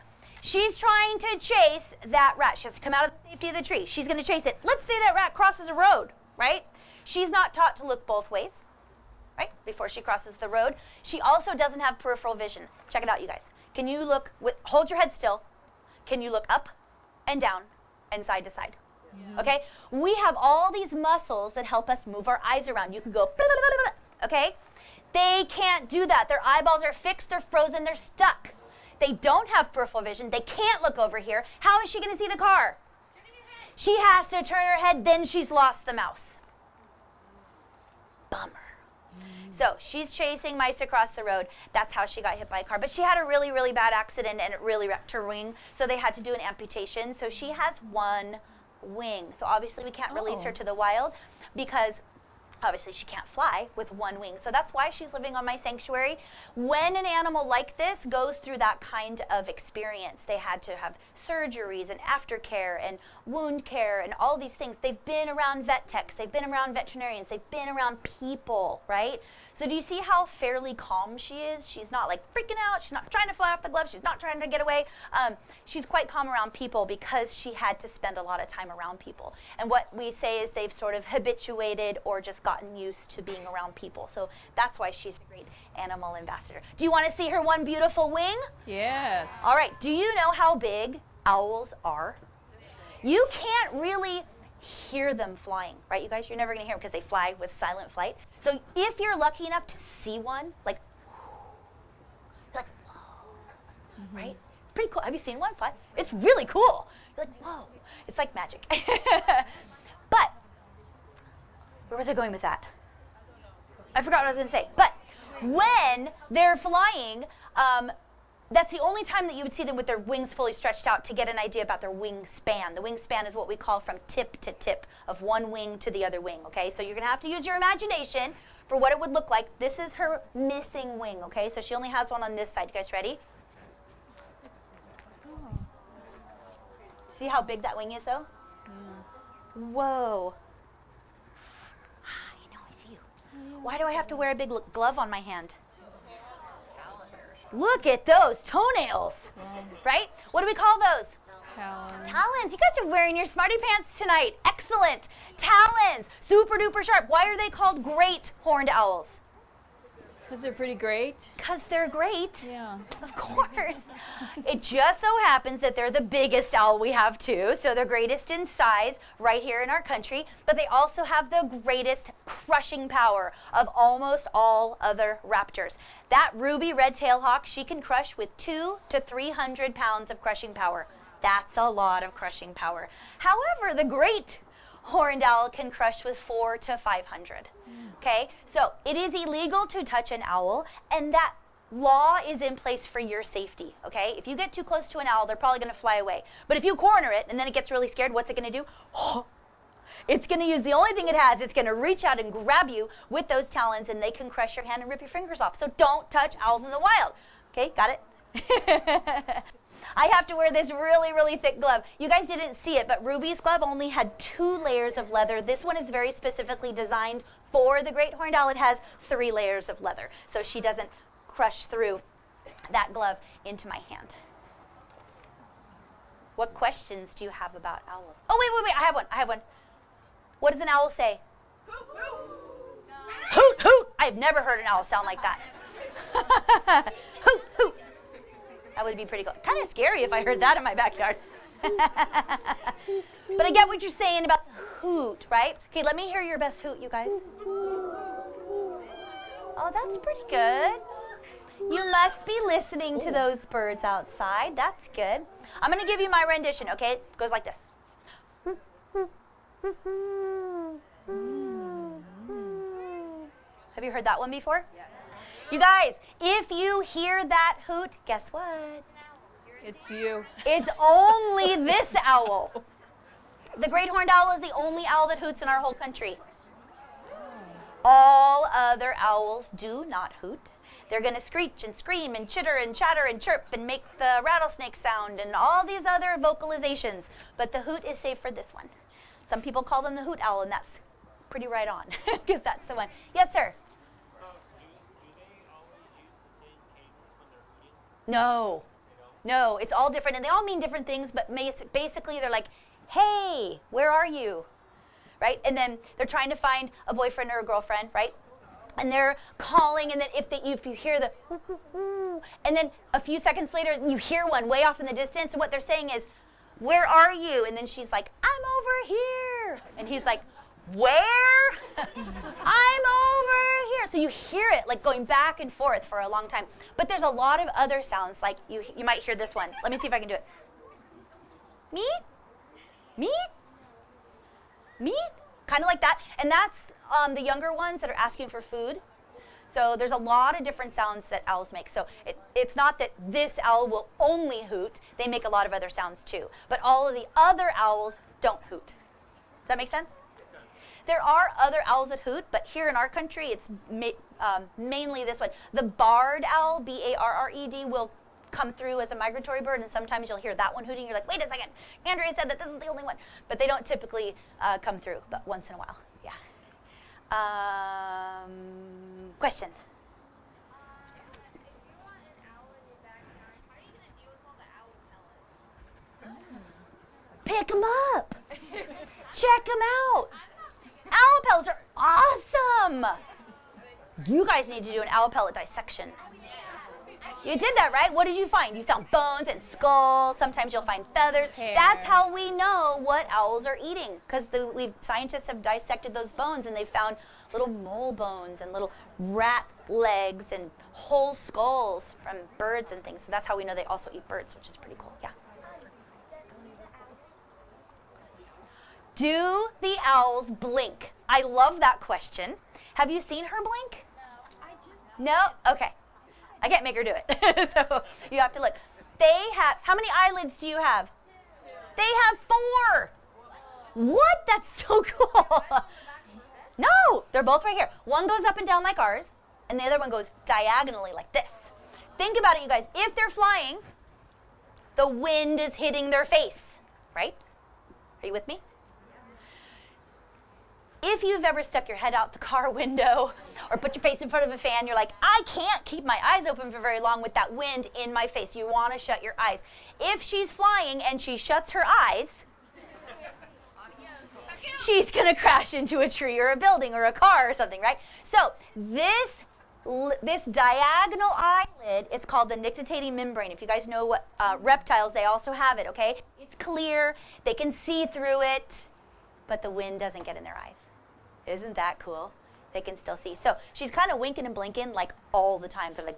She's trying to chase that rat. She has to come out of the safety of the tree. She's going to chase it. Let's say that rat crosses a road, right? She's not taught to look both ways, right, before she crosses the road. She also doesn't have peripheral vision. Check it out, you guys. Can you look, hold your head still. Can you look up and down and side to side? Yeah. Okay? We have all these muscles that help us move our eyes around. You can go, blah, blah, blah, blah, okay? They can't do that. Their eyeballs are fixed, they're frozen, they're stuck. They don't have peripheral vision. They can't look over here. How is she going to see the car? She has to turn her head, then she's lost the mouse. Bummer. So she's chasing mice across the road. That's how she got hit by a car. But she had a really, really bad accident, and it really wrecked her wing. So they had to do an amputation. So she has one wing. So obviously we can't release her to the wild because obviously she can't fly with one wing. So that's why she's living on my sanctuary. When an animal like this goes through that kind of experience, they had to have surgeries and aftercare and wound care and all these things. They've been around vet techs, they've been around veterinarians, they've been around people, right? So do you see how fairly calm she is? She's not like freaking out. She's not trying to fly off the glove. She's not trying to get away. She's quite calm around people because she had to spend a lot of time around people. And what we say is they've sort of habituated or just gotten used to being around people. So that's why she's a great animal ambassador. Do you want to see her one beautiful wing? Yes. All right. Do you know how big owls are? You can't really hear them flying, right, you guys? You're never going to hear them because they fly with silent flight. So if you're lucky enough to see one, like, whoa, right? It's pretty cool. Have you seen one fly? It's really cool. You're like, whoa. It's like magic. But where was I going with that? I forgot what I was going to say. But when they're flying, that's the only time that you would see them with their wings fully stretched out to get an idea about their wingspan. The wingspan is what we call from tip to tip of one wing to the other wing, okay? So you're going to have to use your imagination for what it would look like. This is her missing wing, okay? So she only has one on this side. You guys ready? Oh. See how big that wing is, though? Yeah. Whoa. You know, I see you. Why do I have to wear a big glove on my hand? Look at those toenails, right? What do we call those? Talons. Talons. You guys are wearing your smarty pants tonight. Excellent. Talons. Super duper sharp. Why are they called great horned owls? Because they're pretty great. Because they're great. Yeah. Of course. It just so happens that they're the biggest owl we have too. So they're greatest in size right here in our country. But they also have the greatest crushing power of almost all other raptors. That ruby red-tailed hawk, she can crush with 200 to 300 pounds of crushing power. That's a lot of crushing power. However, the great horned owl can crush with 400 to 500. Okay, so it is illegal to touch an owl, and that law is in place for your safety. Okay, if you get too close to an owl, they're probably going to fly away. But if you corner it and then it gets really scared, what's it going to do? It's going to use the only thing it has. It's going to reach out and grab you with those talons, and they can crush your hand and rip your fingers off. So don't touch owls in the wild. Okay, got it? I have to wear this really, really thick glove. You guys didn't see it, but Ruby's glove only had 2 layers of leather. This one is very specifically designed for the great horned owl. It has 3 layers of leather, so she doesn't crush through that glove into my hand. What questions do you have about owls? Oh, wait, I have one. What does an owl say? Hoot, hoot. Hoot, hoot. I've never heard an owl sound like that. Hoot, hoot. That would be pretty cool. Kind of scary if I heard that in my backyard. But I get what you're saying about the hoot, right? Okay, let me hear your best hoot, you guys. Oh, that's pretty good. You must be listening to those birds outside. That's good. I'm going to give you my rendition, okay? It goes like this. Have you heard that one before? Yes. You guys, if you hear that hoot, guess what? It's you. It's only this owl. The great horned owl is the only owl that hoots in our whole country. All other owls do not hoot. They're going to screech and scream and chitter and chatter and chirp and make the rattlesnake sound and all these other vocalizations. But the hoot is safe for this one. Some people call them the hoot owl, and that's pretty right on, because that's the one. Yes, sir? No, it's all different, and they all mean different things, but basically they're like, hey, where are you, right? And then they're trying to find a boyfriend or a girlfriend, right? And they're calling, and then if you hear the, and then a few seconds later, you hear one way off in the distance, and what they're saying is, where are you? And then she's like, I'm over here. And he's like, where? I'm over here. So you hear it like going back and forth for a long time. But there's a lot of other sounds, like you might hear this one. Let me see if I can do it. Meet, meet, meet, kind of like that. And that's the younger ones that are asking for food. So there's a lot of different sounds that owls make. So it's not that this owl will only hoot. They make a lot of other sounds too. But all of the other owls don't hoot. Does that make sense? There are other owls that hoot, but here in our country, it's mainly this one. The barred owl, B-A-R-R-E-D, will come through as a migratory bird, and sometimes you'll hear that one hooting. You're like, wait a second, Andrea said that this is the only one. But they don't typically come through, but once in a while, yeah. Question? Pick them up. Check them out. Owl pellets are awesome. You guys need to do an owl pellet dissection. You did that, right? What did you find? You found bones and skulls. Sometimes you'll find feathers. Hair. That's how we know what owls are eating, because scientists have dissected those bones, and they found little mole bones and little rat legs and whole skulls from birds and things. So that's how we know they also eat birds, which is pretty cool. Yeah. Do the owls blink? I love that question. Have you seen her blink? No? Okay. I can't make her do it. So you have to look. They have, how many eyelids do you have? They have 4. What? That's so cool. No, they're both right here. One goes up and down like ours, and the other one goes diagonally like this. Think about it, you guys. If they're flying, the wind is hitting their face, right? Are you with me? If you've ever stuck your head out the car window or put your face in front of a fan, you're like, I can't keep my eyes open for very long with that wind in my face. You want to shut your eyes. If she's flying and she shuts her eyes, she's going to crash into a tree or a building or a car or something, right? So this diagonal eyelid, it's called the nictitating membrane. If you guys know what reptiles, they also have it, okay? It's clear. They can see through it, but the wind doesn't get in their eyes. Isn't that cool? They can still see. So she's kind of winking and blinking like all the time. They're like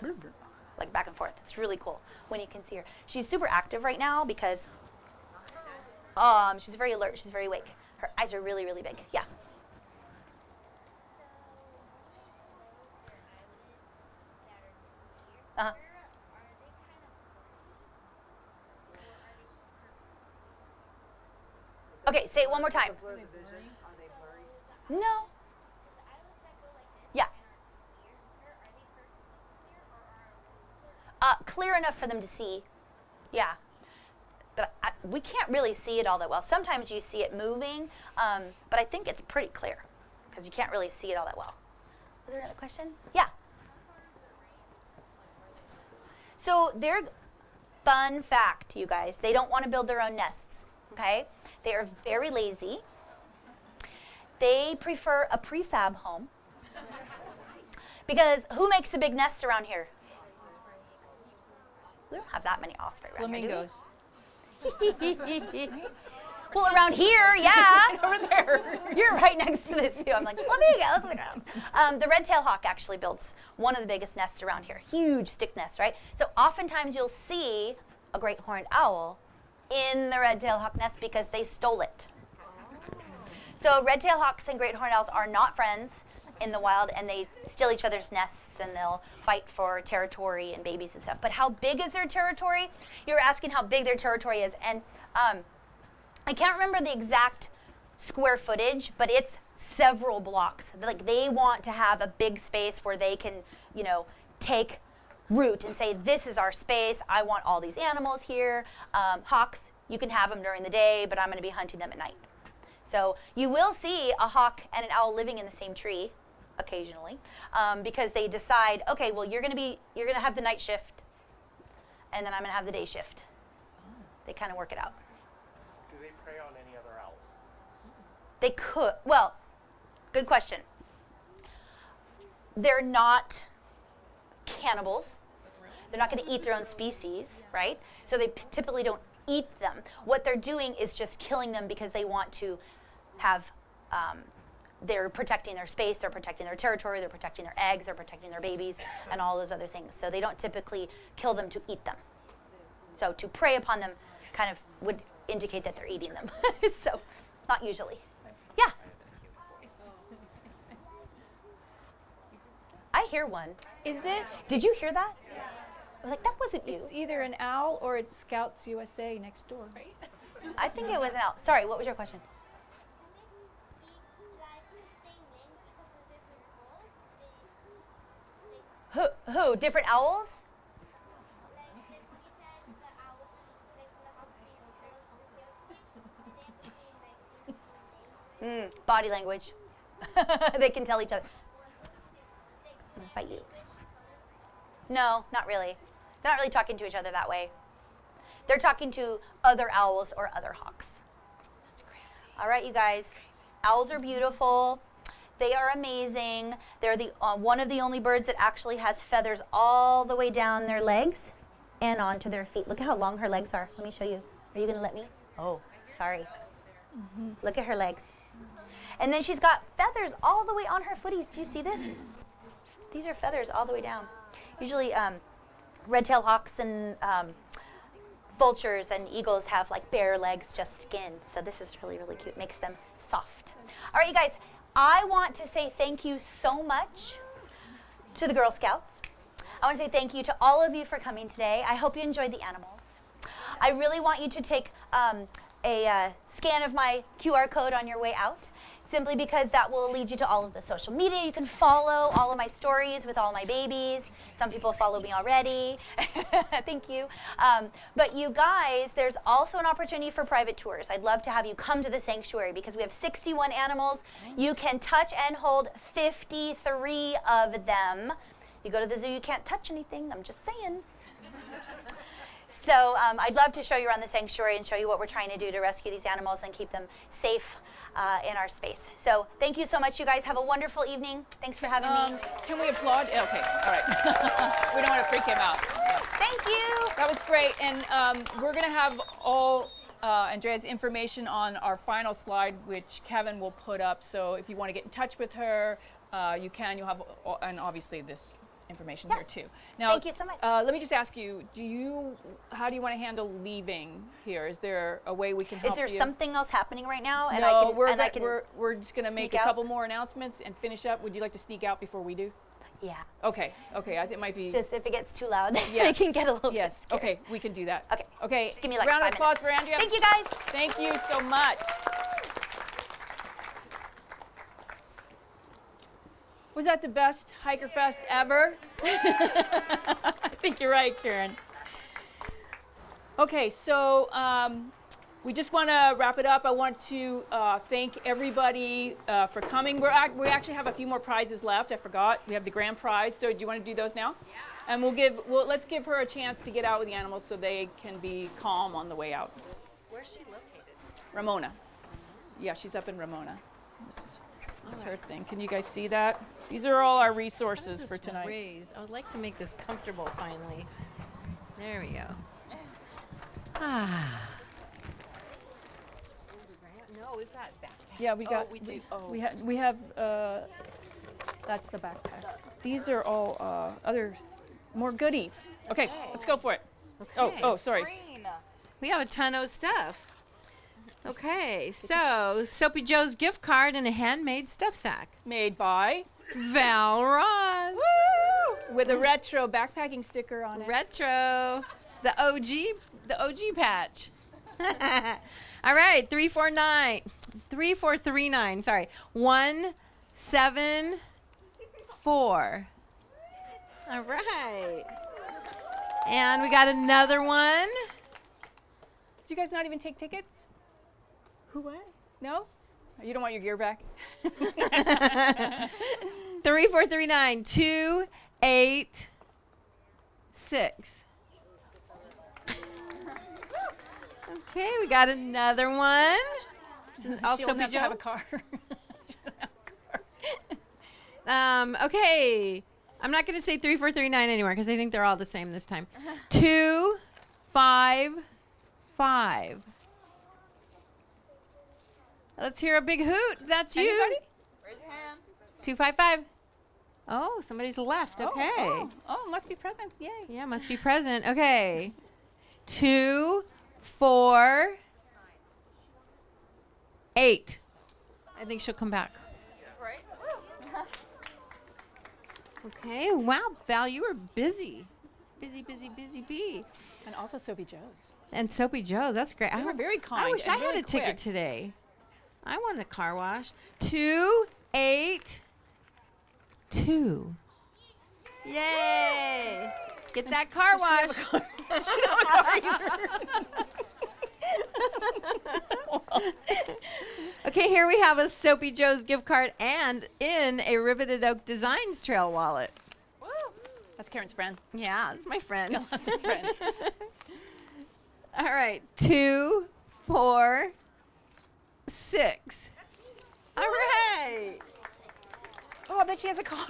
back and forth. It's really cool when you can see her. She's super active right now because she's very alert. She's very awake. Her eyes are really, really big. Yeah. Uh-huh. Okay, say it one more time. No. Yeah. Clear enough for them to see. Yeah. But we can't really see it all that well. Sometimes you see it moving, but I think it's pretty clear because you can't really see it all that well. Was there another question? Yeah. So they're, fun fact, you guys, they don't want to build their own nests, okay? They are very lazy. They prefer a prefab home. Because who makes the big nests around here? We don't have that many osprey around Flamingos. here, well, around here, yeah. Over there. You're right next to this too. I'm like, flamingos on the ground. The red-tailed hawk actually builds one of the biggest nests around here. Huge stick nest, right? So oftentimes you'll see a great horned owl in the red-tailed hawk nest because they stole it. So red-tailed hawks and great horned owls are not friends in the wild, and they steal each other's nests and they'll fight for territory and babies and stuff. But how big is their territory? You're asking how big their territory is, and I can't remember the exact square footage, but it's several blocks. Like, they want to have a big space where they can, you know, take root and say, this is our space. I want all these animals here. Hawks, you can have them during the day, but I'm going to be hunting them at night. So you will see a hawk and an owl living in the same tree occasionally, because they decide, okay, well, you're going to have the night shift, and then I'm going to have the day shift. They kind of work it out. Do they prey on any other owls? They could. Well, good question. They're not cannibals. They're not going to eat their own species, right? So they typically don't eat them. What they're doing is just killing them because they want to have, they're protecting their space, they're protecting their territory, they're protecting their eggs, they're protecting their babies, and all those other things. So they don't typically kill them to eat them. So to prey upon them kind of would indicate that they're eating them. So not usually. Yeah. I hear one. Is it? Did you hear that? I was like, that wasn't you. It's either an owl or it's Scouts USA next door. Right? I think it was an owl. Sorry, what was your question? Who? Different owls? Body language. They can tell each other. I'm gonna fight you. No, not really. They're not really talking to each other that way. They're talking to other owls or other hawks. That's crazy. All right, you guys. Owls are beautiful. They are amazing. They're the one of the only birds that actually has feathers all the way down their legs and onto their feet. Look at how long her legs are. Let me show you. Are you going to let me? Oh, sorry. Look at her legs. And then she's got feathers all the way on her footies. Do you see this? These are feathers all the way down. Usually red-tailed hawks and vultures and eagles have like bare legs, just skin. So this is really, really cute. Makes them soft. All right, you guys. I want to say thank you so much to the Girl Scouts. I want to say thank you to all of you for coming today. I hope you enjoyed the animals. I really want you to take a scan of my QR code on your way out, simply because that will lead you to all of the social media. You can follow all of my stories with all my babies. Some people follow me already. Thank you. But you guys, there's also an opportunity for private tours. I'd love to have you come to the sanctuary because we have 61 animals. You can touch and hold 53 of them. You go to the zoo, you can't touch anything. I'm just saying. So I'd love to show you around the sanctuary and show you what we're trying to do to rescue these animals and keep them safe in our space. So thank you so much, you guys. Have a wonderful evening. Thanks for having me. Can we applaud? Okay, all right. We don't want to freak him out. Thank you. That was great. And we're going to have all Andrea's information on our final slide, which Kevin will put up. So if you want to get in touch with her, you can. You'll have, and obviously this information Yeah. here too. Now, Thank you so much. Let me just ask you, how do you want to handle leaving here? Is there a way we can help Is there you? something else happening right now? And No, I can, we're, and I go- can we're just going to make sneak a out? couple more announcements and finish up. Would you like to sneak out before we do? Yeah. Okay, I think it might be. Just if it gets too loud, Yes. I can get a little bit Yes, scared. okay, we can do that. Okay. Okay, Just give me like round of 5 applause minutes. for Andrea. Thank you, guys. Thank you so much. Was that the best Hikerfest ever? I think you're right, Karen. Okay, so we just want to wrap it up. I want to thank everybody for coming. We actually have a few more prizes left. I forgot. We have the grand prize. So do you want to do those now? Yeah. And let's give her a chance to get out with the animals so they can be calm on the way out. Where's she located? Ramona. Yeah, she's up in Ramona. This is her thing. Can you guys see that? These are all our resources for tonight. Raise. I would like to make this comfortable finally. There we go. Ah. No, we've got backpacks. Yeah, we got. we do. We have. That's the backpack. These are all more goodies. Okay, let's go for it. Okay. Oh, sorry. We have a ton of stuff. Okay, so Soapy Joe's gift card and a handmade stuff sack. Made by Val Ross. Woo! With a retro backpacking sticker on it. Retro. The OG patch. All right, 3439. Sorry. 174. All right. And we got another one. Did you guys not even take tickets? Who what? No? You don't want your gear back? 3439 286. Okay, we got another one. Also, She won't have to have a car. Okay. I'm not going to say 3439 anymore because I think they're all the same this time. 255. Let's hear a big hoot. That's you. Anybody? Raise your hand. 255. Oh, somebody's left. Okay. Oh, must be present. Yay. Yeah, must be present. Okay. 2, 4, 8. I think she'll come back. Right. Okay. Wow, Val, you were busy. Busy bee. And also Soapy Joe's. And Soapy Joe, that's great. They were very kind I wish and I had really a ticket quick. today. I want a car wash. 282. Yay! Get that car wash. She don't have a car either. Okay, here we have a Soapy Joe's gift card and in a Riveted Oak Designs trail wallet. Woo. That's Karen's friend. Yeah, it's my friend. Got lots of friends. All right, 2, 4, 6. All right. Oh, I bet she has a car.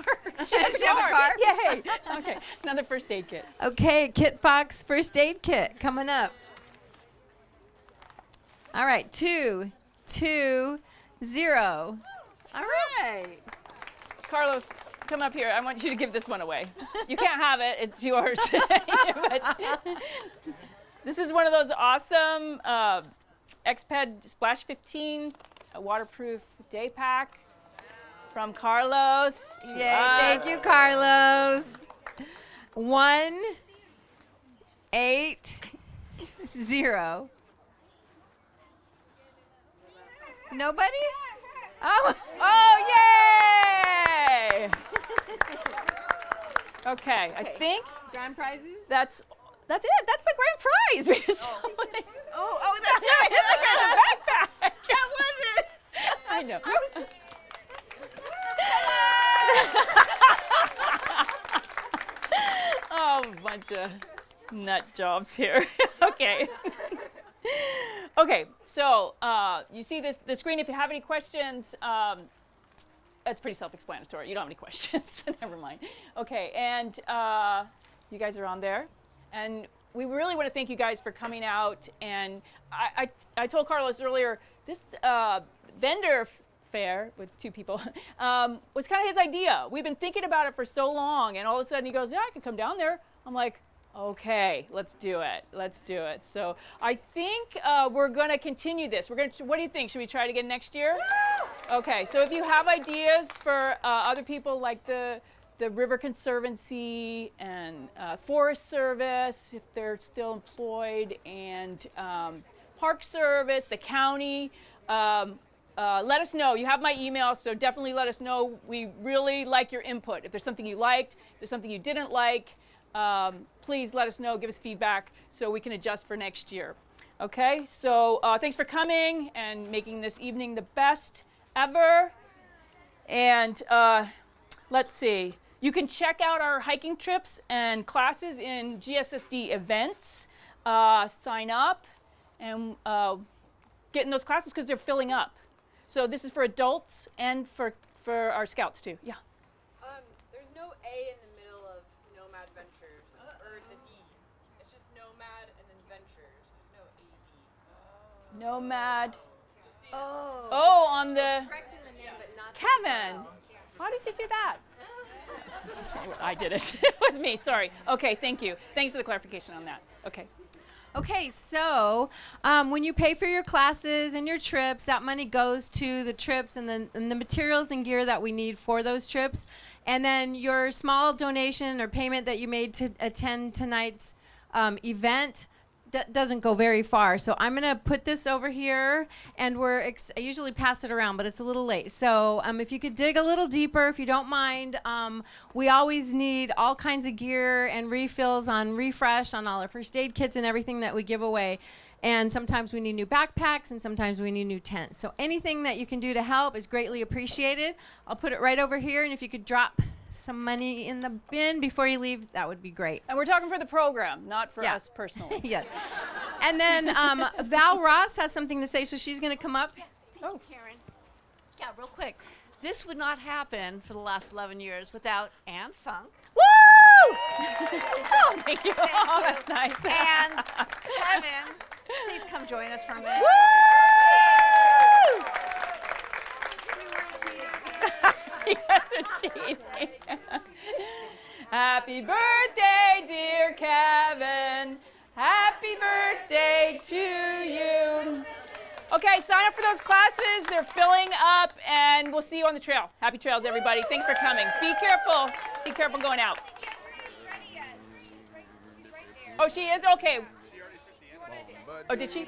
She Does she have a car? Yay. Okay, another first aid kit. Okay, Kit Fox first aid kit coming up. All right, 2, 2, 0. All right. Carlos, come up here. I want you to give this one away. You can't have it. It's yours. But this is one of those awesome Xped Splash 15 waterproof day pack from Carlos. Yay, thank you, Carlos. 1, 8, 0. Nobody? Oh. Oh, yay! Okay, I think Grand prizes? that's it. That's the grand prize. Because somebody- Oh, that's right. Look at the backpack. That was it. I know. I was. Oh, a bunch of nut jobs here. Okay. Okay, so you see the screen. If you have any questions, it's pretty self-explanatory. You don't have any questions. Never mind. Okay, and you guys are on there. And we really want to thank you guys for coming out. And I told Carlos earlier, this vendor fair with 2 people, was kind of his idea. We've been thinking about it for so long, and all of a sudden he goes, yeah, I can come down there. I'm like, okay, let's do it. Let's do it. So I think we're going to continue this. What do you think? Should we try it again next year? Okay, so if you have ideas for other people like the River Conservancy and Forest Service, if they're still employed, and Park Service, the county, let us know. You have my email, so definitely let us know. We really like your input. If there's something you liked, if there's something you didn't like, please let us know, give us feedback so we can adjust for next year. Okay, so thanks for coming and making this evening the best ever. And let's see, you can check out our hiking trips and classes in GSSD events. Sign up and get in those classes because they're filling up. So this is for adults and for our scouts too. Yeah. There's no A in the middle of Nomad Ventures, or the D. It's just Nomad and then Ventures. There's no AD. Nomad. Oh. On the Kevin. Why did you do that? I did it. It was me. Sorry. Okay. Thank you. Thanks for the clarification on that. Okay. Okay, so when you pay for your classes and your trips, that money goes to the trips and the materials and gear that we need for those trips. And then your small donation or payment that you made to attend tonight's event doesn't go very far. So I'm going to put this over here, and I usually pass it around, but it's a little late. So if you could dig a little deeper, if you don't mind, we always need all kinds of gear and refills on Refresh, on all our first aid kits and everything that we give away. And sometimes we need new backpacks, and sometimes we need new tents. So anything that you can do to help is greatly appreciated. I'll put it right over here, and if you could drop some money in the bin before you leave, that would be great. And we're talking for the program, not for us personally. Yes. And then Val Ross has something to say, so she's going to come up. Oh, Karen. Yeah, real quick. This would not happen for the last 11 years without Anne Funk. Woo! Oh, thank you. Oh, that's nice. And Kevin, please come join us for a minute. Woo! You guys are cheating. Happy birthday, dear Kevin. Happy birthday to you. Okay, sign up for those classes. They're filling up, and we'll see you on the trail. Happy trails, everybody. Thanks for coming. Be careful. Be careful going out. Oh, she is? Okay. Oh, did she?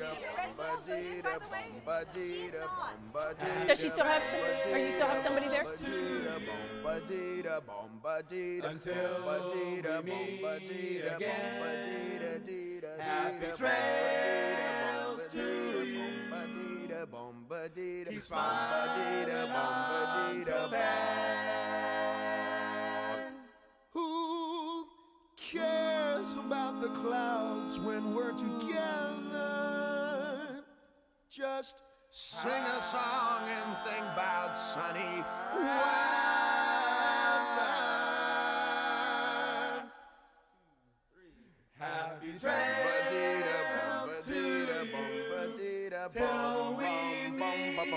Does she still have some? Or you still have somebody there? Until we meet again. Happy trails to you. Keep smiling until then. Who cares about the clouds when we're together? Just sing a song and think about sunny weather. Happy trails to you till we meet again.